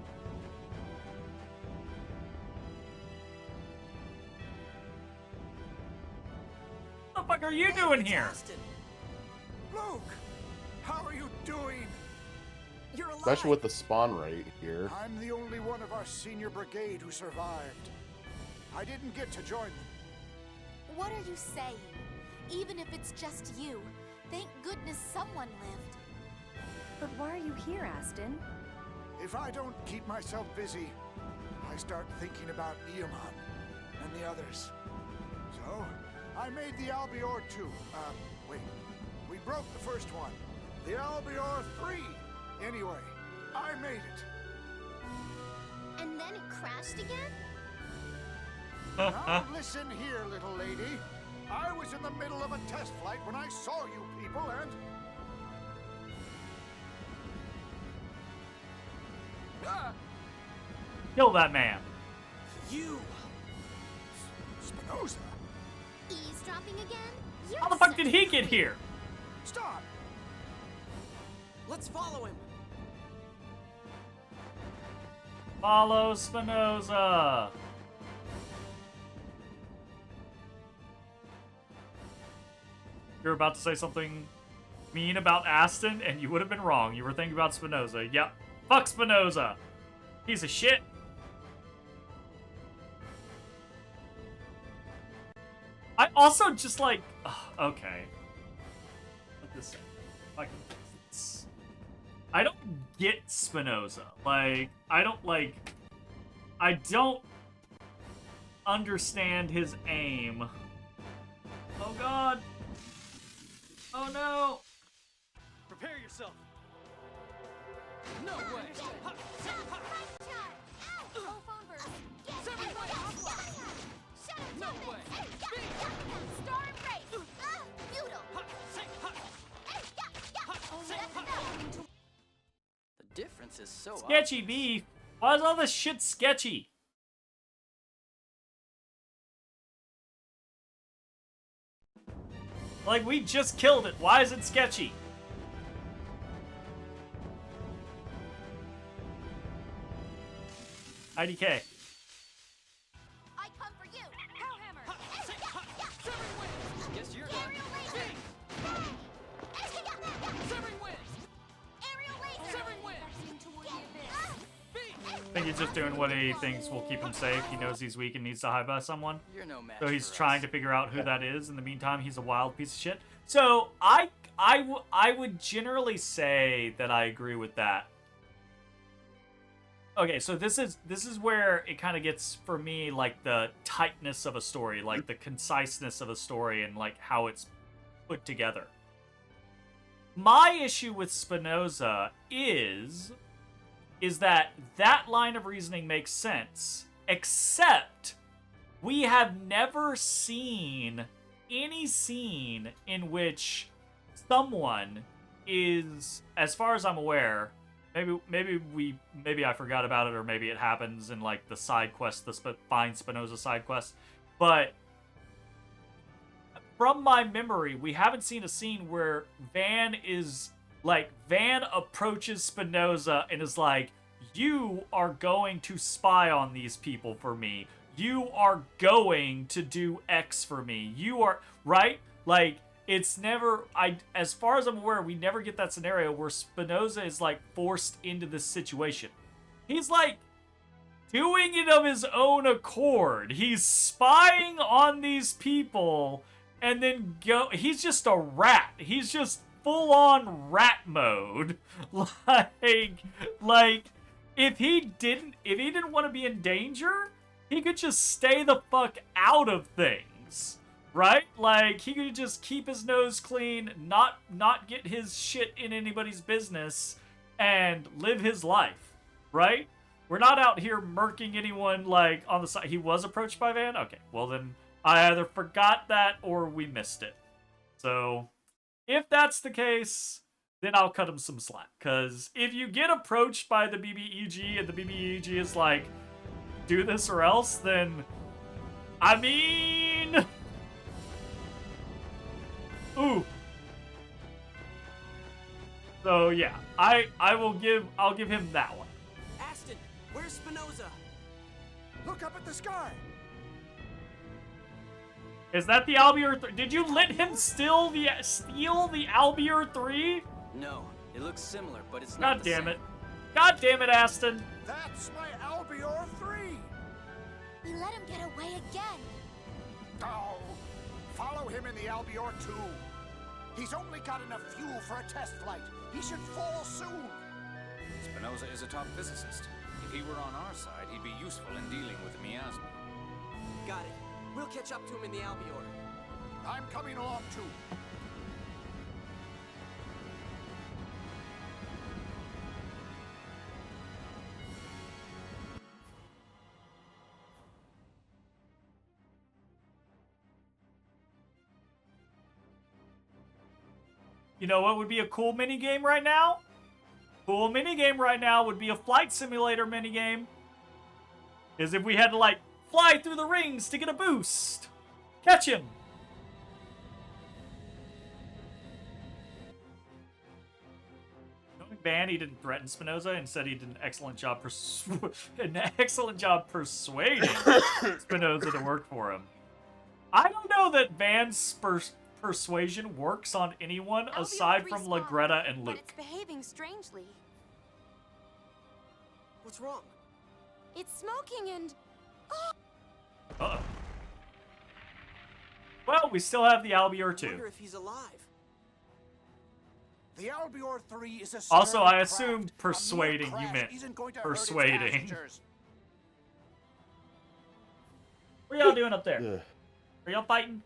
What the fuck are you doing It's here? Aston. Luke, how are you doing? You're alive. Especially with the spawn rate here. I'm the only one of our senior brigade who survived. I didn't get to join them. What are you saying? Even if it's just you, thank goodness someone lived. But why are you here, Aston? If I don't keep myself busy, I start thinking about Iamon and the others. So, I made the Albior 2. Wait. We broke the first one. The Albior 3. Anyway, I made it. And then it crashed again? Now listen here, little lady. I was in the middle of a test flight when I saw you people and... Ah! Kill that man. You. Spinoza! Eavesdropping again? You're How the fuck such did a he get creep. here? Stop! Let's follow him. Follow Spinoza. You're about to say something mean about Aston, and you would have been wrong. You were thinking about Spinoza. Yep. Fuck Spinoza. Piece of shit. I also just like, okay. Let this in. If I can fix this. I don't get Spinoza. Like, I don't understand his aim. Oh god. Oh no. Prepare yourself. No way. No way. Star Race. Feudal. The difference is so Sketchy obvious. V. Why is all this shit sketchy? Like, we just killed it. Why is it sketchy? IDK. I come for you. Hellhammer. Guess you're done. Aerial laser. Severing wind. Aerial laser. Severing wind. I think he's just doing what he thinks will keep him safe. He knows he's weak and needs to hide by someone. You're no match So he's for trying us. to figure out who that is. In the meantime, he's a wild piece of shit. So I would generally say that I agree with that. Okay, so this is where it kind of gets for me like the tightness of a story, like the conciseness of a story, and like how it's put together. My issue with Spinoza is that line of reasoning makes sense, except we have never seen any scene in which someone is, as far as I'm aware, maybe I forgot about it, or maybe it happens in like the side quest, the Find Spinoza side quest, but from my memory, we haven't seen a scene where Van approaches Spinoza and is like, you are going to spy on these people for me. You are going to do X for me. You are, right? Like, it's never, as far as I'm aware, we never get that scenario where Spinoza is like forced into this situation. He's like doing it of his own accord. He's spying on these people and then he's just a rat. He's just full on rat mode. Like if he didn't want to be in danger, he could just stay the fuck out of things. Right? Like, he could just keep his nose clean, not get his shit in anybody's business, and live his life. Right? We're not out here murking anyone, like, on the side. He was approached by Van? Okay, well then, I either forgot that or we missed it. So, if that's the case, then I'll cut him some slack. Because if you get approached by the BBEG and the BBEG is like, do this or else, then, I mean... Ooh. So yeah, I'll give him that one. Aston, where's Spinoza? Look up at the sky. Is that the Albior 3? Did you let him steal the Albior 3? No, it looks similar, but it's God not the damn same. it. God damn it, Aston. That's my Albior 3. We let him get away again. Oh, follow him in the Albior 2. He's only got enough fuel for a test flight. He should fall soon. Spinoza is a top physicist. If he were on our side, he'd be useful in dealing with miasma. Got it. We'll catch up to him in the Albior. I'm coming along too. You know what would be a cool minigame right now? Cool minigame right now would be a flight simulator minigame. Is if we had to, like, fly through the rings to get a boost. Catch him. Knowing Van, he didn't threaten Spinoza and said he did an excellent job persuading Spinoza to work for him. I don't know that Van's persuasion works on anyone Albior aside 3 from spawned, Lagretta and but Luke. it's behaving strangely. What's wrong? It's smoking and... Uh-oh. Well, we still have the Albior I 2. wonder if he's alive. The Albior 3 is a Also, sturdy I craft. assumed A mere persuading you crash meant isn't going to hurt its persuading. passengers. What y'all doing up there? Ugh. Are y'all fighting?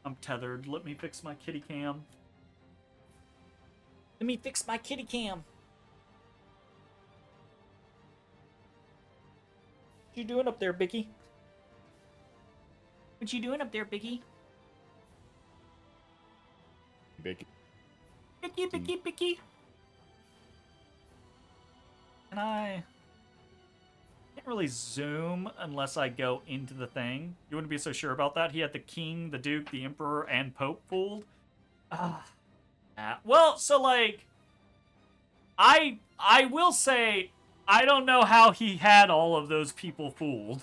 I'm tethered. Let me fix my kitty cam. Let me fix my kitty cam. What you doing up there, Bicky? What you doing up there, Bicky? Big. Bicky. And I can't really zoom unless I go into the thing. You wouldn't be so sure about that. He had the king, the duke, the emperor, and pope fooled. Well, so like, I will say I don't know how he had all of those people fooled.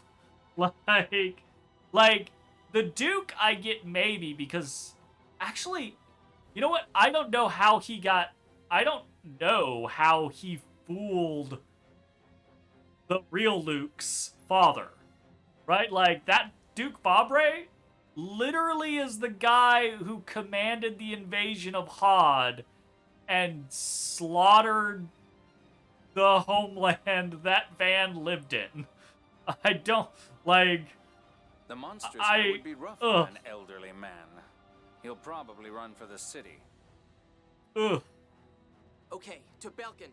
Like the duke I get maybe because actually, you know what? I don't know how he fooled the real Luke's father. Right? Like that Duke Fabre literally is the guy who commanded the invasion of Hodd and slaughtered the homeland that Van lived in. I don't like. The monsters I- here would be rough ugh. for an elderly man. He'll probably run for the city. Ugh. Okay, to Belkin.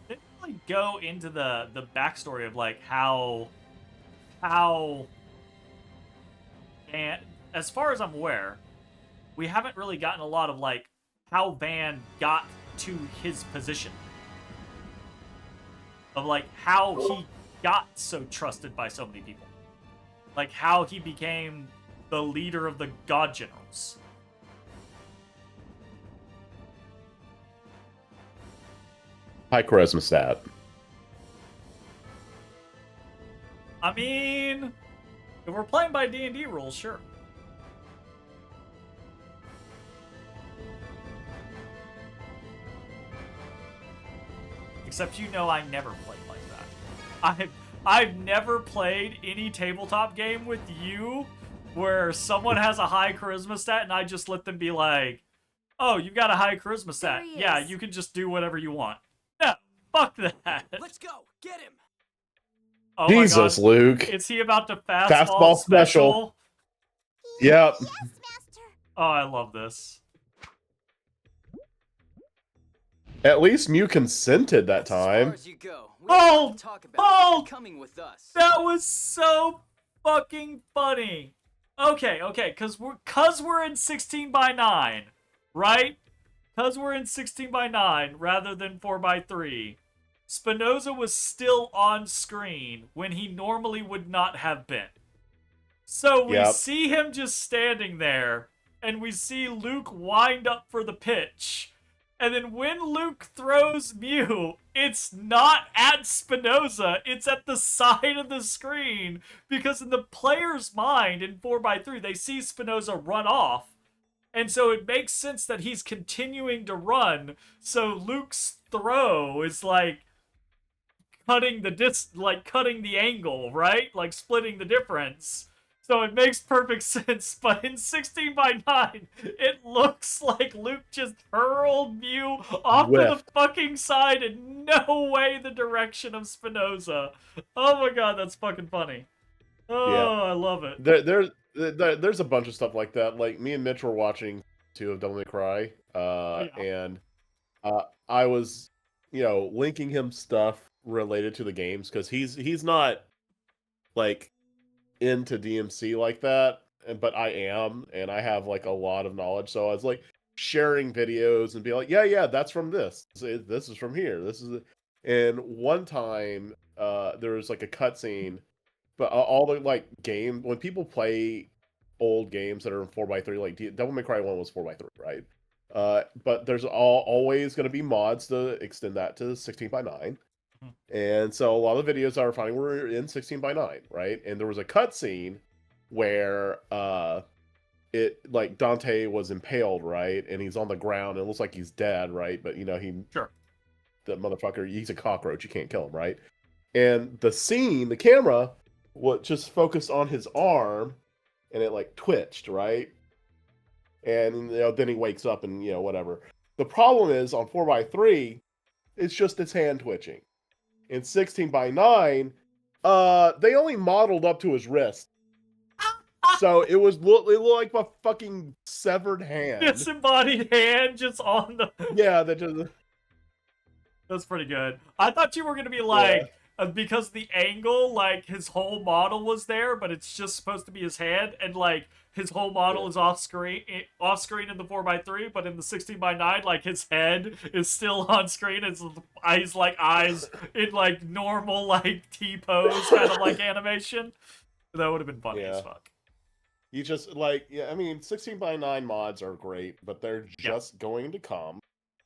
They didn't really go into the backstory of like how and as far as I'm aware, we haven't really gotten a lot of like how Van got to his position. Of like how he got so trusted by so many people. Like how he became the leader of the God Generals. High charisma stat. I mean, if we're playing by D&D rules, sure. Except you know I never played like that. I've never played any tabletop game with you where someone has a high charisma stat and I just let them be like, oh, you got a high charisma stat. There he Yeah, is. you can just do whatever you want. No, fuck that. Let's go. Get him. Oh Jesus, my God. Luke. Is he about to fastball, Fastball special. special? Yep. Yes, Master. Oh, I love this. At least Mew consented that That's as time. far as you go. We don't have Hold! to talk about it. Hold! You're coming with us. That was so fucking funny. Okay, cause we're in 16 by 9, right? Cause we're in 16 by 9 rather than 4 by 3. Spinoza was still on screen when he normally would not have been. So we Yep. see him just standing there, and we see Luke wind up for the pitch. And then when Luke throws Mew, it's not at Spinoza, it's at the side of the screen. Because in the player's mind in 4x3, they see Spinoza run off. And so it makes sense that he's continuing to run. So Luke's throw is like cutting the angle, right? Like splitting the difference. So it makes perfect sense, but in 16 by 9, it looks like Luke just hurled Mew off to the Whiffed. fucking side in no way the direction of Spinoza. Oh my god, that's fucking funny. Oh, Yeah. I love it. There's a bunch of stuff like that. Like me and Mitch were watching 2 of Devil May Cry, and I was, linking him stuff related to the games because he's not like into DMC like that, but I am, and I have like a lot of knowledge. So I was like sharing videos and be like, yeah, that's from this. This is from here. This is, and one time there was like a cutscene. But all the like game when people play old games that are in 4x3, like Devil May Cry 1 was 4x3, right? But there's always going to be mods to extend that to 16 by 9. And so a lot of the videos I was finding were in 16 by 9, right? And there was a cutscene where it like Dante was impaled, right? And he's on the ground. And it looks like he's dead, right? But he Sure. the motherfucker, he's a cockroach. You can't kill him, right? And the camera, just focused on his arm, and it like twitched, right? And then he wakes up and whatever. The problem is on 4x3, it's just its hand twitching. In 16x9, they only modeled up to his wrist. So it looked like a fucking severed hand. Disembodied hand just on the... Yeah, That's pretty good. I thought you were going to be like, because the angle, like, his whole model was there, but it's just supposed to be his head, and, like, his whole model is off screen in the 4x3, but in the 16x9, like, his head is still on screen. It's eyes in, like, normal, like, T-pose kind of, like, animation. That would have been funny as fuck. You just, like, I mean, 16x9 mods are great, but they're just going to come.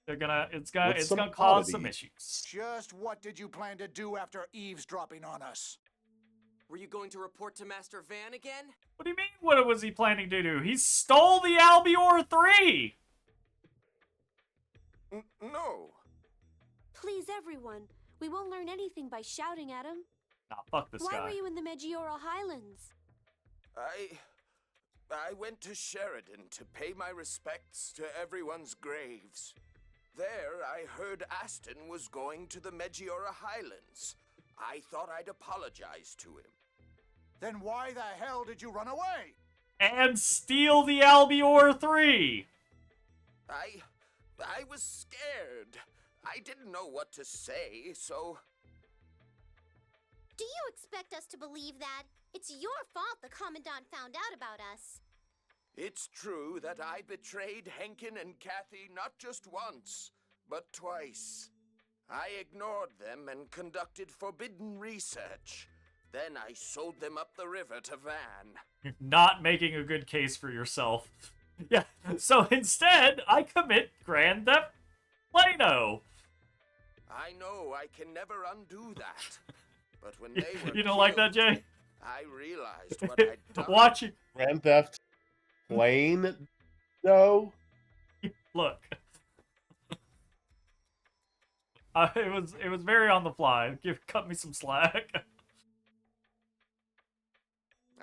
It's gonna cause some issues. Just what did you plan to do after eavesdropping on us? Were you going to report to Master Van again? What do you mean, what was he planning to do? He stole the Albior 3! No. Please, everyone. We won't learn anything by shouting at him. Nah, fuck this guy. Why were you in the Meggiora Highlands? I went to Sheridan to pay my respects to everyone's graves. There, I heard Aston was going to the Meggiora Highlands. I thought I'd apologize to him. Then why the hell did you run away? And steal the Albior 3! I was scared. I didn't know what to say, so... Do you expect us to believe that? It's your fault the Commandant found out about us. It's true that I betrayed Henkin and Kathy not just once, but twice. I ignored them and conducted forbidden research. Then I sold them up the river to Van. You're not making a good case for yourself. Yeah, so instead, I commit Grand Theft Plano. I know I can never undo that. But when they were You don't like that, Jay? I realized what I'd done. Watching Grand Theft Plane, no. Look. It was very on the fly. Cut me some slack.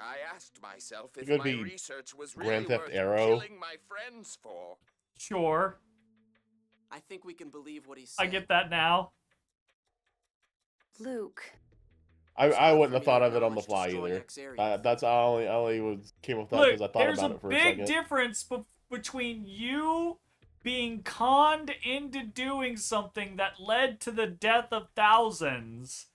I asked myself if Could my be research was Grand really Theft worth Arrow. killing my friends for. Sure. I think we can believe what he said. I get that now. Luke. I wouldn't have thought of it on the fly either. That's I only came up with that because I thought about it for a second. There's a big difference between you being conned into doing something that led to the death of thousands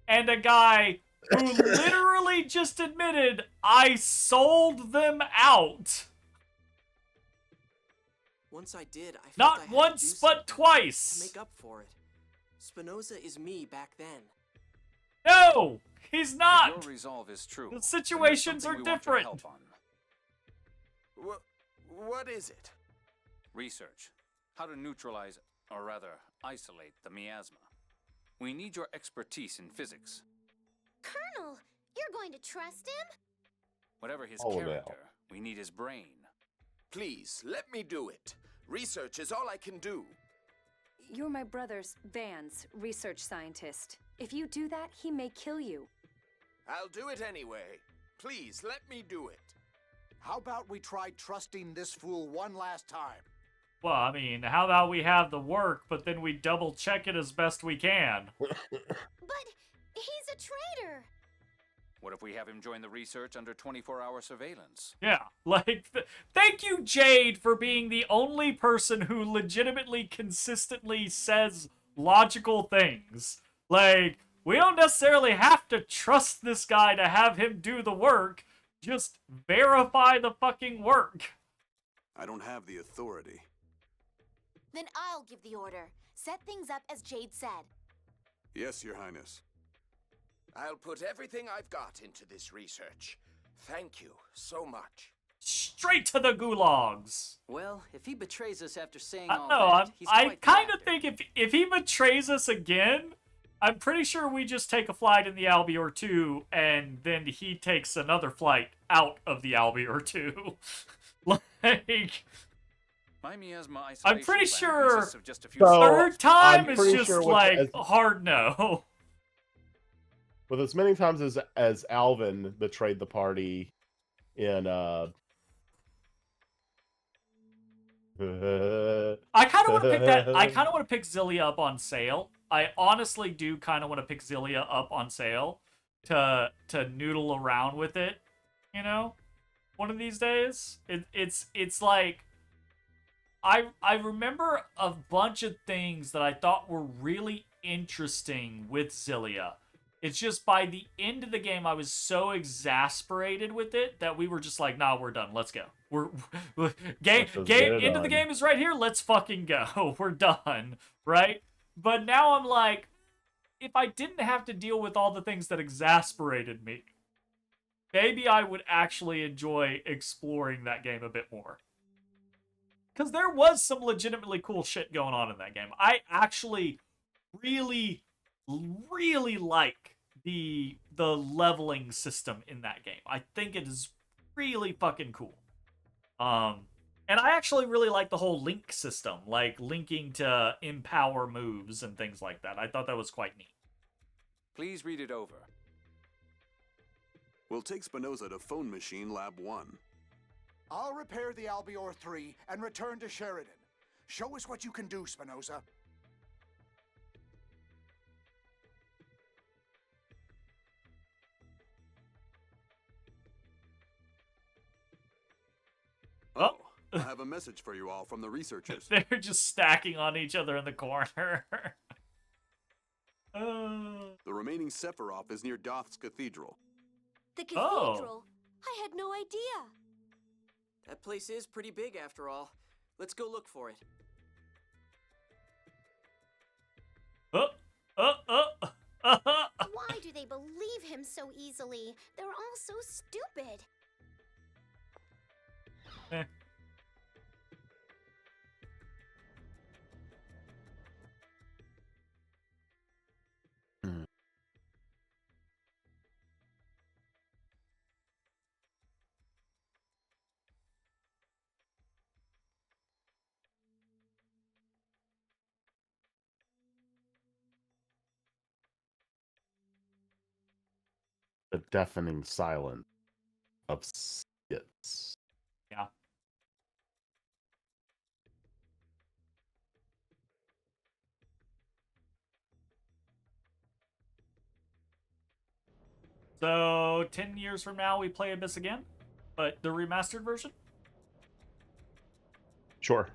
and a guy who literally just admitted, I sold them out. Once I did, I felt Not I had to once, do but something twice. to make up for it. Spinoza is me back then. No, he's If not. your resolve is true, The then there's situations something are we want your different. help on. What is it? Research. How to neutralize, or rather, isolate the miasma. We need your expertise in physics. Colonel, you're going to trust him? Whatever his Oh, no. character, we need his brain. Please, let me do it. Research is all I can do. You're my brother's, Van's, research scientist. If you do that, he may kill you. I'll do it anyway. Please, let me do it. How about we try trusting this fool one last time? Well, I mean, how about we have the work, but then we double check it as best we can? But he's a traitor. What if we have him join the research under 24-hour surveillance? Yeah, like, thank you, Jade, for being the only person who legitimately, consistently says logical things. Like, we don't necessarily have to trust this guy to have him do the work. Just verify the fucking work. I don't have the authority. Then I'll give the order. Set things up as Jade said. Yes, Your Highness. I'll put everything I've got into this research. Thank you so much. Straight to the gulags. Well, if he betrays us after saying I all don't know. that, he's I quite the kind of actor. think if he betrays us again, I'm pretty sure we just take a flight in the Albior 2, and then he takes another flight out of the Albior 2. Like, My miasma isolation I'm pretty plan sure consists of just a few So, third time I'm is pretty just sure like hard no. with as many times as Alvin betrayed the party in I kind of want to pick that. I kind of want to pick Zillia up on sale. I honestly do kind of want to pick Zillia up on sale to noodle around with it. You know, one of these days. It's like I remember a bunch of things that I thought were really interesting with Zillia. It's just by the end of the game, I was so exasperated with it that we were just like, "Nah, we're done. Let's go. We're game end of the game is right here. Let's fucking go. We're done." Right? But now I'm like, if I didn't have to deal with all the things that exasperated me, maybe I would actually enjoy exploring that game a bit more. Because there was some legitimately cool shit going on in that game. I actually really like the leveling system in that game. I think it is really fucking cool. And I actually really like the whole link system, like linking to empower moves and things like that. I thought that was quite neat. Please read it over. We'll take Spinoza to Phone Machine Lab 1. I'll repair the Albior 3 and return to Sheridan. Show us what you can do, Spinoza. Oh, I have a message for you all from the researchers. They're just stacking on each other in the corner. The remaining Sephiroth is near Doth's Cathedral. The cathedral? I had no idea. That place is pretty big after all. Let's go look for it. Why do they believe him so easily? They're all so stupid. The deafening silence of skits. Yeah. So 10 years from now, we play Abyss again, but the remastered version. Sure.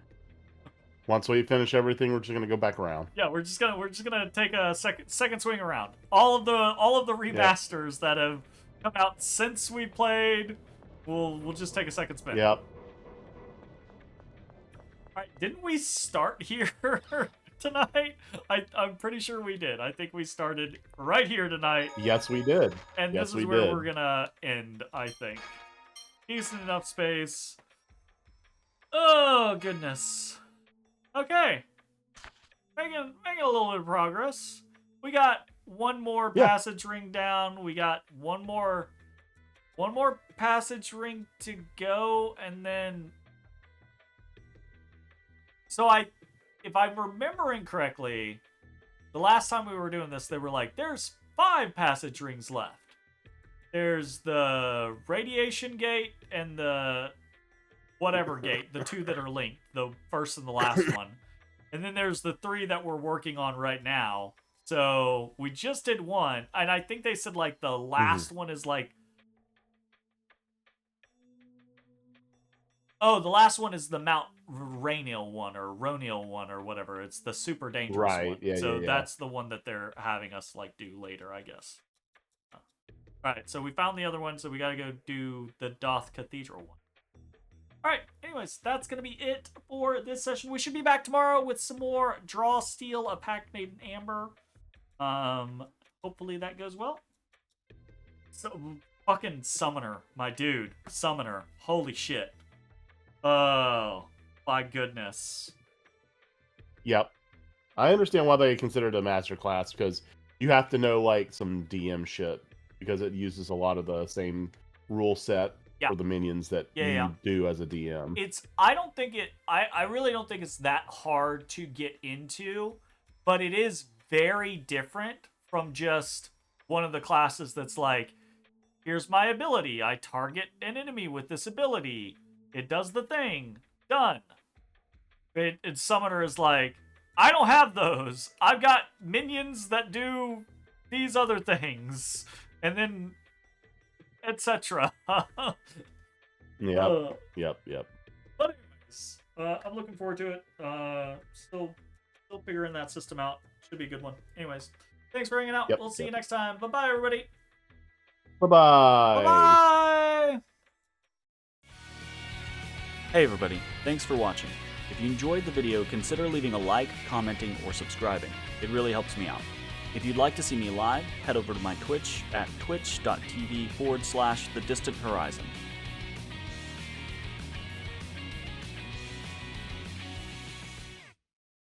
Once we finish everything, we're just gonna go back around. Yeah, we're just gonna take a second swing around. All of the remasters that have come out since we played, we'll just take a second spin. Yep. All right, didn't we start here tonight? I'm pretty sure we did. I think we started right here tonight. Yes, we did. And yes, this is where we're gonna end, I think. Decent enough space. Oh goodness. Okay. Making a little bit of progress. We got one more passage ring down. We got one more passage ring to go, and then so if I'm remembering correctly, the last time we were doing this, they were like, there's 5 passage rings left. There's the radiation gate and the whatever gate, the 2 that are linked, the first and the last one. And then there's the 3 that we're working on right now. So we just did 1, and I think they said like the last one is like, oh, the last one is the Mount Rainiel one or Roniel one or whatever. It's the super dangerous one. Yeah, so yeah. that's the one that they're having us like do later, I guess. Alright, so we found the other one, so we gotta go do the Doth Cathedral one. Alright, anyways, that's gonna be it for this session. We should be back tomorrow with some more Draw Steel, a Pact Made in Amber. Hopefully that goes well. So, fucking Summoner, my dude. Summoner. Holy shit. Oh, my goodness. Yep. I understand why they consider it a master class, because you have to know like some DM shit, because it uses a lot of the same rule set Yeah. for the minions that you do as a DM. I really don't think it's that hard to get into, but it is very different from just one of the classes that's like, here's my ability. I target an enemy with this ability. It does the thing. Done. And Summoner is like, I don't have those. I've got minions that do these other things. And then, etc. Yep. But anyways, I'm looking forward to it. Still figuring that system out. Should be a good one. Anyways, thanks for hanging out. We'll see you next time. Bye-bye, everybody. Bye-bye. Bye-bye. Hey, everybody. Thanks for watching. If you enjoyed the video, consider leaving a like, commenting, or subscribing. It really helps me out. If you'd like to see me live, head over to my Twitch at twitch.tv/thedistanthorizon.